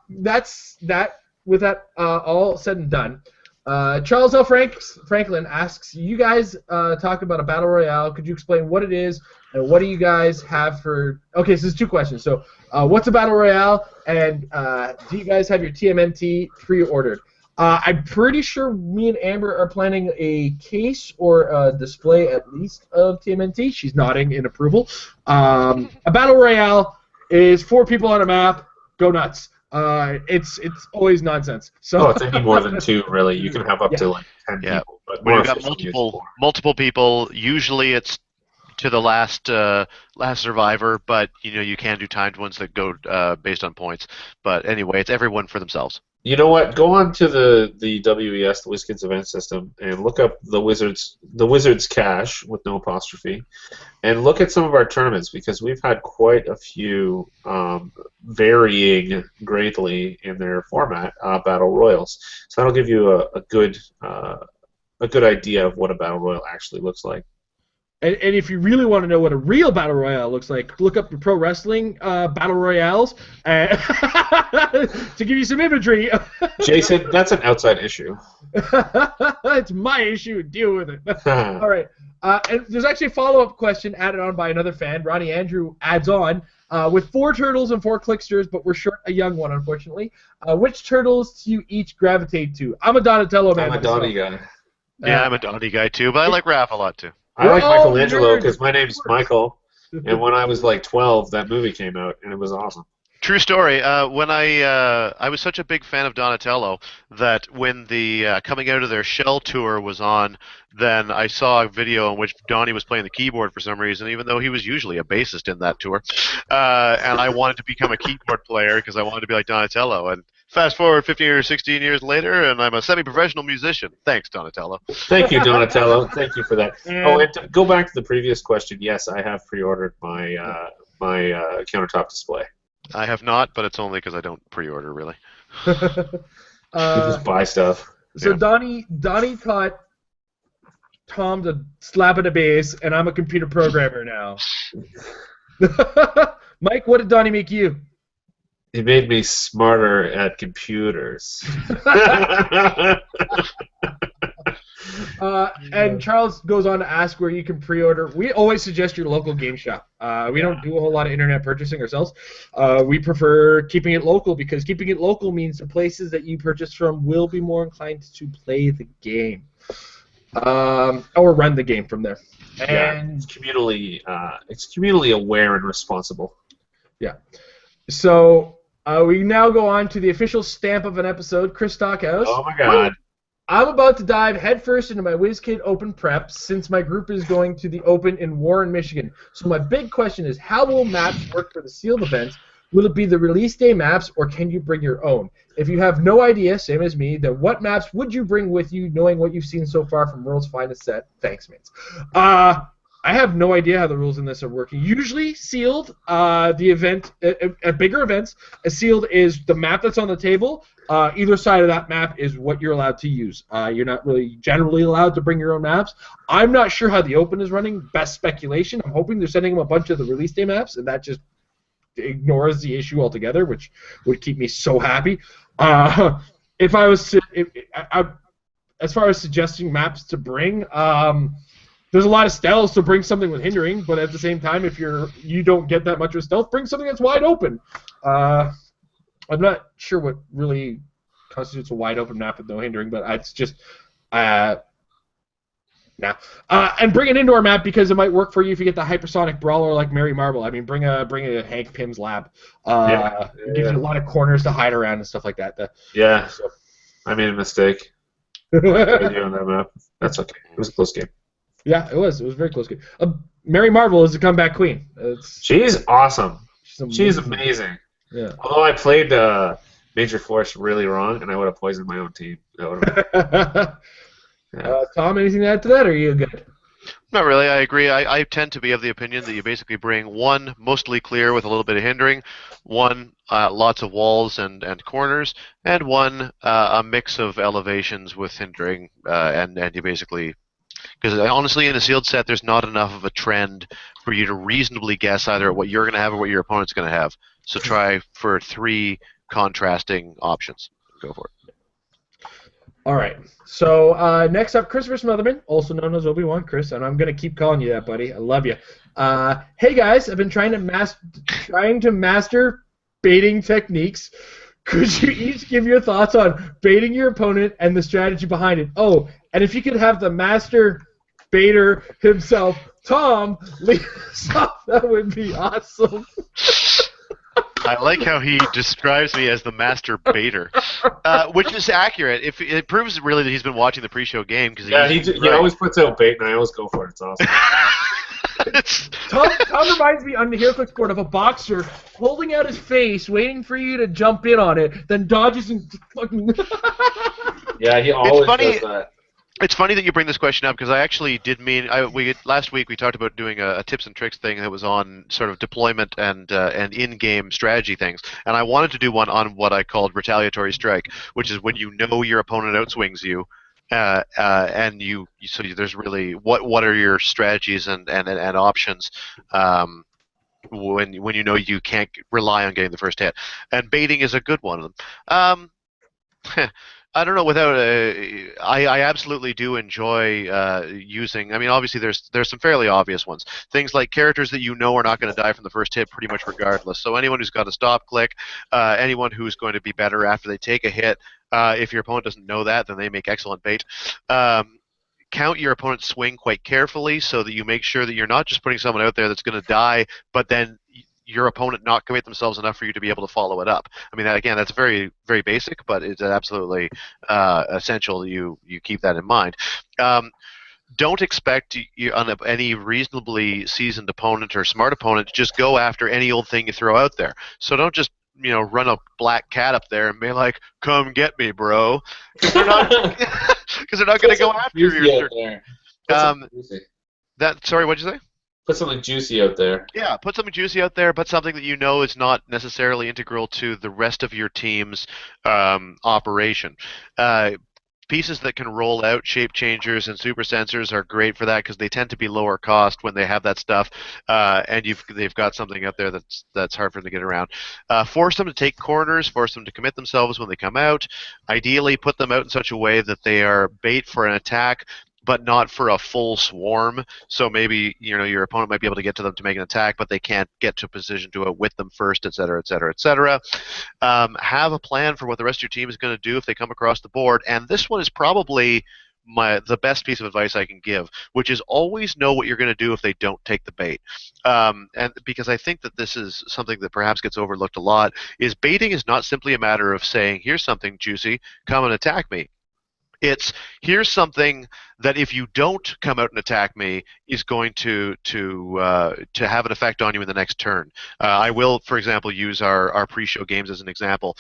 that's that. With that all said and done, Charles L. Franklin asks, you guys talk about a battle royale. Could you explain what it is and what do you guys have for? Okay, so there's two questions. So what's a battle royale, and do you guys have your TMNT pre-ordered? I'm pretty sure me and Amber are planning a case or a display at least of TMNT. She's nodding in approval. A battle royale is 4 people on a map. Go nuts. It's always nonsense. So
it's any more than 2, really. You can have up to 10 people. But
when you've got multiple people, usually it's to the last survivor, but you can do timed ones that go based on points. But anyway, it's everyone for themselves.
You know what? Go on to the WES, the WizKids event system, and look up the Wizards Cache with no apostrophe, and look at some of our tournaments, because we've had quite a few varying greatly in their format battle royals. So that'll give you a good idea of what a battle royal actually looks like.
And if you really want to know what a real battle royale looks like, look up the pro wrestling battle royales to give you some imagery.
Jason, that's an outside issue.
It's my issue. Deal with it. All right. And there's actually a follow-up question added on by another fan. Ronnie Andrew adds on, with 4 turtles and 4 clicksters, but we're short a young one, unfortunately. Which turtles do you each gravitate to? I'm a Donatello man.
I'm a Donnie guy.
Yeah, I'm a Donnie guy too, but I like Raph a lot too.
I like Michelangelo because my name's Michael, and when I was 12, that movie came out, and it was awesome.
True story. When I was such a big fan of Donatello that when the Coming Out of Their Shell tour was on, then I saw a video in which Donnie was playing the keyboard for some reason, even though he was usually a bassist in that tour. And I wanted to become a keyboard player because I wanted to be like Donatello. And fast forward 15 or 16 years later, and I'm a semi-professional musician. Thanks, Donatello.
Thank you, Donatello. Thank you for that. And to go back to the previous question, yes, I have pre-ordered my countertop display.
I have not, but it's only because I don't pre-order, really.
You just buy stuff.
So yeah. Donnie taught Tom to slap at a bass, and I'm a computer programmer now. Mike, what did Donnie make you?
He made me smarter at computers.
And Charles goes on to ask where you can pre-order. We always suggest your local game shop. We don't do a whole lot of internet purchasing ourselves. We prefer keeping it local because keeping it local means the places that you purchase from will be more inclined to play the game. or run the game from there.
Yeah,
And
it's communally aware and responsible.
yeah. So we now go on to the official stamp of an episode, Chris Stockhouse.
Oh my God.
I'm about to dive headfirst into my WizKid Open prep since my group is going to the Open in Warren, Michigan. So my big question is, how will maps work for the sealed events? Will it be the release day maps, or can you bring your own? If you have no idea, same as me, then what maps would you bring with you, knowing what you've seen so far from World's Finest Set? Thanks, mates. I have no idea how the rules in this are working. Usually sealed, the event, at bigger events, a sealed is the map that's on the table. Either side of that map is what you're allowed to use. You're not really generally allowed to bring your own maps. I'm not sure how the Open is running. Best speculation. I'm hoping they're sending them a bunch of the release day maps, and that just ignores the issue altogether, which would keep me so happy. If I was to, as far as suggesting maps to bring, there's a lot of stealth, so bring something with hindering. But at the same time, if you don't get that much with stealth, bring something that's wide open. I'm not sure what really constitutes a wide open map with no hindering, but it's just and bring an indoor map because it might work for you if you get the hypersonic brawler like Mary Marble. I mean, bring a Hank Pym's lab. It gives you a lot of corners to hide around and stuff like that.
So. I made a mistake. On that map. That's okay. It was a close game.
Yeah, it was. It was a very close game. Mary Marvel is the comeback queen.
She's awesome. She's amazing.
Yeah.
Although I played Major Force really wrong, and I would have poisoned my own team. That
yeah. Tom, anything to add to that, or are you good?
Not really. I agree. I tend to be of the opinion that you basically bring one mostly clear with a little bit of hindering, one lots of walls and corners, and one a mix of elevations with hindering, and you basically. Because honestly, in a sealed set, there's not enough of a trend for you to reasonably guess either what you're going to have or what your opponent's going to have. So try for 3 contrasting options. Go for it.
All right. So next up, Christopher Smotherman, also known as Obi-Wan Chris, and I'm going to keep calling you that, buddy. I love you. Hey guys, I've been trying to master baiting techniques. Could you each give your thoughts on baiting your opponent and the strategy behind it? Oh, and if you could have the master baiter himself, Tom, lead us off, that would be awesome.
I like how he describes me as the master baiter, which is accurate. If it proves really that he's been watching the pre-show game, because
he always puts out bait, and I always go for it. It's awesome.
Tom reminds me on the Heroclix board of a boxer holding out his face, waiting for you to jump in on it, then dodges and fucking.
Yeah, he always does that.
It's funny that you bring this question up because I actually did mean last week we talked about doing a tips and tricks thing that was on sort of deployment and in-game strategy things, and I wanted to do one on what I called retaliatory strike, which is when you know your opponent outswings you, and there's really what are your strategies and options when you know you can't rely on getting the first hit, and baiting is a good one of them. I don't know. I absolutely do enjoy using. I mean, obviously, there's some fairly obvious ones. Things like characters that you know are not going to die from the first hit, pretty much regardless. So anyone who's got a stop click, anyone who's going to be better after they take a hit. If your opponent doesn't know that, then they make excellent bait. Count your opponent's swing quite carefully so that you make sure that you're not just putting someone out there that's going to die, but then your opponent not commit themselves enough for you to be able to follow it up. I mean, again, that's very, very basic, but it's absolutely essential that you keep that in mind. Don't expect on any reasonably seasoned opponent or smart opponent to just go after any old thing you throw out there. So don't just run a black cat up there and be like, "Come get me, bro," because they're not going to go after you. Sorry, what'd you say?
Put something juicy out there.
Yeah, put something juicy out there, but something that you know is not necessarily integral to the rest of your team's operation. Pieces that can roll out, shape changers and super sensors are great for that because they tend to be lower cost when they have that stuff, and they've got something out there that's hard for them to get around. Force them to take corners, force them to commit themselves when they come out. Ideally, put them out in such a way that they are bait for an attack, but not for a full swarm. So maybe your opponent might be able to get to them to make an attack, but they can't get to a position to outwit them first, etc., etc., etc. Have a plan for what the rest of your team is going to do if they come across the board. And this one is probably the best piece of advice I can give, which is always know what you're going to do if they don't take the bait. And because I think that this is something that perhaps gets overlooked a lot, is baiting is not simply a matter of saying, here's something juicy, come and attack me. It's here's something that if you don't come out and attack me is going to have an effect on you in the next turn. I will, for example, use our pre-show games as an example.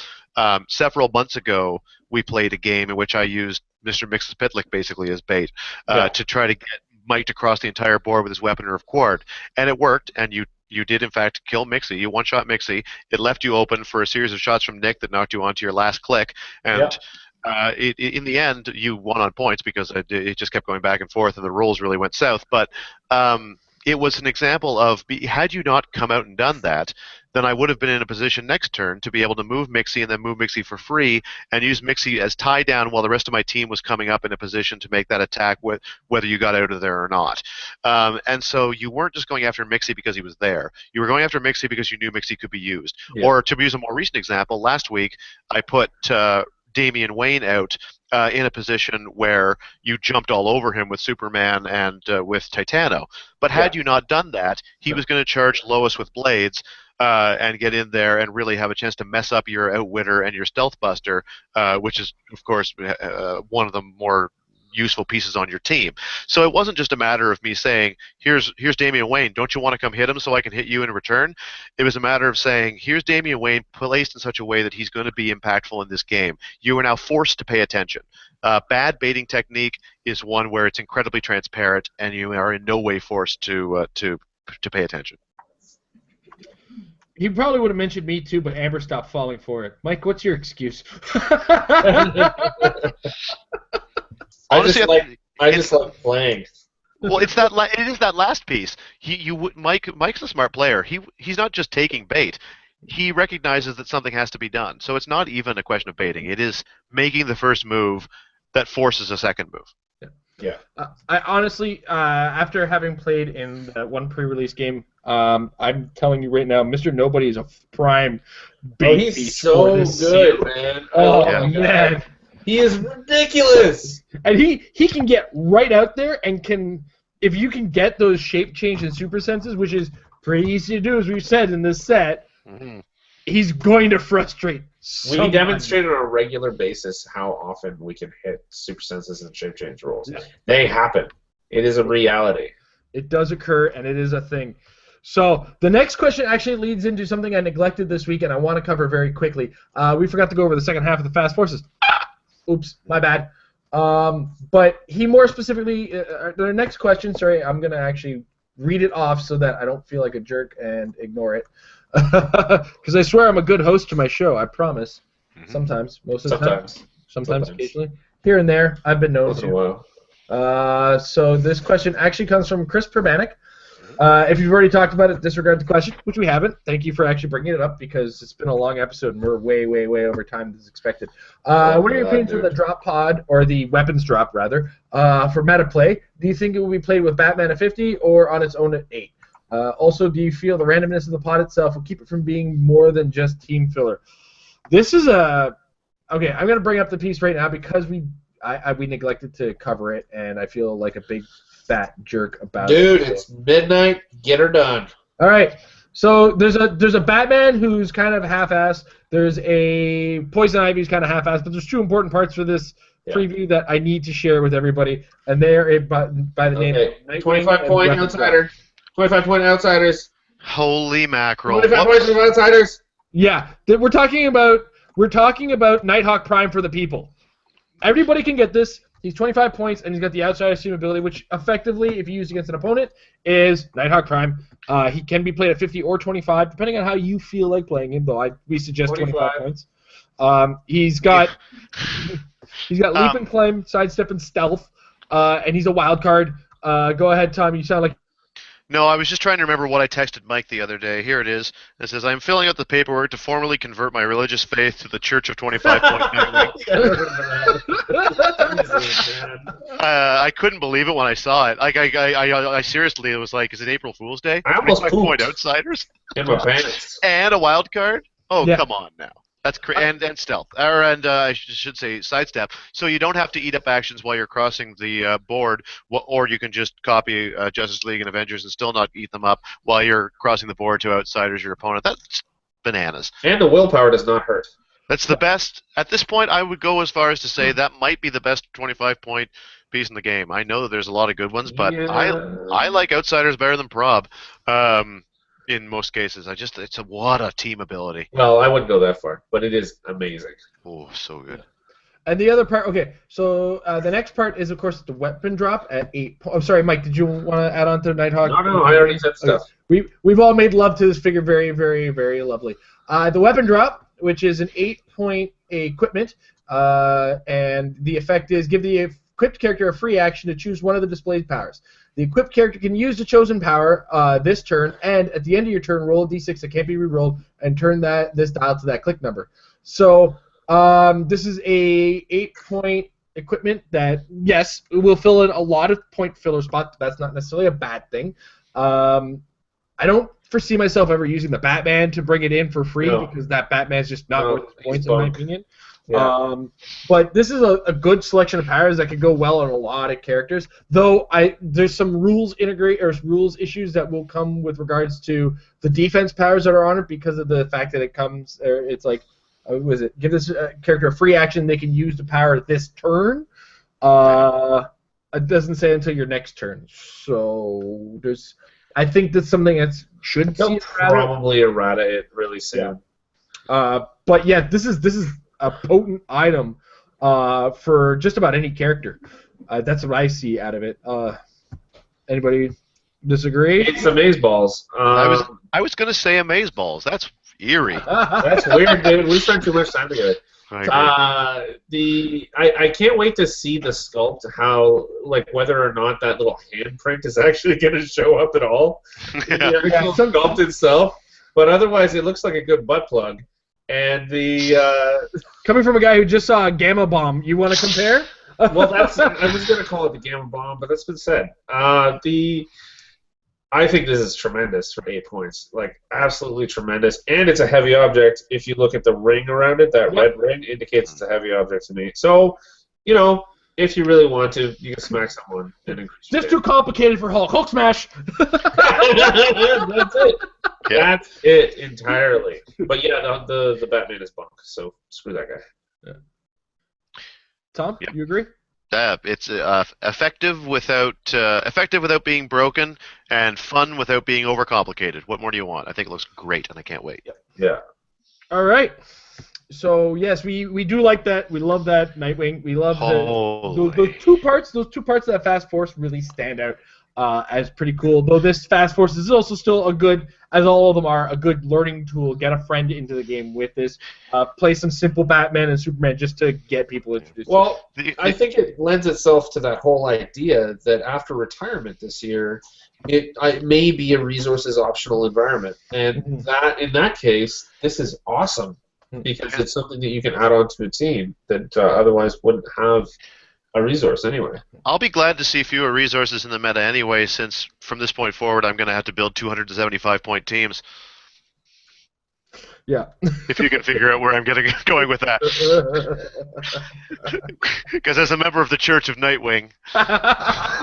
Several months ago, we played a game in which I used Mr. Mixes-Pitlick basically as bait to try to get Mike to cross the entire board with his Weaponer of Quard, and it worked. And you did in fact kill Mixie. You one-shot Mixie. It left you open for a series of shots from Nick that knocked you onto your last click, and in the end, you won on points because it just kept going back and forth, and the rolls really went south. But it was an example of, had you not come out and done that, then I would have been in a position next turn to be able to move Mixie and then move Mixie for free and use Mixie as tie down while the rest of my team was coming up in a position to make that attack whether you got out of there or not. And so you weren't just going after Mixie because he was there. You were going after Mixie because you knew Mixie could be used. Yeah. Or to use a more recent example, last week I put Damian Wayne out in a position where you jumped all over him with Superman and with Titano. But had you not done that, he was going to charge Lois with blades and get in there and really have a chance to mess up your Outwitter and your Stealth Buster, which is, of course, one of the more useful pieces on your team. So it wasn't just a matter of me saying, here's Damian Wayne, don't you want to come hit him so I can hit you in return? It was a matter of saying, here's Damian Wayne placed in such a way that he's going to be impactful in this game. You are now forced to pay attention. Bad baiting technique is one where it's incredibly transparent and you are in no way forced to pay attention.
He probably would have mentioned me too, but Amber stopped falling for it. Mike, what's your excuse?
Honestly,
I just like playing.
Well, it is that last piece. Mike's a smart player. He's not just taking bait. He recognizes that something has to be done. So it's not even a question of baiting. It is making the first move that forces a second move.
Yeah.
I honestly, after having played in that one pre-release game, I'm telling you right now, Mr. Nobody is a prime bait piece.
He's so good, man.
Oh man.
He is ridiculous!
And he can get right out there and can, if you can get those shape change and super senses, which is pretty easy to do, as we've said in this set, he's going to frustrate someone.
We demonstrate on a regular basis how often we can hit super senses and shape change rolls. Yeah. They happen. It is a reality.
It does occur, and it is a thing. So the next question actually leads into something I neglected this week, and I want to cover very quickly. We forgot to go over the second half of the Fast Forces. Oops, my bad. But he more specifically, the next question, sorry, I'm going to actually read it off so that I don't feel like a jerk and ignore it. Because I swear I'm a good host to my show, I promise. Sometimes, most of the time. Sometimes, occasionally. Here and there, I've been known to. So this question actually comes from Chris Permanic. If you've already talked about it, disregard the question, which we haven't. Thank you for actually bringing it up because it's been a long episode and we're way, way, way over time as expected. What are your opinions on the drop pod, or the weapons drop, rather, for meta play? Do you think it will be played with Batman at 50 or on its own at 8? Also, do you feel the randomness of the pod itself will keep it from being more than just team filler? This is a... Okay, I'm going to bring up the piece right now because we neglected to cover it, and I feel like a big fat jerk about it.
Dude, it's midnight. Get her done.
All right. So there's a Batman who's kind of half-assed. There's a Poison Ivy who's kind of half-assed. But there's two important parts for this preview that I need to share with everybody, and they are by the name of
25-point outsider. 25-point outsiders.
Holy mackerel!
25 points from outsiders.
Yeah, we're talking about Nighthawk Prime for the people. Everybody can get this. He's 25 points, and he's got the outsider team ability, which effectively, if you use against an opponent, is Nighthawk Prime. He can be played at 50 or 25, depending on how you feel like playing him, though we suggest 25 points. He's got Leap and Climb, Sidestep, and Stealth, and he's a wild card. Go ahead, Tom. You sound like...
No, I was just trying to remember what I texted Mike the other day. Here it is. It says, I'm filling out the paperwork to formally convert my religious faith to the Church of 25 Point. I couldn't believe it when I saw it. Like, I seriously, it was like, is it April Fool's Day?
I almost
25 Point outsiders?
In my pants.
And a wild card? Oh,
yeah.
Come on now. That's and stealth, and I should say sidestep. So you don't have to eat up actions while you're crossing the board, or you can just copy Justice League and Avengers and still not eat them up while you're crossing the board to outsiders your opponent. That's bananas.
And the willpower does not hurt.
That's the best. At this point, I would go as far as to say that might be the best 25-point piece in the game. I know that there's a lot of good ones, but I like outsiders better than prob. In most cases, what a team ability.
Well, I wouldn't go that far, but it is amazing.
Oh, so good.
And the other part, okay, so the next part is, of course, the weapon drop at 8. Oh, sorry, Mike, did you want to add on to Nighthawk?
No, I already said stuff.
We've all made love to this figure, very, very, very lovely. The weapon drop, which is an 8-point equipment, and the effect is give the equipped character a free action to choose one of the displayed powers. The equipped character can use the chosen power this turn, and at the end of your turn, roll a d6 that can't be rerolled, and turn this dial to that click number. So this is a 8-point equipment that, yes, will fill in a lot of point filler spots, but that's not necessarily a bad thing. I don't foresee myself ever using the Batman to bring it in for free because that Batman's just not worth the points, in my opinion. Yeah. But this is a good selection of powers that could go well on a lot of characters. Though there's some rules issues that will come with regards to the defense powers that are on it because of the fact that it's like, give this character a free action. They can use the power this turn. It doesn't say until your next turn. So I think that's something that should
see probably errata it really soon.
Yeah. But yeah, this is a potent item for just about any character. That's what I see out of it. Anybody disagree?
It's amazeballs.
I was gonna say amazeballs. That's eerie.
That's weird, David. We spent too much time together. I can't wait to see the sculpt. How whether or not that little handprint is actually going to show up at all. The actual sculpt itself, but otherwise it looks like a good butt plug. And
coming from a guy who just saw a gamma bomb, you want to compare?
Well, I was going to call it the gamma bomb, but that's been said. I think this is tremendous for 8 points. Absolutely tremendous. And it's a heavy object. If you look at the ring around it, that red ring indicates it's a heavy object to me. So, if you really want to, you can smack someone and increase.
Just too complicated for Hulk. Hulk smash!
That's it. Yeah. That's it entirely. But yeah, the Batman is bunk, so screw that guy.
Yeah. Tom, you agree?
It's effective without being broken, and fun without being overcomplicated. What more do you want? I think it looks great, and I can't wait.
Yeah.
All right. So yes, we do like that. We love that Nightwing. We love those two parts. Those two parts of that Fast Force really stand out as pretty cool. Though this Fast Force is also still a good, as all of them are, a good learning tool. Get a friend into the game with this. Play some simple Batman and Superman just to get people introduced.
Well, I think it lends itself to that whole idea that after retirement this year, it may be a resources optional environment, and in that case, this is awesome. Because it's something that you can add on to a team that otherwise wouldn't have a resource anyway.
I'll be glad to see fewer resources in the meta anyway, since from this point forward I'm going to have to build 275-point teams.
Yeah.
If you can figure out where I'm going with that. Because as a member of the Church of Nightwing...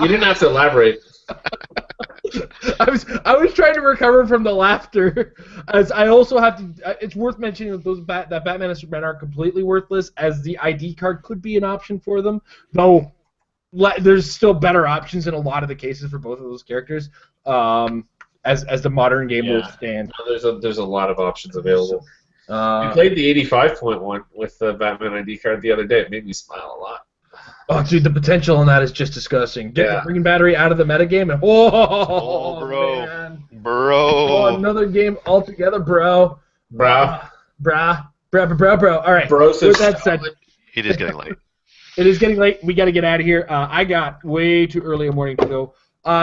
You didn't have to elaborate.
I was trying to recover from the laughter, as I also have to. It's worth mentioning that that Batman and Superman aren't completely worthless, as the ID card could be an option for them. Though there's still better options in a lot of the cases for both of those characters, as the modern game will stand.
There's a lot of options available. We played the 85-point one with the Batman ID card the other day. It made me smile a lot.
Oh, dude, the potential on that is just disgusting. Get the green battery out of the metagame and
bro.
Man.
Bro.
Oh, another game altogether, bro. Bro. All right.
Bro,
with that said,
it is getting late.
It is getting late. We got to get out of here. I got way too early a morning to go.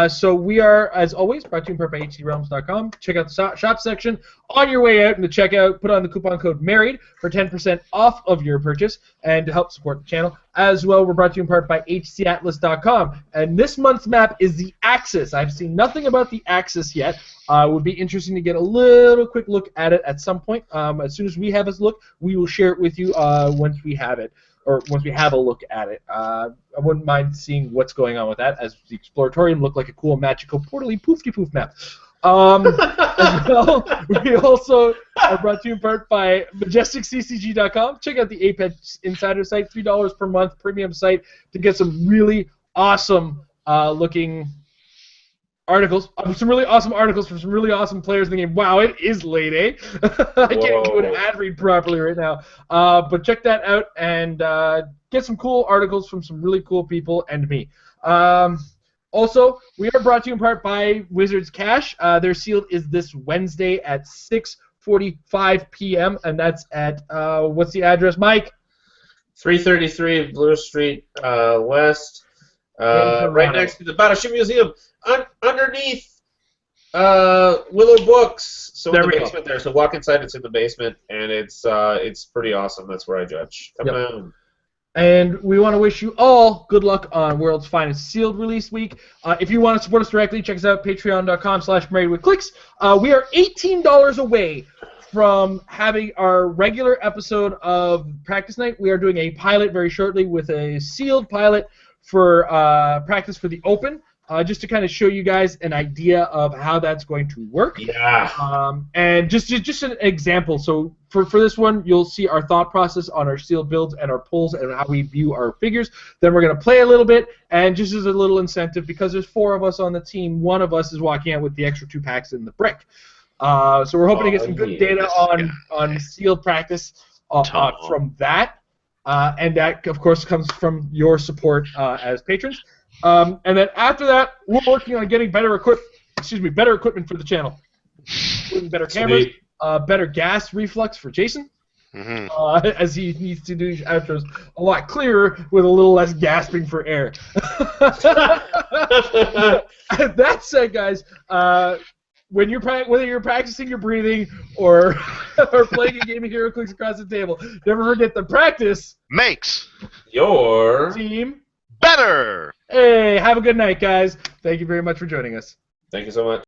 So we are, as always, brought to you in part by HCRealms.com. Check out the shop section. On your way out in the checkout, put on the coupon code MARRIED for 10% off of your purchase and to help support the channel. As well, we're brought to you in part by HCAtlas.com. And this month's map is the Axis. I've seen nothing about the Axis yet. It would be interesting to get a little quick look at it at some point. As soon as we have a look, we will share it with you once we have it. Or once we have a look at it. I wouldn't mind seeing what's going on with that, as the Exploratorium looked like a cool, magical, portally poofy-poof map. As well, we also are brought to you in part by MajesticCCG.com. Check out the Apex Insider site, $3 per month premium site to get some really awesome looking articles, some really awesome articles from some really awesome players in the game. Wow, it is late, eh? I can't do an ad read properly right now. But check that out and get some cool articles from some really cool people and me. Also, we are brought to you in part by Wizards Cash. Their sealed is this Wednesday at 6:45 p.m. and that's at what's the address, Mike?
333 Bloor Street West. Right next to the Battleship Museum, underneath Willow Books. So in the basement there. So walk inside, it's in the basement, and it's pretty awesome. That's where I judge. Come on.
And we want to wish you all good luck on World's Finest Sealed Release Week. If you want to support us directly, check us out, patreon.com/marriedwithclicks. We are $18 away from having our regular episode of Practice Night. We are doing a pilot very shortly with a sealed pilot for practice for the Open, just to kind of show you guys an idea of how that's going to work.
Yeah.
And just an example. So for this one, you'll see our thought process on our sealed builds and our pulls and how we view our figures. Then we're going to play a little bit, and just as a little incentive, because there's 4 of us on the team, one of us is walking out with the extra 2 packs in the brick. So we're hoping to get some good data on sealed practice from that. And that, of course, comes from your support as patrons. And then after that, we're working on getting better equipment for the channel, including better cameras, better gas reflux for Jason, as he needs to do his outros a lot clearer with a little less gasping for air. That said, guys, whether you're practicing your breathing or playing a game of Heroclix across the table, never forget that practice
makes
your
team
better.
Hey, have a good night, guys. Thank you very much for joining us.
Thank you so much.